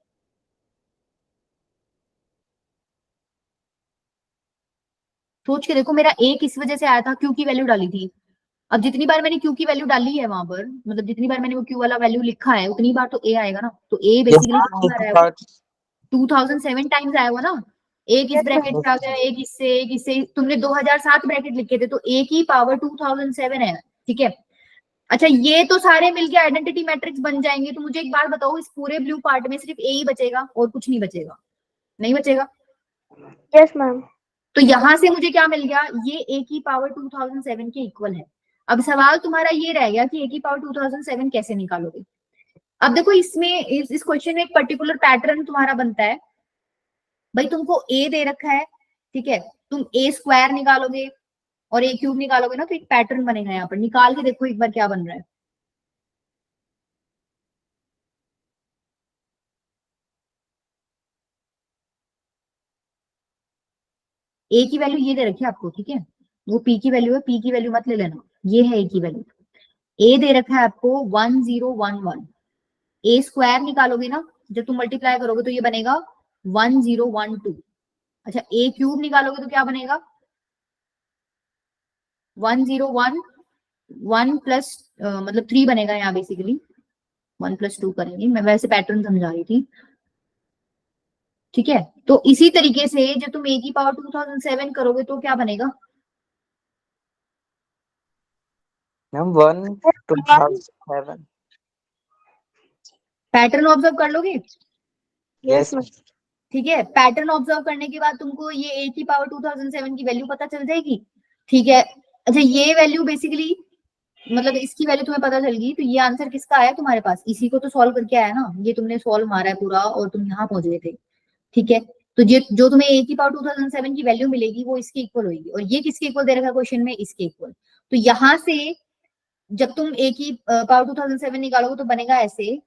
सोच के देखो, मेरा ए किस वजह से आया था, क्यू की वैल्यू डाली थी। अब जितनी बार मैंने क्यू की वैल्यू डाली है वहां पर, मतलब जितनी बार मैंने वो क्यू वाला वैल्यू लिखा है उतनी बार तो ए आएगा ना, तो ए बेसिकली कितनी बार आया, 2007 टाइम्स आया हुआ ना। एक इस यस मैम। ब्रैकेट से आ गया, एक इससे, तुमने 2007 ब्रैकेट लिखे थे, तो ए की पावर 2007 है। ठीक है, अच्छा ये तो सारे मिलके आइडेंटिटी मैट्रिक्स बन जाएंगे, तो मुझे एक बात बताओ, इस पूरे ब्लू पार्ट में सिर्फ ए ही बचेगा और कुछ नहीं बचेगा, नहीं बचेगा। Yes ma'am. तो यहां से मुझे क्या मिल गया, ये a की पावर 2007 के इक्वल है। अब सवाल तुम्हारा ये रह गया कि a की पावर 2007 कैसे निकालोगे। अब देखो इसमें इस क्वेश्चन में एक पर्टिकुलर पैटर्न तुम्हारा बनता है। भाई तुमको a दे रखा है, ठीक है, तुम a स्क्वायर निकालोगे और a क्यूब निकालोगे ना, तो एक पैटर्न बनेगा। यहाँ पर निकाल के देखो एक बार क्या बन रहा है। a की वैल्यू ये दे रखी है आपको, ठीक है, वो p की वैल्यू है, p की वैल्यू मत ले लेना, ये है a की वैल्यू। a दे रखा है आपको 1011, a स्क्वायर निकालोगे ना, जब तुम मल्टीप्लाई करोगे तो ये बनेगा 1012। अच्छा a क्यूब निकालोगे तो क्या बनेगा 1011, 1 प्लस मतलब 3 बनेगा यहाँ बेसिकली, 1 + 2 करेंगे, मैं वैसे पैटर्न समझा रही थी, ठीक है। तो इसी तरीके से जब तुम a की पावर 2007 करोगे तो क्या बनेगा, मैम 1 2007। पैटर्न ऑब्जर्व कर लोगे, यस मैम। ठीक है। पैटर्न ऑब्जर्व करने के बाद तुमको ये a की पावर 2007 की वैल्यू पता चल जाएगी, ठीक है। अच्छा ये वैल्यू बेसिकली मतलब इसकी वैल्यू तुम्हें पता चल गई, तो ये आंसर किसका आया तुम्हारे पास, इसी को तो सॉल्व करके आया ना, ये तुमने सॉल्व मारा है पूरा और तुम यहाँ पहुंच गए थे, ठीक है। तो जो तुम्हें a की पावर 2007 की वैल्यू मिलेगी वो इसके इक्वल होगी, और ये किसके इक्वल दे रखा है क्वेश्चन में, इसके इक्वल। तो यहाँ से जब तुम a की पावर 2007 निकालोगे तो बनेगा ऐसे,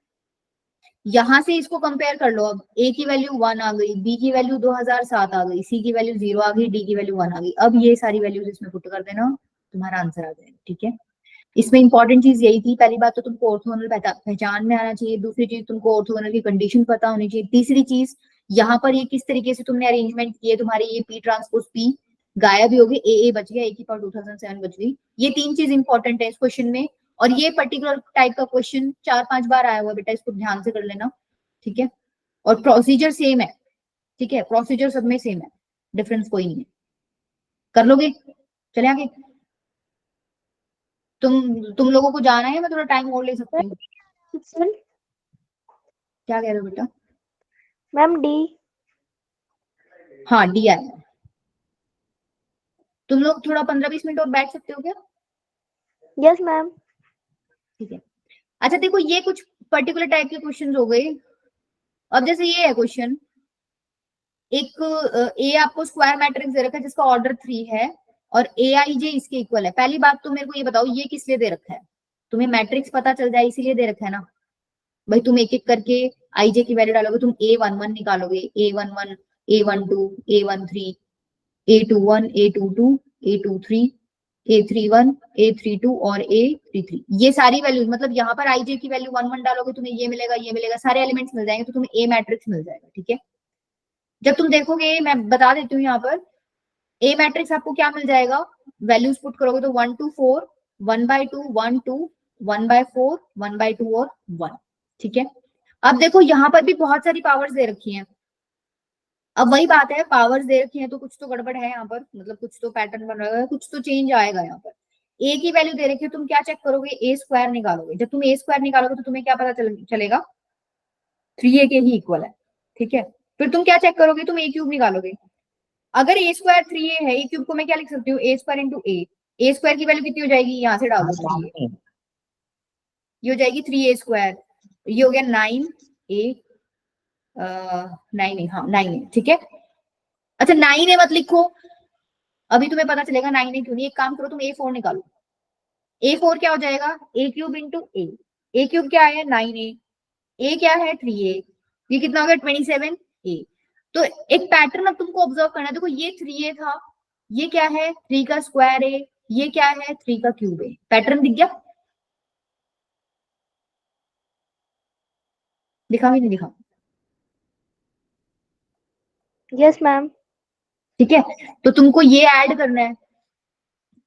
यहां से इसको कंपेयर कर लो। अब a की वैल्यू 1 आ गई, b की वैल्यू 2007 आ गई, c की वैल्यू 0 आ गई, d की वैल्यू 1 आ गई। अब ये सारी वैल्यूज इसमें पुट कर देना, तुम्हारा आंसर आ जाएगा, ठीक है। इसमें इंपॉर्टेंट चीज यही थी, पहली बात तो तुमको ऑर्थोगोनल पहचान में आना चाहिए, दूसरी चीज तुमको ऑर्थोगोनल की कंडीशन पता होनी चाहिए, तीसरी चीज यहाँ पर ये किस तरीके से तुमने अरेंजमेंट किए, तुम्हारी ये p ट्रांसपोज p गायब ही हो गई, a बच गया, a की पावर 2007 बच गई। ये 3 चीज इंपॉर्टेंट है इस क्वेश्चन में, और ये पर्टिकुलर टाइप का क्वेश्चन 4-5 बार आया हुआ बेटा, इसको ध्यान से कर लेना, ठीक है। और प्रोसीजर सेम है, ठीक है, प्रोसीजर सब में सेम है, डिफरेंस कोई नहीं है, कर लोगे। चले आगे, तुम लोगों को जाना है, मैं थोड़ा टाइम और ले सकती हूँ। क्या कह रहे हो बेटा, मैम डी। हाँ डी आया। तुम लोग थोड़ा 15-20 मिनट और बैठ सकते हो क्या, यस मैम। ठीक है। अच्छा देखो ये कुछ पर्टिकुलर टाइप के क्वेश्चन हो गए। अब जैसे ये है क्वेश्चन, एक ए आपको स्क्वायर मैट्रिक्स दे रखा है जिसका ऑर्डर 3 है और ए आई जे इसके इक्वल है। पहली बात तो मेरे को ये बताओ ये किस लिए दे रखा है, तुम्हें मैट्रिक्स पता चल जाए इसीलिए दे रखा है ना। भाई तुम एक एक करके आई जे की वैल्यू डालोगे, तुम A11 निकालोगे, A11, A12, A13, A21, A22, A23, A31, A32 और A33, ये सारी वैल्यूज, मतलब यहाँ पर आई जे की वैल्यू 1 डालोगे तुम्हें ये मिलेगा, ये मिलेगा, सारे एलिमेंट्स मिल जाएंगे, तो तुम्हें ए मैट्रिक्स मिल जाएगा, ठीक है। जब तुम देखोगे, मैं बता देती हूँ यहाँ पर, ए मैट्रिक्स आपको क्या मिल जाएगा, वैल्यूज पुट करोगे तो 1 to 4, 1/2, 1 2, 1/4, 1/2 और 1, ठीक है। अब देखो यहाँ पर भी बहुत सारी पावर्स दे रखी हैं। अब वही बात है, पावर्स दे रखी हैं तो कुछ तो गड़बड़ है यहाँ पर, मतलब कुछ तो पैटर्न बन रहा है, कुछ तो चेंज आएगा यहाँ पर। ए की वैल्यू दे रखी है, तुम क्या चेक करोगे, ए स्क्वायर निकालोगे। जब तुम ए स्क्वायर निकालोगे तो तुम्हें क्या पता चलेगा, 3a के ही इक्वल है, ठीक है। फिर तुम क्या चेक करोगे, तुम ए क्यूब निकालोगे। अगर ए स्क्वायर 3a है, ए क्यूब को मैं क्या लिख सकती हूँ, ए स्क्वायर इंटू ए स्क्वायर की वैल्यू कितनी हो जाएगी, यहाँ से डाल दो 3a, ये हो जाएगी 3a स्क्वायर, ये हो गया 9a, 9a, हाँ 9a, ठीक है। अच्छा 9a मत लिखो, अभी तुम्हें पता चलेगा 9a क्यों नहीं। एक काम करो, तुम A4 निकालो, A4 क्या हो जाएगा, ए क्यूब इंटू ए क्यूब क्या है 9a, ए क्या है 3a, ये कितना हो गया 27a। तो एक पैटर्न अब तुमको ऑब्जर्व करना है, देखो ये 3a था, ये क्या है 3 का स्क्वायर है, ये क्या है 3 का क्यूब है, पैटर्न दिख गया, दिखा भी नहीं दिखा, यस मैम। ठीक है। तो तुमको ये ऐड करना है,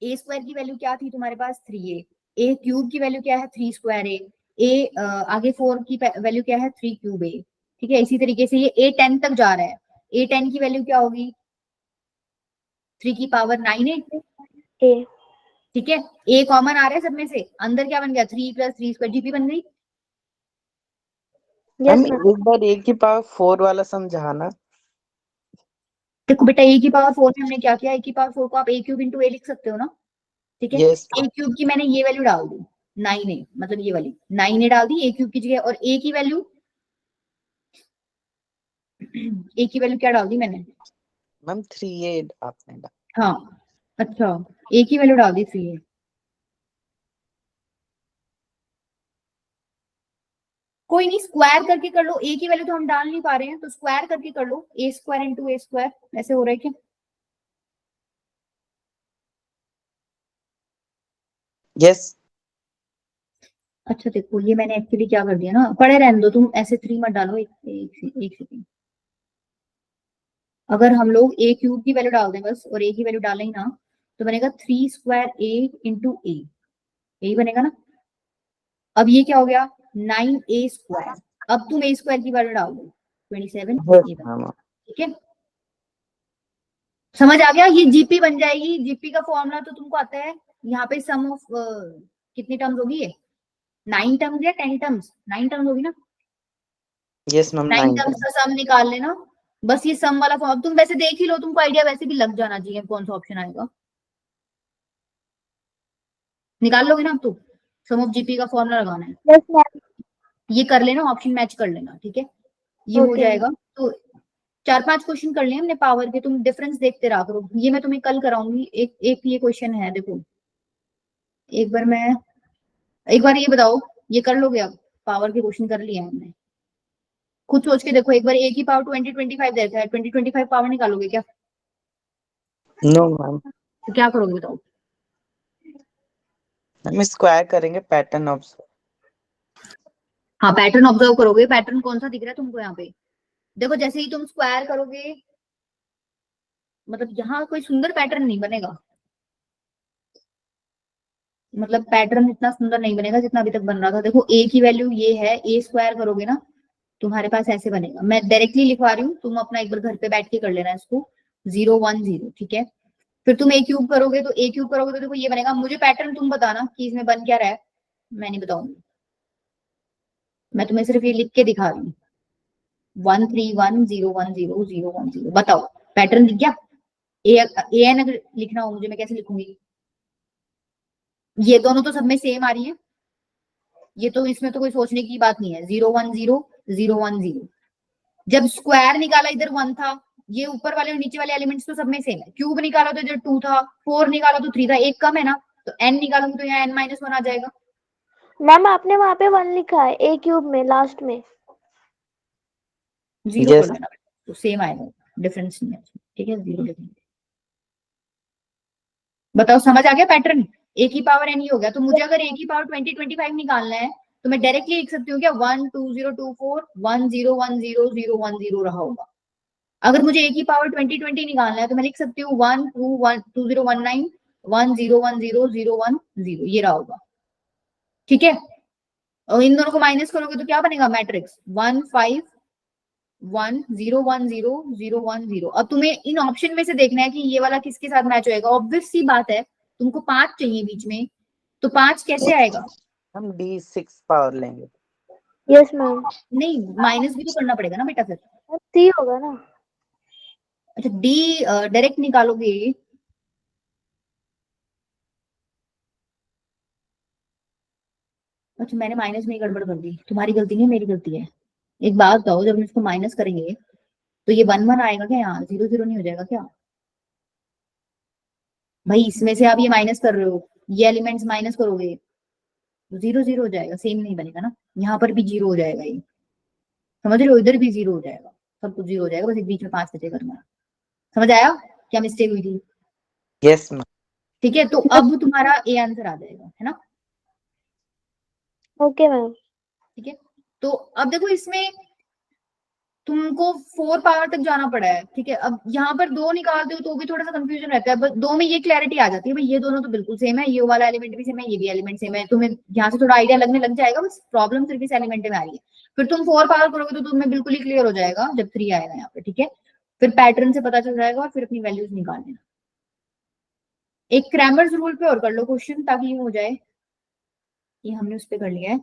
ए स्क्वायर की वैल्यू क्या थी तुम्हारे पास 3a, ए क्यूब की वैल्यू क्या है 3 स्क्वायर ए, आगे 4 की वैल्यू क्या है 3 क्यूब ए, ठीक है। इसी तरीके से ये A10 तक जा रहा है, A10 की वैल्यू क्या होगी 3 की पावर 9a, ए। ठीक है। ए कॉमन आ रहा है सब में से, अंदर क्या बन गया 3 + 3 स्क्वायर, जीपी बन गई। Yes ma'am ma'am. एक बार ए की पावर 4 वाला समझाना। देखो बेटा ए की पावर 4 में हमने क्या किया, ए की पावर 4 को आप ए क्यूब इंटू ए लिख सकते हो ना, ठीक है। यस ए क्यूब की मैंने ये वैल्यू डाल दी 9a, मतलब ये वाली 9a डाल दी ए क्यूब की जगह, और ए की वैल्यू ए की वैल्यू क्या डाल दी मैंने, मैम 3a आपने डाला। हाँ अच्छा, ए की वैल्यू डाल दी 3a। कोई नहीं, स्क्वायर करके कर लो, ए की वैल्यू तो हम डाल नहीं पा रहे हैं, तो स्क्वायर करके कर लो, ए स्क्वायर इंटू ए स्क्वायर, ऐसे हो रहा है क्या? यस अच्छा देखो, ये मैंने एक्चुअली क्या कर दिया ना, पढ़े रहने दो तुम, ऐसे 3 मत डालो, एक सेकेंड। अगर हम लोग ए क्यूब की वैल्यू डाल दें बस, और ए की वैल्यू डालें ही ना, तो बनेगा 3 स्क्वायर ए इंटू ए, यही बनेगा ना। अब ये क्या हो गया, 9a स्क्वायर। अब तुम ए स्क्वायर की वैल्यू डाल दो 27, ये बन, मैम। ठीक है। समझ आ गया, ये जीपी बन जाएगी। जीपी का फॉर्मूला तो तुमको आता है, यहाँ पे सम ऑफ कितनी टर्म्स होगी ये, 9 टर्म्स या 10 टर्म्स, 9 टर्म्स होगी ना, यस मैम 9 9 टर्म्स का सम निकाल लेना। बस ये सम वाला फॉर्म तुम वैसे देख ही लो, तुमको आइडिया वैसे भी लग जाना चाहिए कौन सा ऑप्शन आएगा, निकाल लोगे ना अब तो। सम ऑफ जीपी का फॉर्मूला लगाना है, यस मैम। ये कर लेना, ऑप्शन मैच कर लेना, ठीक है, ये हो ओके। जाएगा। तो 4-5 क्वेश्चन कर लिए हमने पावर के, तुम डिफरेंस देखते रहा करो, ये मैं तुम्हें कल कराऊंगी। एक एक ये क्वेश्चन है देखो, एक बार मैं, एक बार ये बताओ, ये कर लोगे अब, पावर के क्वेश्चन कर लिए हैं हमने, खुद सोच के देखो एक बार, ए की पावर 2025 देखा है, 2025 पावर निकालोगे क्या, नो मैम। तो क्या करोगे बताओ? हम स्क्वायर करेंगे पैटर्न ऑफ। हाँ पैटर्न ऑब्जर्व करोगे, पैटर्न कौन सा दिख रहा है तुमको यहाँ पे, देखो जैसे ही तुम स्क्वायर करोगे, मतलब यहाँ कोई सुंदर पैटर्न नहीं बनेगा, मतलब पैटर्न इतना सुंदर नहीं बनेगा जितना अभी तक बन रहा था। देखो ए की वैल्यू ये है, ए स्क्वायर करोगे ना तुम्हारे पास ऐसे बनेगा, मैं डायरेक्टली लिखवा रही हूँ, तुम अपना एक बार घर पे बैठ के कर लेना इसको, 0 1 0, ठीक है। फिर तुम ए क्यूब करोगे, तो ए क्यूब करोगे तो देखो ये बनेगा। मुझे पैटर्न तुम बताना कि इसमें बन क्या रहा है, मैं नहीं बताऊंगी, मैं तुम्हें सिर्फ ये लिख के दिखा रही हूँ, 1 3 1 0 1 0 0 1 0, बताओ पैटर्न दिख गया। ए एन अगर लिखना हो मुझे, मैं कैसे लिखूंगी, ये दोनों तो सब में सेम आ रही है, ये तो इसमें तो कोई सोचने की बात नहीं है, 0 1 0 0 1 0। जब स्क्वायर निकाला इधर 1 था, ये ऊपर वाले और नीचे वाले एलिमेंट्स तो सब में सेम है। क्यूब निकाला तो इधर 2 था, 4 निकाला तो 3 था, एक कम है ना, तो n निकालूंगी तो यहाँ n-1 आ जाएगा। मैम आपने वहाँ पे 1 लिखा है ए क्यूब में लास्ट में। 0 कर यस लेना, तो सेम आएगा, डिफरेंस नहीं है उसमें, ठीक है, 0 लिखेंगे। बताओ समझ आ गया पैटर्न, ए की पावर n ही हो गया। तो मुझे अगर ए की पावर 2025 निकालना है, तो मैं डायरेक्टली लिख सकती हूँ क्या, 1 2 0 2 4 1 0 1 0 0 1 0 रहा होगा। अगर मुझे ए की पावर 2020 निकालना है, तो मैं लिख सकती हूँ 1 2 1 2 0 1 9 1 0 1 0 0 1 0, ये रहा होगा, ठीक है। और इन दोनों को माइनस करोगे तो क्या बनेगा, मैट्रिक्स 1 5 1 0 1 0 0 1 0। अब तुम्हें इन ऑप्शन में से देखना है कि ये वाला किसके साथ मैच होएगा। ऑब्वियस सी बात है, तुमको 5 चाहिए बीच में, तो 5 कैसे आएगा, हम D6 पावर लेंगे। Yes ma'am. नहीं माइनस भी तो करना पड़ेगा ना बेटा फिर। सी होगा ना। अच्छा डी डायरेक्ट निकालोगे, अच्छा मैंने माइनस में ही गड़बड़ कर दी, तुम्हारी गलती नहीं मेरी गलती है। एक बात बताओ, जब हम इसको माइनस करेंगे तो ये 1 1 आएगा क्या, यहाँ 0 0 नहीं हो जाएगा क्या? भाई इसमें से आप ये माइनस कर रहे हो, ये एलिमेंट्स माइनस करोगे तो 0 0 हो जाएगा, सेम नहीं बनेगा ना। यहाँ पर भी 0 हो जाएगा, ये समझ रहे हो, इधर भी 0 हो जाएगा, सब कुछ 0 हो जाएगा, बस एक बीच में 5 बचेगा तुम्हारा। समझ आया क्या मिस्टेक हुई थी? Yes ma'am. ठीक है, तो अब तुम्हारा ए आंसर आ जाएगा, है ना। Okay ma'am. ठीक है, तो अब देखो इसमें तुमको 4 पावर तक जाना पड़ा है, ठीक है। अब यहाँ पर 2 निकालते हो तो भी थोड़ा सा कंफ्यूजन रहता है, बस 2 में ये क्लैरिटी आ जाती है, भाई ये दोनों तो बिल्कुल सेम है, ये वाला एलिमेंट भी सेम है, ये भी एलिमेंट सेम है, तुम्हें यहाँ से थोड़ा आइडिया लगने लग जाएगा। बस प्रॉब्लम सिर्फ इस एलिमेंट में आ रही है। फिर तुम 4 पावर करोगे तो तुम्हें बिल्कुल ही क्लियर हो जाएगा जब 3 आएगा यहाँ पे, ठीक है। फिर पैटर्न से पता चल जाएगा और फिर अपनी वैल्यूज निकाल लेना। एक क्रैमर्स रूल पे और कर लो क्वेश्चन, ताकि ये हो जाए, ये हमने उस पे कर लिया है।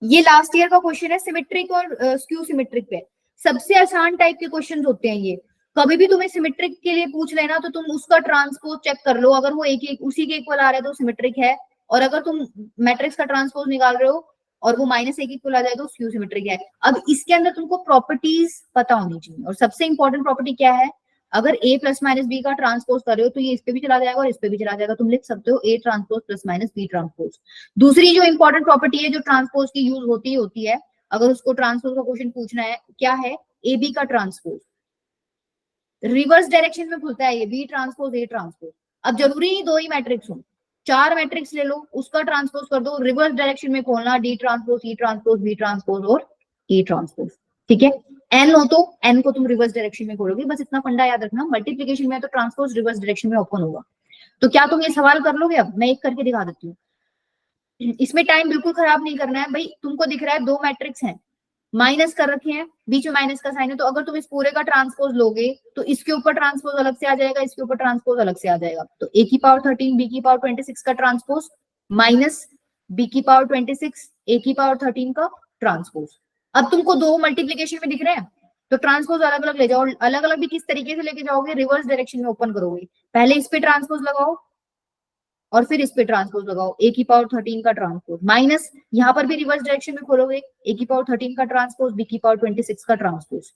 ये लास्ट ईयर का क्वेश्चन है, सिमेट्रिक और स्क्यू सिमेट्रिक पे, सबसे आसान टाइप के क्वेश्चंस होते हैं ये। कभी भी तुम्हें सिमेट्रिक के लिए पूछ लेना तो तुम उसका ट्रांसपोज चेक कर लो, अगर वो एक उसी के इक्वल आ रहा है तो सिमेट्रिक है, और अगर तुम मैट्रिक्स का ट्रांसपोज निकाल रहे हो और वो -1 इक्वल आ जाए तो स्क्यू सिमेट्रिक है। अब इसके अंदर तुमको प्रॉपर्टीज पता होनी चाहिए, और सबसे इंपॉर्टेंट प्रॉपर्टी क्या है, अगर a प्लस माइनस बी का ट्रांसपोज कर रहे हो तो ये इस पे भी चला जाएगा और इस पे भी चला जाएगा, तुम लिख सकते हो a transpose plus minus b transpose. दूसरी जो इंपॉर्टेंट प्रॉपर्टी है जो ट्रांसपोज की यूज होती है, अगर उसको ट्रांसपोज का क्वेश्चन पूछना है, क्या है, ए बी का ट्रांसपोज रिवर्स डायरेक्शन में खुलता है ये, बी ट्रांसपोज ए ट्रांसपोज। अब जरूरी नहीं 2 ही मैट्रिक्स हो, 4 मैट्रिक्स ले लो, उसका ट्रांसपोज कर दो, रिवर्स डायरेक्शन में खोलना, डी ट्रांसपोज ई ट्रांसपोज बी ट्रांसपोज और ए ट्रांसपोज, ठीक है। एन हो तो एन को तुम रिवर्स डायरेक्शन में खोलोगे, बस इतना फंडा याद रखना, मल्टीप्लीकेशन में तो ट्रांसपोज रिवर्स डायरेक्शन में ओपन होगा। तो क्या तुम ये सवाल कर लोगे? अब मैं एक करके दिखा देती हूँ, इसमें टाइम बिल्कुल खराब नहीं करना है भाई। तुमको दिख रहा है 2 मैट्रिक्स हैं, माइनस कर रखे हैं, बीच में माइनस का साइन है, तो अगर तुम इस पूरे का ट्रांसपोज लोगे तो इसके ऊपर ट्रांसपोज अलग से आ जाएगा, इसके ऊपर ट्रांसपोज अलग से आ जाएगा। तो a की पावर 13 b की पावर 26 का ट्रांसपोज माइनस b की पावर 26 a की पावर 13 का ट्रांसपोज। अब तुमको 2 मल्टीप्लीकेशन में दिख रहे हैं तो ट्रांसपोज अलग अलग ले जाओ, अलग अलग भी किस तरीके से लेके जाओगे, रिवर्स डायरेक्शन में ओपन करोगे, पहले इस पे ट्रांसपोज लगाओ और फिर इस पे ट्रांसपोज लगाओ, a की पावर 13 का ट्रांसपोज माइनस, यहाँ पर भी रिवर्स डायरेक्शन में खोलोगे, a की पावर 13 का ट्रांसपोज b की पावर 26 का ट्रांसपोज।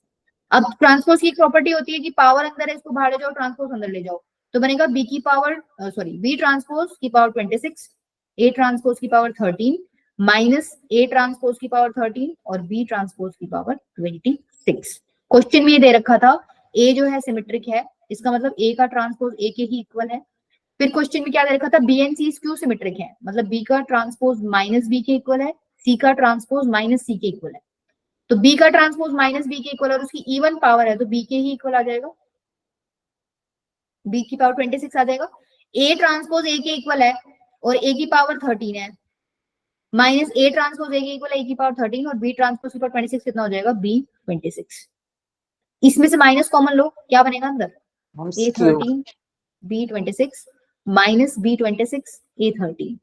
अब ट्रांसपोज की एक प्रॉपर्टी होती है कि पावर अंदर है, इसको बाहर ले जाओ, ट्रांसपोज अंदर ले जाओ, तो बनेगा b की पावर b ट्रांसपोज की पावर 26, a ट्रांसपोज की पावर 13 माइनस a ट्रांसपोज की पावर 13 और b ट्रांसपोज की पावर 26। क्वेश्चन में ये दे रखा था a जो है सिमेट्रिक है, इसका मतलब a का ट्रांसपोज a के ही इक्वल है। फिर क्वेश्चन में क्या दे रखा था, B and C skew symmetric है, मतलब बी का ट्रांसपोज माइनस बी के इक्वल है, सी का ट्रांसपोज माइनस सी के इक्वल है। तो बी का ट्रांसपोज माइनस बी के इक्वल और उसकी इवन पावर है तो बी के ही इक्वल आ जाएगा, बी की पावर 26 आ जाएगा। ए ट्रांसपोज ए के इक्वल है और ए की पावर 13 है, माइनस ए ट्रांसपोज ए के इक्वल है, ए की पावर 13 और बी ट्रांसपोज की पावर 26 कितना हो जाएगा, बी 26। इसमें से माइनस कॉमन लो, क्या बनेगा अंदर, ए 13 बी 26 माइनस बी 26 ए 13।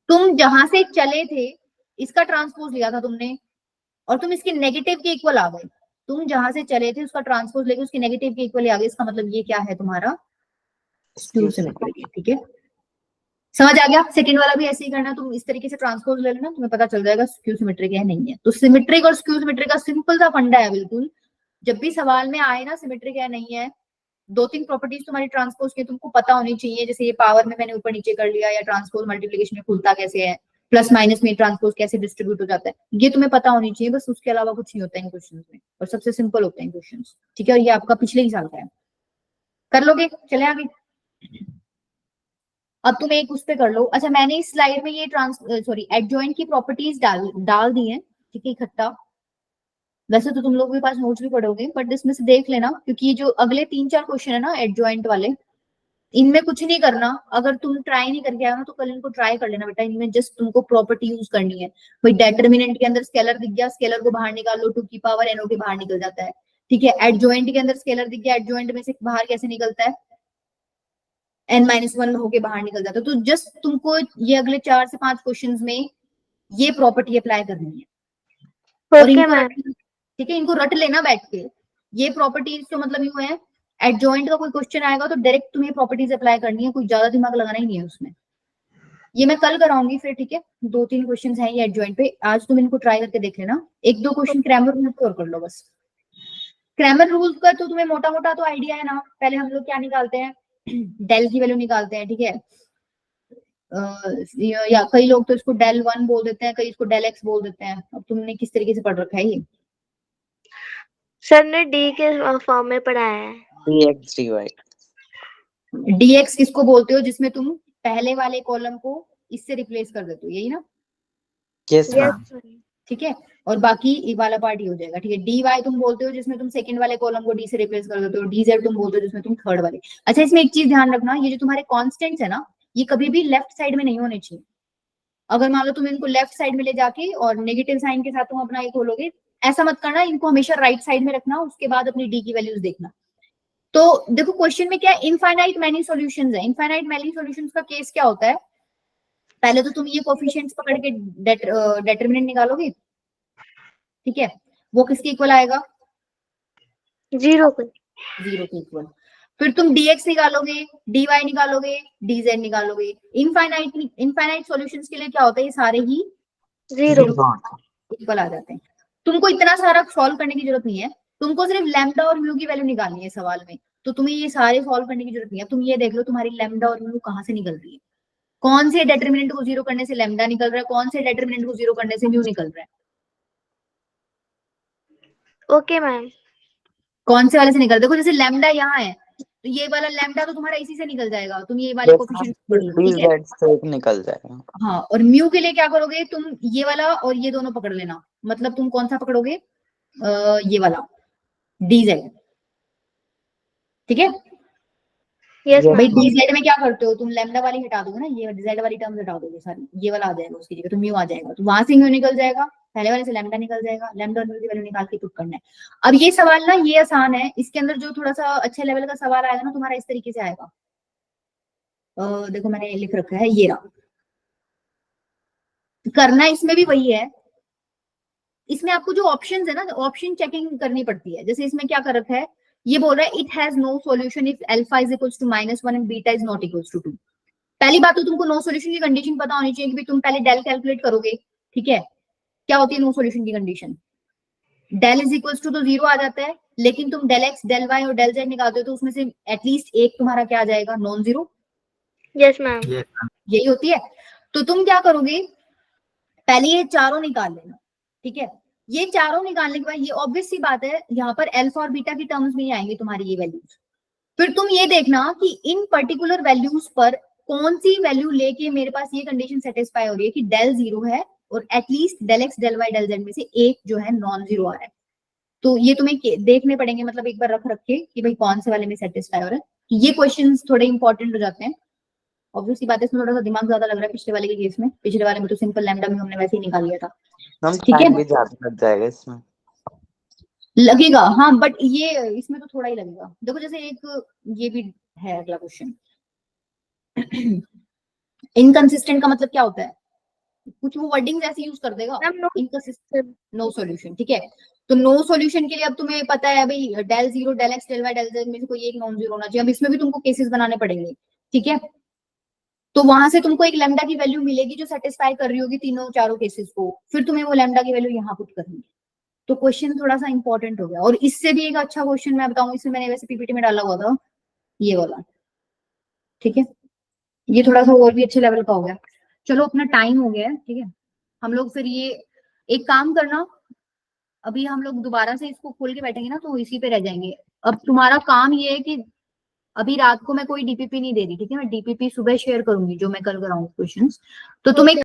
तुम जहां से चले थे इसका ट्रांसपोज लिया था तुमने और तुम इसके नेगेटिव के इक्वल आ गए, तुम जहां से चले थे उसका ट्रांसपोज लेके उसके नेगेटिव के इक्वल आ गए, इसका मतलब ये क्या है, तुम्हारा स्क्यू सिमेट्रिक है, ठीक है। समझ आ गया? सेकंड वाला भी ऐसे ही करना, तुम इस तरीके से ट्रांसपोज ले लेना, तुम्हें पता चल जाएगा स्क्यू सिमेट्रिक है नहीं है। तो सिमेट्रिक और स्क्यू सिमेट्रिक का सिंपल सा फंडा है बिल्कुल, जब भी सवाल में आए ना सिमेट्रिक है नहीं है, 2-3 प्रॉपर्टीज तुम्हारी ट्रांसपोज की तुमको पता होनी चाहिए, जैसे ये पावर में मैंने ऊपर नीचे कर लिया, या ट्रांसपोज मल्टीप्लिकेशन में खुलता कैसे है, प्लस माइनस में ट्रांसपोज कैसे डिस्ट्रीब्यूट हो जाता है, ये तुम्हें पता होनी चाहिए, बस उसके अलावा कुछ नहीं होता है इन क्वेश्चंस में, और सबसे सिंपल होते हैं क्वेश्चंस, ठीक है। और ये आपका पिछले ही साल का है, कर लोगे, चले आगे। अब तुम एक उस पे कर लो। अच्छा, मैंने इस स्लाइड में ये एडजॉइंट की प्रॉपर्टीज डाल दी है, ठीक है, इकट्ठा। वैसे तो तुम लोग के पास नोट्स भी पढ़ोगे, बट इसमें से देख लेना, क्योंकि ये जो अगले 3-4 क्वेश्चन है ना एडजॉइंट वाले, इनमें कुछ नहीं करना, अगर तुम ट्राई नहीं करके आए हो तो कल इनको ट्राई कर लेना बेटा, इनमें जस्ट तुमको प्रॉपर्टी यूज करनी है। भाई डेटर्मिनेंट के अंदर स्केलर दिख गया, स्केलर को बाहर निकाल लो, 2 की पावर एन के बाहर निकल जाता है, ठीक है। एडजॉइंट के अंदर स्केलर दिख गया, एडजॉइंट में से बाहर कैसे निकलता है, n-1 होके बाहर निकल जाता है। तो जस्ट तुमको ये अगले 4 से 5 क्वेश्चंस में ये प्रॉपर्टी अप्लाई करनी है, और इनको ठीक है, इनको रट लेना बैठ के। ये प्रॉपर्टीज तो मतलब यूं है, एडजॉइंट का कोई क्वेश्चन आएगा तो डायरेक्ट तुम्हें प्रॉपर्टीज अप्लाई करनी है, कोई ज्यादा दिमाग लगाना ही नहीं है उसमें। ये मैं कल कराऊंगी फिर, ठीक है। 2-3 क्वेश्चंस हैं ये एडजॉइंट पे, आज तुम इनको ट्राई करके देख लेना। 1-2 क्वेश्चन क्रैमर रूल और कर लो बस। क्रैमर रूल का तो तुम्हें मोटा मोटा तो आइडिया है ना, पहले हम लोग क्या निकालते हैं, डेल की वैल्यू निकालते हैं, ठीक है। या कई लोग तो इसको डेल 1 बोल देते हैं, कई इसको डेल एक्स बोल देते हैं। अब तुमने किस तरीके से पढ़ रखा है ये? सर ने डी के फॉर्म में पढ़ाया है, dx dy। dx किसको बोलते हो, जिसमें तुम पहले वाले कॉलम को इससे रिप्लेस कर देते हो, यही ना? Yes ma'am. ठीक है, और बाकी ये वाला पार्ट ही हो जाएगा, ठीक है। dy तुम बोलते हो जिसमें तुम सेकंड वाले कॉलम को d से रिप्लेस कर देते हो, dz तुम बोलते हो जिसमें तुम थर्ड वाले। अच्छा, इसमें एक चीज ध्यान रखना, ये जो तुम्हारे कॉन्स्टेंट्स है ना, ये कभी भी लेफ्ट साइड में नहीं होने चाहिए। अगर मान लो तुम इनको लेफ्ट साइड में ले जाके और नेगेटिव साइन के साथ तुम अपना ये खोलोगे, ऐसा मत करना, इनको हमेशा राइट साइड में रखना, उसके बाद अपनी डी की वैल्यूज देखना। तो देखो क्वेश्चन में क्या है, इनफाइनाइट मैनी सॉल्यूशंस है। इनफाइनाइट मैनी सॉल्यूशंस का केस क्या होता है, पहले तो तुम ये कोफिशिएंट्स पकड़ के डेटर्मिनेंट निकालोगे, ठीक है। वो किसके इक्वल आएगा, 0 पे। 0 के इक्वल। फिर तुम dx निकालोगे, dy निकालोगे, dz निकालोगे। इनफाइनाइट सॉल्यूशंस के लिए क्या होता है, ये सारे ही 0। इक्वल आ जाते हैं। तुमको इतना सारा सॉल्व करने की जरूरत नहीं है, तुमको सिर्फ लैम्डा और म्यू की वैल्यू निकालनी है सवाल में। तो तुम्हें ये सारे सॉल्व करने की जरूरत नहीं है। तुम ये देख लो तुम्हारी लैम्डा और म्यू कहाँ से निकल रही है, कौन से डिटरमिनेंट को 0 करने से लैम्डा निकल रहा है, कौन से डिटरमिनेंट को 0 करने से म्यू निकल रहा है, ओके मैम। कौन से वाले से निकल। देखो जैसे लैम्डा यहाँ है, तो ये वाला लैम्डा तो तुम्हारा इसी से निकल जाएगा, तुम ये वाले कोफिशिएंट पढ़ लो, ठीक है। dz से एक निकल जाएगा। हाँ, और म्यू के लिए क्या करोगे तुम, ये वाला और ये दोनों पकड़ लेना। मतलब तुम कौन सा पकड़ोगे, ये वाला dz, ठीक है। यस भाई मैम। dz में क्या करते हो तुम, लैम्डा वाली हटा दोगे ना, ये z वाली टर्म हटा दोगे सारी, ये वाला आ जाएगा उसकी जगह, तो म्यू आ जाएगा, तो वहां से म्यू निकल जाएगा, पहले वाले से लैम्डा निकल जाएगा, लैम्डा और म्यू की वैल्यू निकाल के पुट करना है। अब ये सवाल ना ये आसान है, इसके अंदर जो थोड़ा सा अच्छे लेवल का सवाल आएगा ना तुम्हारा इस तरीके से आएगा। देखो मैंने लिख रखा है, ये रहा। करना इसमें भी वही है, इसमें आपको जो ऑप्शंस है ना, ऑप्शन चेकिंग करनी पड़ती है। जैसे इसमें क्या कर रखा है, ये बोल रहा है it has no solution if alpha is equals to -1 and beta is not equals to 2। पहली बात तो तुमको नो सॉल्यूशन की कंडीशन पता होनी चाहिए कि भाई तुम पहले डेल कैलकुलेट करोगे, ठीक है। क्या होती है नो सॉल्यूशन की condition, del is equals to तो 0 आ जाता है, लेकिन तुम डेल एक्स, डेल वाई और डेल जेड निकालते हो तो उसमें से एटलीस्ट एक तुम्हारा क्या आ जाएगा, नॉन जीरो। Yes ma'am. यही होती है। तो तुम क्या करोगे, पहले ये चारों निकाल लेना, ठीक है। ये चारों निकालने के बाद ये ऑब्वियस सी बात है, यहाँ पर अल्फा और बीटा की टर्म्स में ही आएंगे तुम्हारी ये वैल्यूज। फिर तुम ये देखना कि इन पर्टिकुलर वैल्यूज पर कौन सी वैल्यू लेके मेरे पास ये कंडीशन सेटिस्फाई हो रही है कि डेल 0 है और at least del x, del y, del z में से एक जो है नॉन जीरो आ रहा है। तो ये तुम्हें देखने पड़ेंगे, मतलब एक बार रख के कि भाई कौन से वाले में सेटिस्फाई हो रहा है। ये क्वेश्चंस थोड़े इंपॉर्टेंट हो जाते हैं। ऑब्वियसली बात है, इसमें थोड़ा सा दिमाग ज्यादा लग रहा है पिछले वाले के केस में, पिछले वाले में तो सिंपल लैम्डा में हमने वैसे ही निकाल लिया था, हम ठीक है। टाइम भी ज्यादा लग जाएगा इसमें, लगेगा हाँ, बट ये इसमें तो थोड़ा ही लगेगा। देखो जैसे एक ये भी है अगला क्वेश्चन, इनकंसिस्टेंट का मतलब क्या होता है, कुछ वो वर्डिंग ऐसे यूज कर देगा, मैम इनकंसिस्टेंट, नो सॉल्यूशन, ठीक है। तो नो सॉल्यूशन के लिए अब तुम्हें पता है भाई del 0, del x, del y, del z में से कोई एक नॉन जीरो होना चाहिए। अब इसमें भी तुमको केसेस बनाने पड़ेंगे, ठीक है। तो वहां से तुमको एक लैम्डा की वैल्यू मिलेगी जो सेटिस्फाई कर रही होगी तीनों चारों केसेस को, फिर तुम्हें वो लैम्डा की वैल्यू यहाँ पुट करनी है। तो क्वेश्चन थोड़ा सा इंपॉर्टेंट हो गया। और इससे भी एक अच्छा क्वेश्चन मैं बताऊं, इसमें मैंने वैसे पीपीटी में डाला हुआ था, ये वाला, ठीक है। ये थोड़ा सा और भी अच्छे लेवल का हो गया। चलो अपना टाइम हो गया है, ठीक है। हम लोग फिर ये एक काम करना, अभी हम लोग दोबारा से इसको खोल के बैठेंगे ना तो इसी पे रह जाएंगे। अब तुम्हारा काम ये है कि अभी रात को मैं कोई डीपीपी नहीं दे रही, ठीक है। मैं डीपीपी सुबह शेयर करूंगी जो मैं कल कराऊंगी क्वेश्चंस। तो तुम्हें